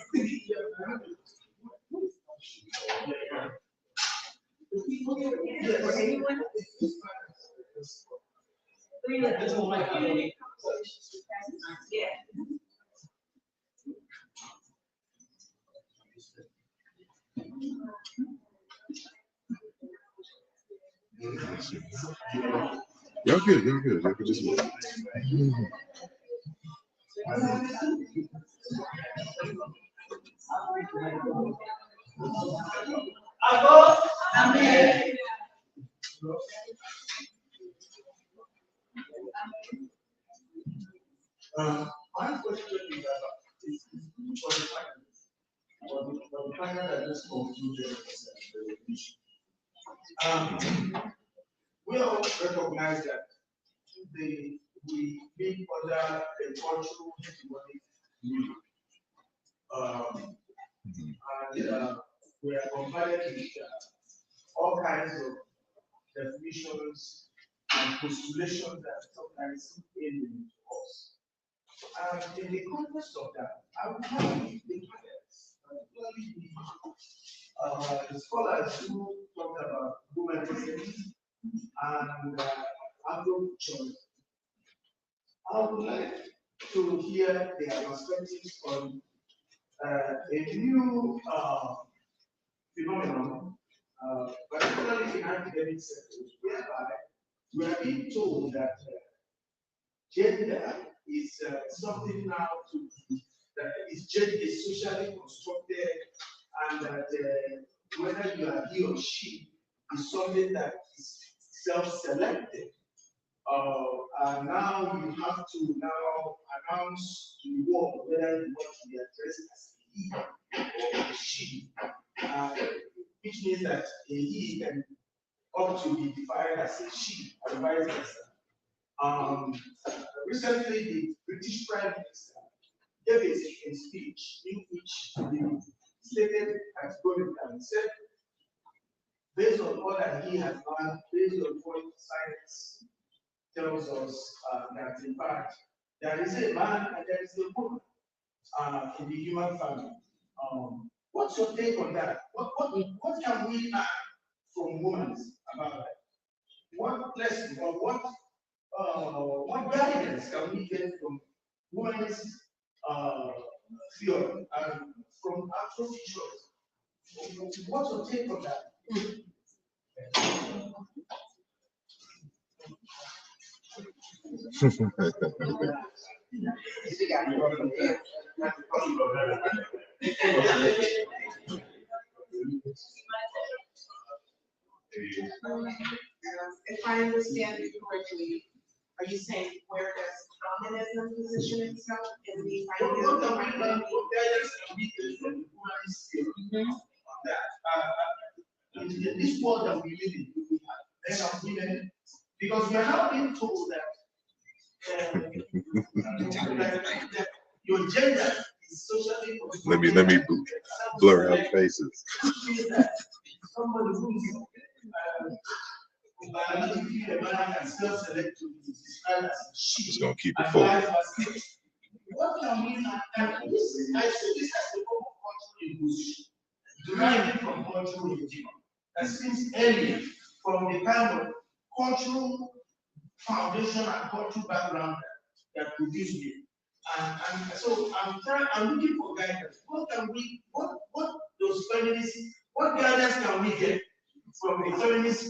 Speaker 14: For anyone? Yeah.
Speaker 3: Y'all good, y'all good. Y'all could just wait.
Speaker 8: My question is for the panel that just concluded we all recognize that we live under a cultural hegemonic rule. And we are bombarded with all kinds of definitions and postulations that sometimes seem alien to us. And in the context of that, I would like to think particularly the scholars who talked about humanism and Afrofuturism. I would like to hear their perspectives on a new phenomenon, particularly in academic circles, whereby we are being told that gender is something now that is socially constructed, and that whether you are he or she is something that is self-selected. And now you have to announce to the world whether you want to be addressed as a he or a she, which means that a he can ought to be defined as a she, and vice versa. Recently, the British Prime Minister gave a speech in which he stated categorically, said, based on all that he has learned, based on what science tells us, that in fact, there is a man and there is a woman in the human family. What's your take on that? What can we learn from women about that? What lesson or what guidance can we get from women's theory and from Afrofuturism? What's your take on that?
Speaker 15: If I understand it correctly, are you saying where does feminism position itself in the idea of
Speaker 8: in this world that we live in, we have men and women, because we are now being told that your gender is socially.
Speaker 3: Let me blur out faces.
Speaker 8: Somebody who is biologically a man can self-select to be described as a sheep.
Speaker 3: Just gonna keep it full.
Speaker 8: What can we and this, I see this as a form of cultural evolution, deriving from cultural religion. That seems earlier from the kind of cultural foundation and cultural background that produced me. And so I'm looking for guidance. What those feminists, what guidance can we get from a feminist,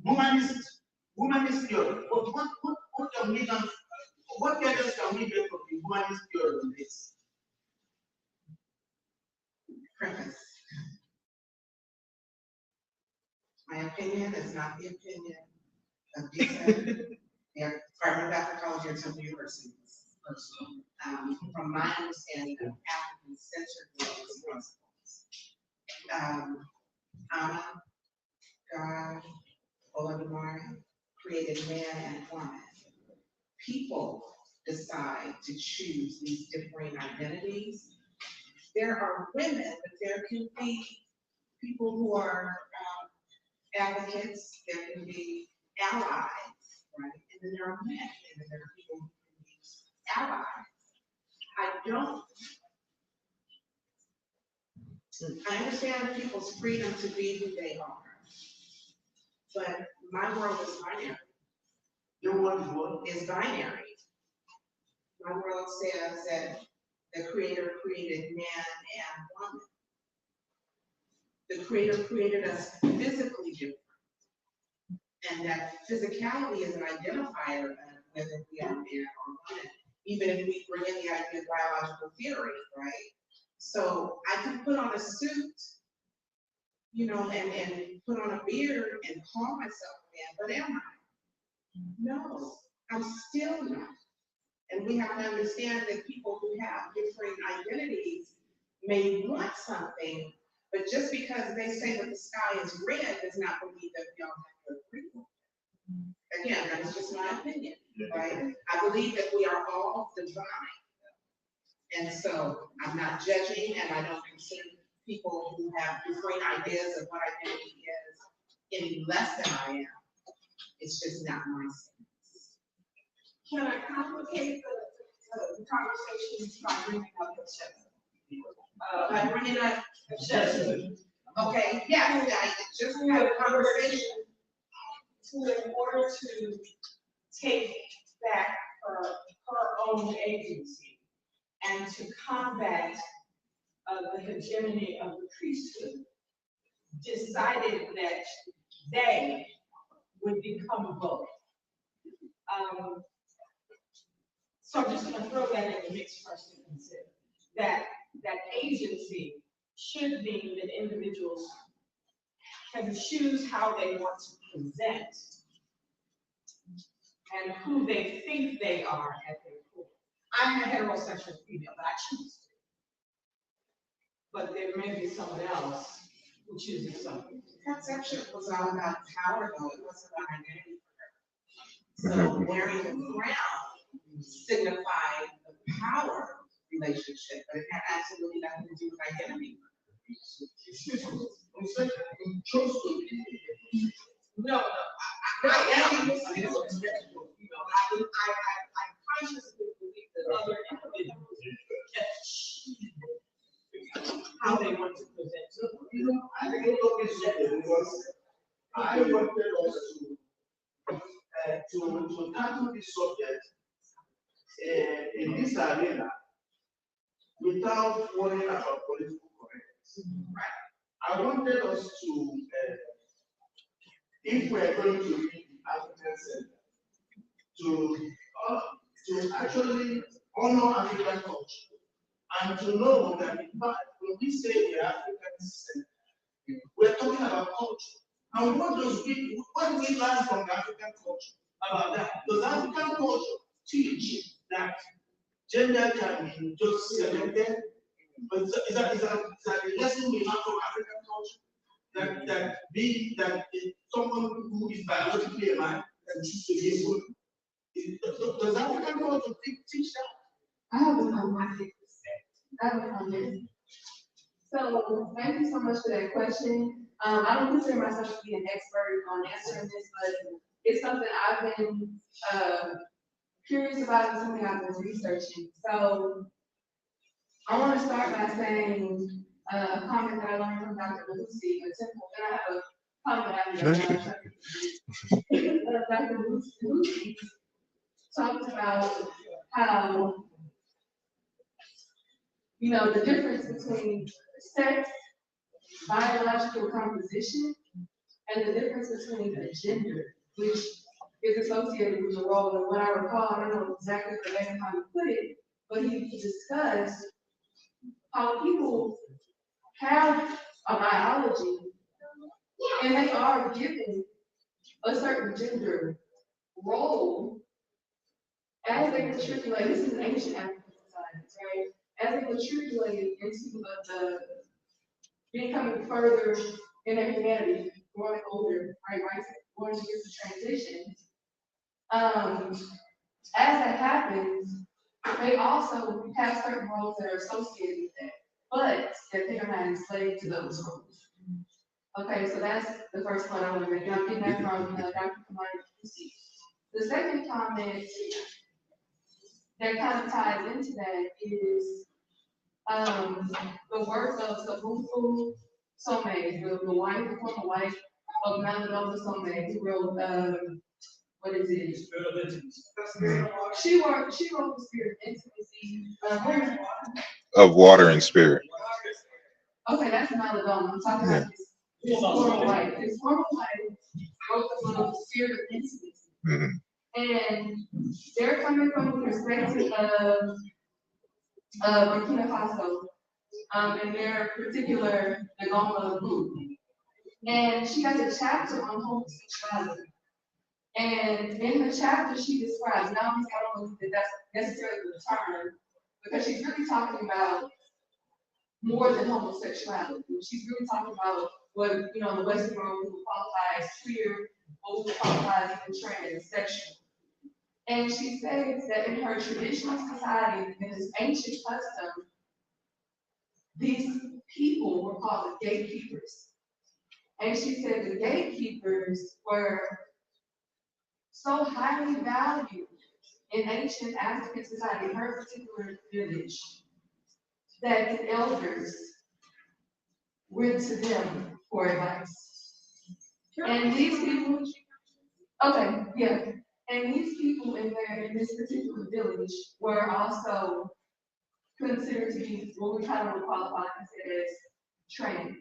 Speaker 8: humanist theory? What can we get? What guidance can we get from the humanist theory on this?
Speaker 15: Preface. My opinion is not the opinion of DSA, the Department of Africology at Temple University. From my understanding of African-centered religious principles, Allah, God, Olodumare created man and woman. People decide to choose these differing identities. There are women, but there can be people who are advocates, there can be allies, right? And then there are men, and then there are people who can be allies. I understand people's freedom to be who they are, but my world is binary.
Speaker 8: Your world
Speaker 15: is binary. My world says that the Creator created man and woman. The Creator created us physically different, and that physicality is an identifier of whether we are man or woman, even if we bring in the idea of biological theory, right? So I can put on a suit, and put on a beard and call myself a man, but am I? No, I'm still not. And we have to understand that people who have different identities may want something, but just because they say that the sky is red does not believe that we all have to agree with it. Again, that is just my opinion, right? I believe that we are all divine. And so I'm not judging, and I don't consider people who have different ideas of what identity is any less than I am. It's just not my stance.
Speaker 18: Can I complicate the conversation by bringing up the show?
Speaker 15: By bringing up okay, yes, I just had a conversation.
Speaker 18: In order to take back her own agency and to combat the hegemony of the priesthood, decided that they would become both. So I'm just going to throw that in the mix for us to consider. That agency should mean that individuals can choose how they want to present and who they think they are at their core. I'm a heterosexual female, but I choose to. But there may be someone else who chooses something.
Speaker 15: Conception was all about power, though. It wasn't about identity for her. So wearing the crown signified the power relationship, but it had absolutely nothing to do with identity.
Speaker 18: No, I'm consciously believe that other individuals can choose how they want to present.
Speaker 8: I think because I wanted us to tackle this subject in this arena without worrying about political correctness. I wanted us to, if we're going to read the African Center, to actually honor African culture and to know that in fact, when we say the African Center, we're talking about culture. And what do we learn from the African culture about that? Does African culture teach that gender can be just selected? But is that a lesson we learn from African culture? that someone who is biologically alive and choose to be a woman. Does African culture teach that?
Speaker 4: I have a comment. So, thank you so much for that question. I don't consider myself to be an expert on answering this, but it's something I've been curious about and something I've been researching. So, I want to start by saying a comment that I learned from Dr. Lucy, and I have a comment Dr. Lucy talked about how, the difference between sex, biological composition, and the difference between a gender, which is associated with the role. And what I recall, I don't know exactly verbatim how he put it, but he discussed how people have a biology and they are given a certain gender role as they matriculate. This is ancient African societies, right? As they matriculate into the becoming further in their humanity, growing older, right, going through the transition. As that happens, they also have certain roles that are associated with that, but that they are not enslaved to those roles. Okay, so that's the first point I want to make. I'm getting that from Dr. Kamani. The second comment that kind of ties into that is the work of Ubuntu Some, the former wife of Nile Some, who wrote what is it? She wrote The Spirit of Intimacy.
Speaker 3: Of water and spirit.
Speaker 4: Okay, that's Nile. I'm talking about his former wife. His former wife wrote the book The Spirit of Intimacy.
Speaker 3: Mm-hmm.
Speaker 4: And they're coming from the perspective of Burkina Faso, and their particular Ngoma group. And she has a chapter on homosexuality. And in the chapter, she describes, now I don't believe that that's necessarily the term, because she's really talking about more than homosexuality. She's really talking about what, the Western world would qualify as queer, what we would qualify as even transsexual. And she says that in her traditional society, in this ancient custom, these people were called the gatekeepers. And she said the gatekeepers were so highly valued in ancient African society, in her particular village, that the elders went to them for advice. And these people, okay, yeah. And these people in this particular village were also considered to be what we kind of would qualify as trained.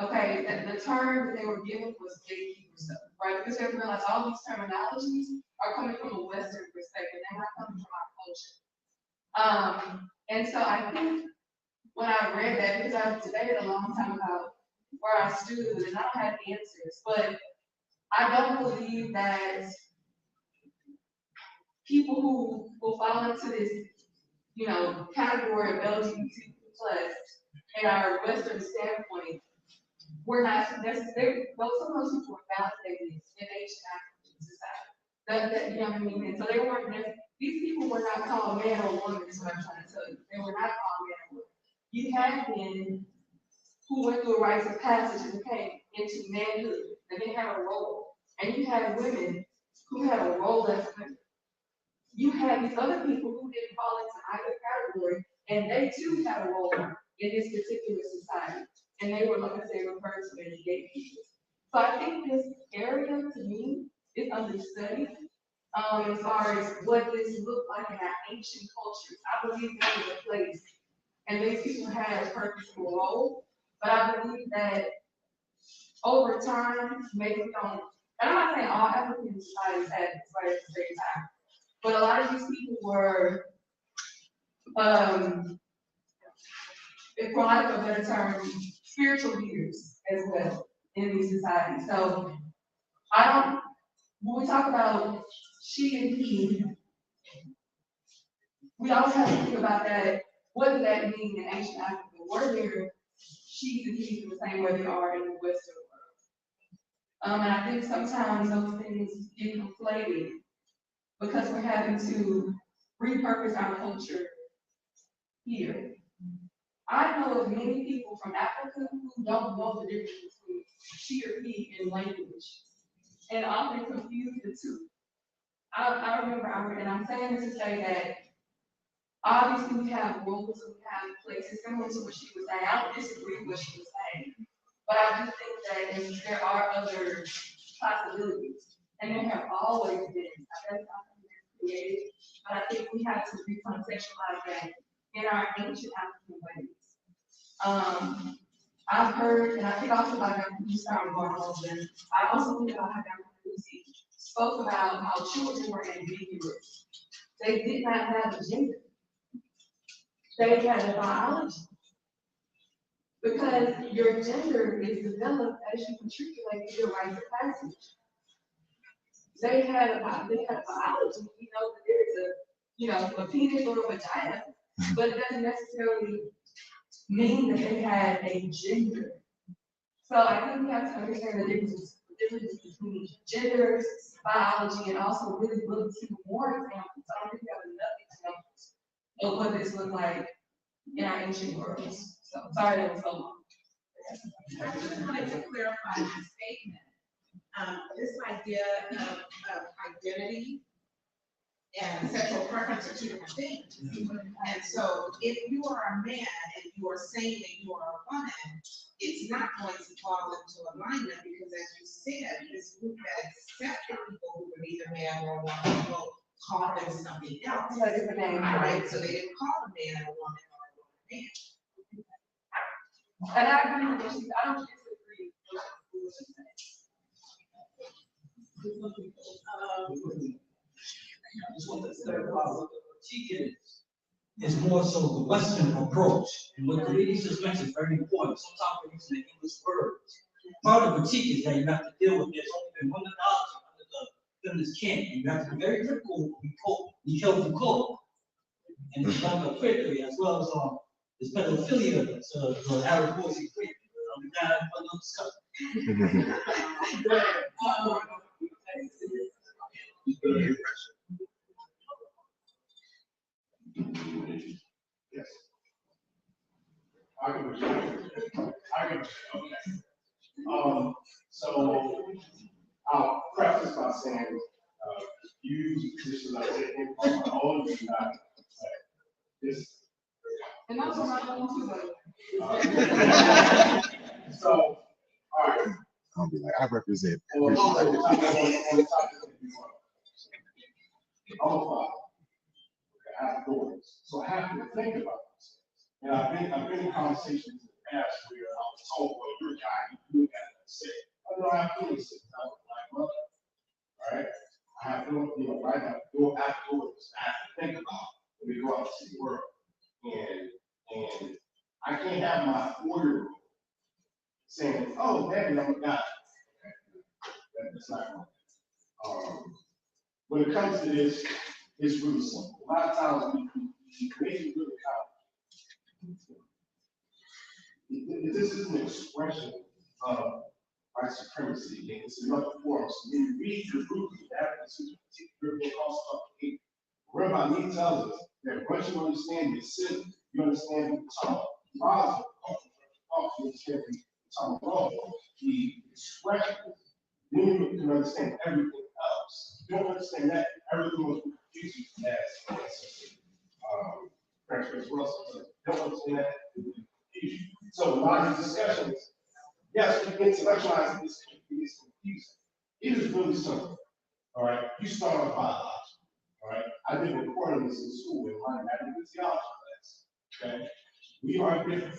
Speaker 4: Okay, the term that they were given was gatekeeper stuff, right? Because they realize all these terminologies are coming from a Western perspective, they're not coming from our culture. And so I think when I read that, because I've debated a long time about where I stood, and I don't have answers, but I don't believe that people who will fall into this, category of LGBT plus in our Western standpoint, we're not necessarily, some of those people were validated in ancient African society. You know what I mean? And so they weren't, these people were not called man or woman, is what I'm trying to tell you. They were not called man or woman. You had men who went through a rites of passage and came into manhood, and they had a role. And you had women who had a role as women. You had these other people who didn't fall into either category, and they too had a role in this particular society. And they were, like I say, referred to as gatekeepers. So I think this area, to me, is understudied as far as what this looked like in our ancient cultures. I believe there was a place, and these people had a purposeful role, but I believe that over time, maybe we don't, and I'm not saying all African societies had this right at the same time, but a lot of these people were, for lack of a better term, spiritual leaders as well in these societies. So when we talk about she and he, we also have to think about that. What did that mean in ancient Africa? Were there she's and he's the same way they are in the Western world. And I think sometimes those things get conflated because we're having to repurpose our culture here. I know of many people from Africa who don't know the difference between she or he in language and often confuse the two. I remember, and I'm saying this to say that obviously we have roles and we have places similar to what she was saying. I don't disagree with what she was saying, but I do think that there are other possibilities, and there have always been. That's something that's created, but I think we have to recontextualize that in our ancient African ways. I've heard, and I think also about how you started going over, I also think about how Dr. Lucy spoke about how children were ambiguous. They did not have a gender. They had a biology. Because your gender is developed as you matriculate your rites of passage. They had a biology. We know that there's a penis or a vagina, but it doesn't necessarily mean that they had a gender. So I think we have to understand the difference between genders, biology, and also really look to more examples. I don't think we have enough examples of what this looked like in our ancient worlds. So sorry that was so long.
Speaker 11: I just wanted to clarify my statement. This idea of identity and sexual preference are two different things. And so if you are a man and you are saying that you are a woman, it's not going to fall into alignment because, as you said, this group that accepted people who were neither man or woman will call them something else. Right? So they didn't call a man a woman or a woman a man.
Speaker 4: And I agree with what I don't disagree with what she
Speaker 6: I just want to clarify what the is more so the Western approach. And what the lady just mentioned is very important. Sometimes we're using the English words. Part of critique is that you have to deal with there's only been one analogy under the feminist camp. And you have to be very critical when we quote Foucault. And it's about the queer as well as this pedophilia the Arab poetry created. We got another discussion.
Speaker 2: Yes. I can. Okay. So I'll preface by saying, use positions I said in my own not this.
Speaker 4: And also my own too.
Speaker 2: So, all right.
Speaker 3: I'll be like, I represent.
Speaker 2: On the topic I'm a father. I have daughters, so I have to think about this. And I've been in conversations in the past where I was told, well, you're a guy, you got to say, I don't have feelings. I was like, well, all right. I have to, right now, go afterwards. I have to think about when we go out to the world. And I can't have my 4-year-old saying, oh, daddy, I'm a guy. That's not right. When it comes to this, it's really simple. A lot of times we make it really complicated. This is an expression of white supremacy, and it's another form. So when you read the root of that, this is a particular book called hate. Rabbi Lee tells us that once you understand the sin, you understand the tongue. Father, you understand the tongue wrong. The expression, then you can understand everything else. You don't understand that, everything was confusing as French Russell. Don't understand that, confusion. So a lot of these discussions, yes, we intellectualize this, it's confusing. It is really simple. All right, you start off biology. All right, I did recording this in school in my mathematics theology class. Okay, we are different.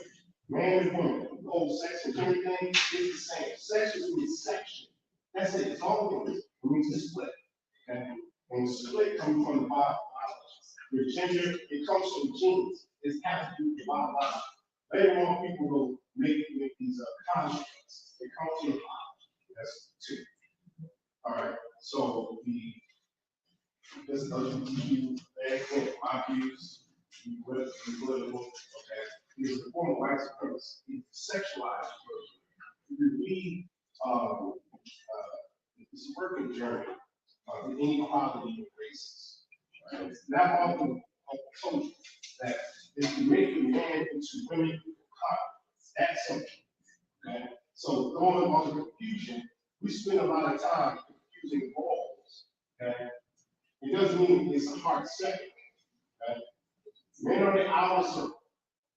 Speaker 2: Man and woman, the whole sex and everything is the same. Sex is really section. That's it. It's all it is. It means to split. Okay, and the split comes from the biology. Your gender, it comes from genes. It has to do with the biology. Later on, people will make these constructs. It comes from the biology. That's two. All right. So this LGBTQ, my views, political, okay, is a form of white supremacy. It's sexualized. If you read this working journey of the inequality of races, right? That often told you that if you make a man into women equal cotton, that's something. Okay? So going on the confusion, we spend a lot of time confusing roles. Okay? It doesn't mean it's a hard second. Okay? Men are the outer circle.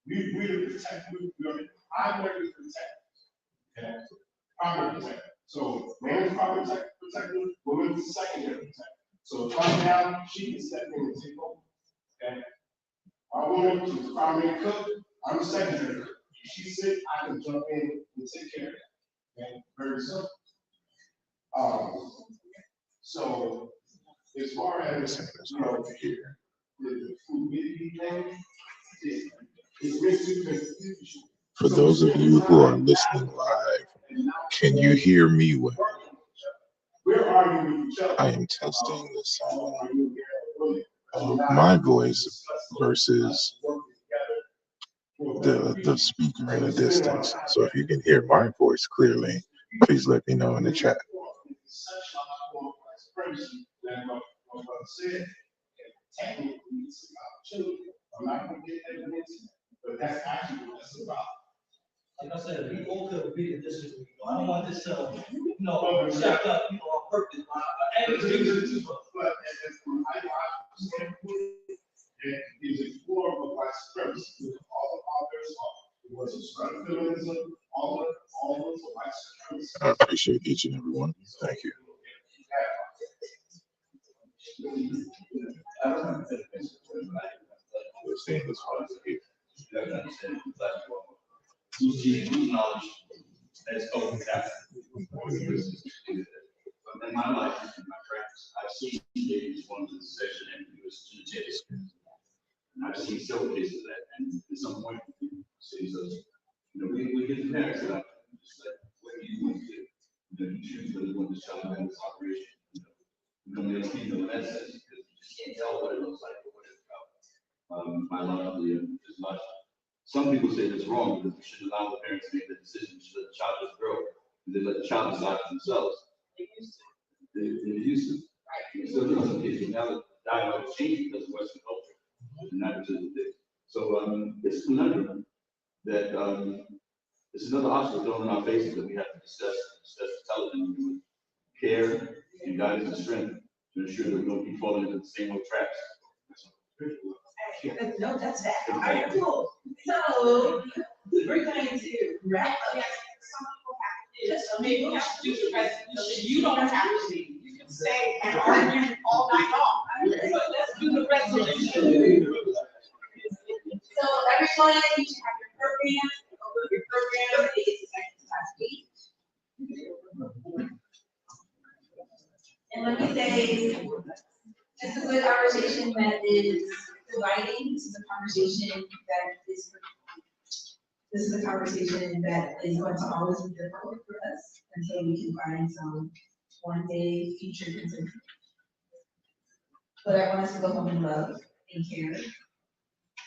Speaker 2: We're the protectors. We are the primary protectors. Okay? Primary protector. So man is primary protector, woman is secondary protector. So if I'm down, she can step in and take over. Okay? Our woman, she's the primary cook, I'm the secondary cook. If she's sick, I can jump in and take care of that. Okay? Very simple. So as far as the fluidity thing, it's really confusion.
Speaker 3: For those of you who are listening live, can you hear me well? I am testing the sound of my voice versus the speaker in the distance. So if you can hear my voice clearly, please let me know in the chat.
Speaker 2: But that's actually what it's about.
Speaker 6: Like I said, we all could agree to disagree. I don't want this, shut up, on purpose.
Speaker 2: But as from my standpoint, it is a form of white supremacy. All of others, it was a strong feminism, all of white supremacy.
Speaker 3: I appreciate each and every one of you. Thank you. We're seeing this one here.
Speaker 9: Whose knowledge has overcast. In my life, in my practice, I've seen cases, one of the session and it was Sonjedi. And I've seen several cases of that. And at some point, we get the parents that I'm just like, what do you want to do? You choose whether you want the child to have this operation. Nobody else can know that sense because you just can't tell what it looks like or what it's about. Biologically and physiologically. Some people say that's wrong because we should allow the parents to make the decision. We should let the child just grow. And then let the child decide for themselves. They're used to it. It still does in cases. Now the dialogue changed because of Western culture. And not because of this. So it's a conundrum that it's another obstacle thrown in our faces that we have to discuss intelligently with care and guidance and strength to ensure that we don't keep falling into the same old traps.
Speaker 13: No, that's that. All right, cool. So we're going to wrap up.
Speaker 18: Yes, some people have to, just maybe we have to do the resolution. You don't have to be. You can stay and argue all night long. But let's do the resolution.
Speaker 13: So everyone, you should have your program. Your program is last week. And let me say, this is a conversation that is dividing. This is a conversation that is going to always be difficult for us until we can find some one day future consensus. But I want us to go home and love and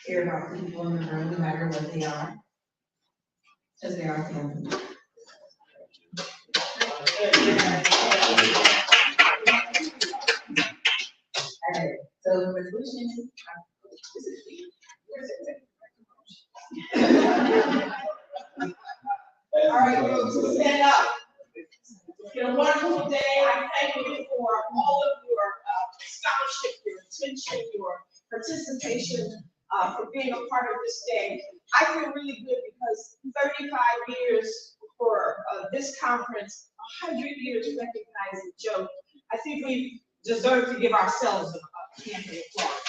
Speaker 13: care about the people in the room, no matter what they are, because they are family. Alright, so the resolution.
Speaker 18: All right, groups, stand up. It's been a wonderful day. I thank you for all of your scholarship, your attention, your participation, for being a part of this day. I feel really good because 35 years for this conference, 100 years recognizing Joe. I think we deserve to give ourselves a hand of applause.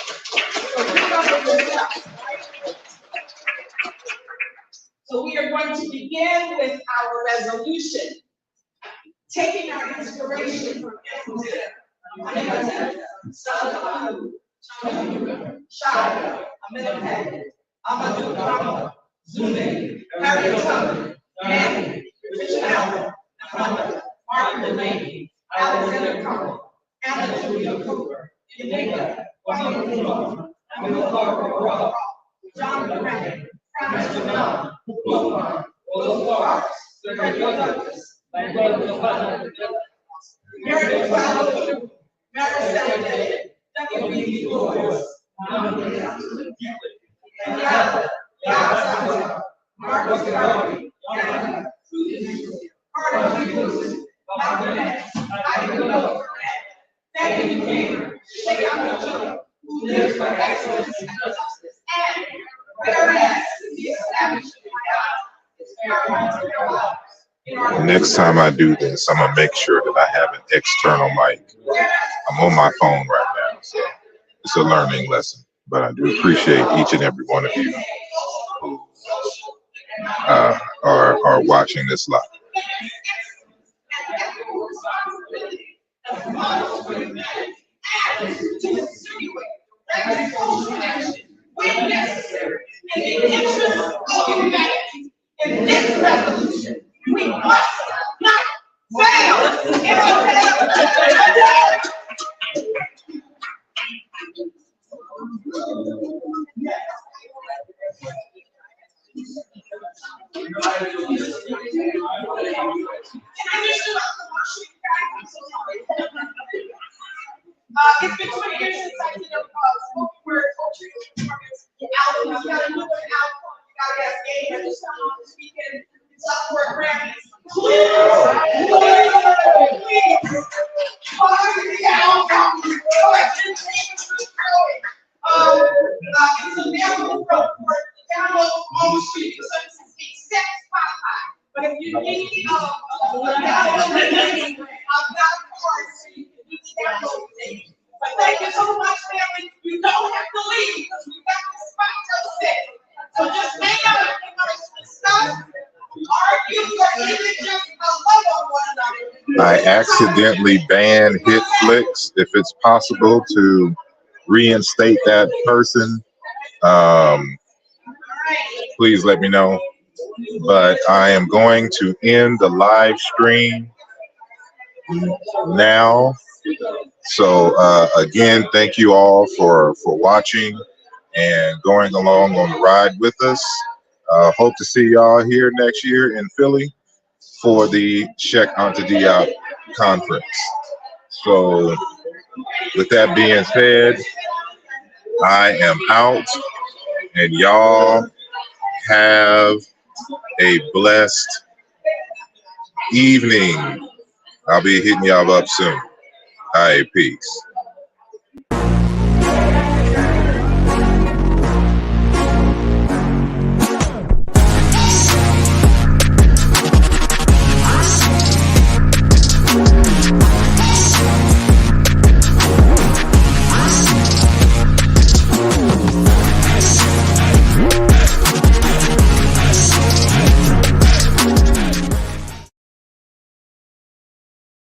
Speaker 18: So we are going to begin with our resolution, taking our inspiration from Shaka, Aminapet, Amadou Kama, Zune, Harriet Tubman, Manny, Richard Allen, Martin Delaney, Alexander Connell, Anna Julia Cooper, Yaneka, Kwame Nkrumah, and Laura Thank you, Cheikh Anta Diop, who lives for excellence and justice, and whereas the establishment is paramount to their lives.
Speaker 3: Next time I do this, I'm gonna make sure that I have an external mic. I'm on my phone right now, so it's a learning lesson. But I do appreciate each and every one of you who are watching this live.
Speaker 18: When necessary, in the interest of humanity, in this revolution, we must not fail. It's been 20 years since I did a spoken word poetry performance album. I've got another album. You gotta ask Gabe at this time on this weekend. It's up for a Grammy. Please, follow the album. It's available for download on the street. Except Spotify. But if you need I've got cards so you can do the download thing. But thank you so much, family. You don't have to leave because we got this spot till 6. So just hang out if you want to discuss, argue, or even just love on one another.
Speaker 3: I accidentally banned Hitflix. If it's possible to reinstate that person, please let me know. But I am going to end the live stream now. So again, thank you all for watching and going along on the ride with us. Hope to see y'all here next year in Philly for the Cheikh Anta Diop conference. So with that being said, I am out, and y'all have a blessed evening. I'll be hitting y'all up soon. All right, peace.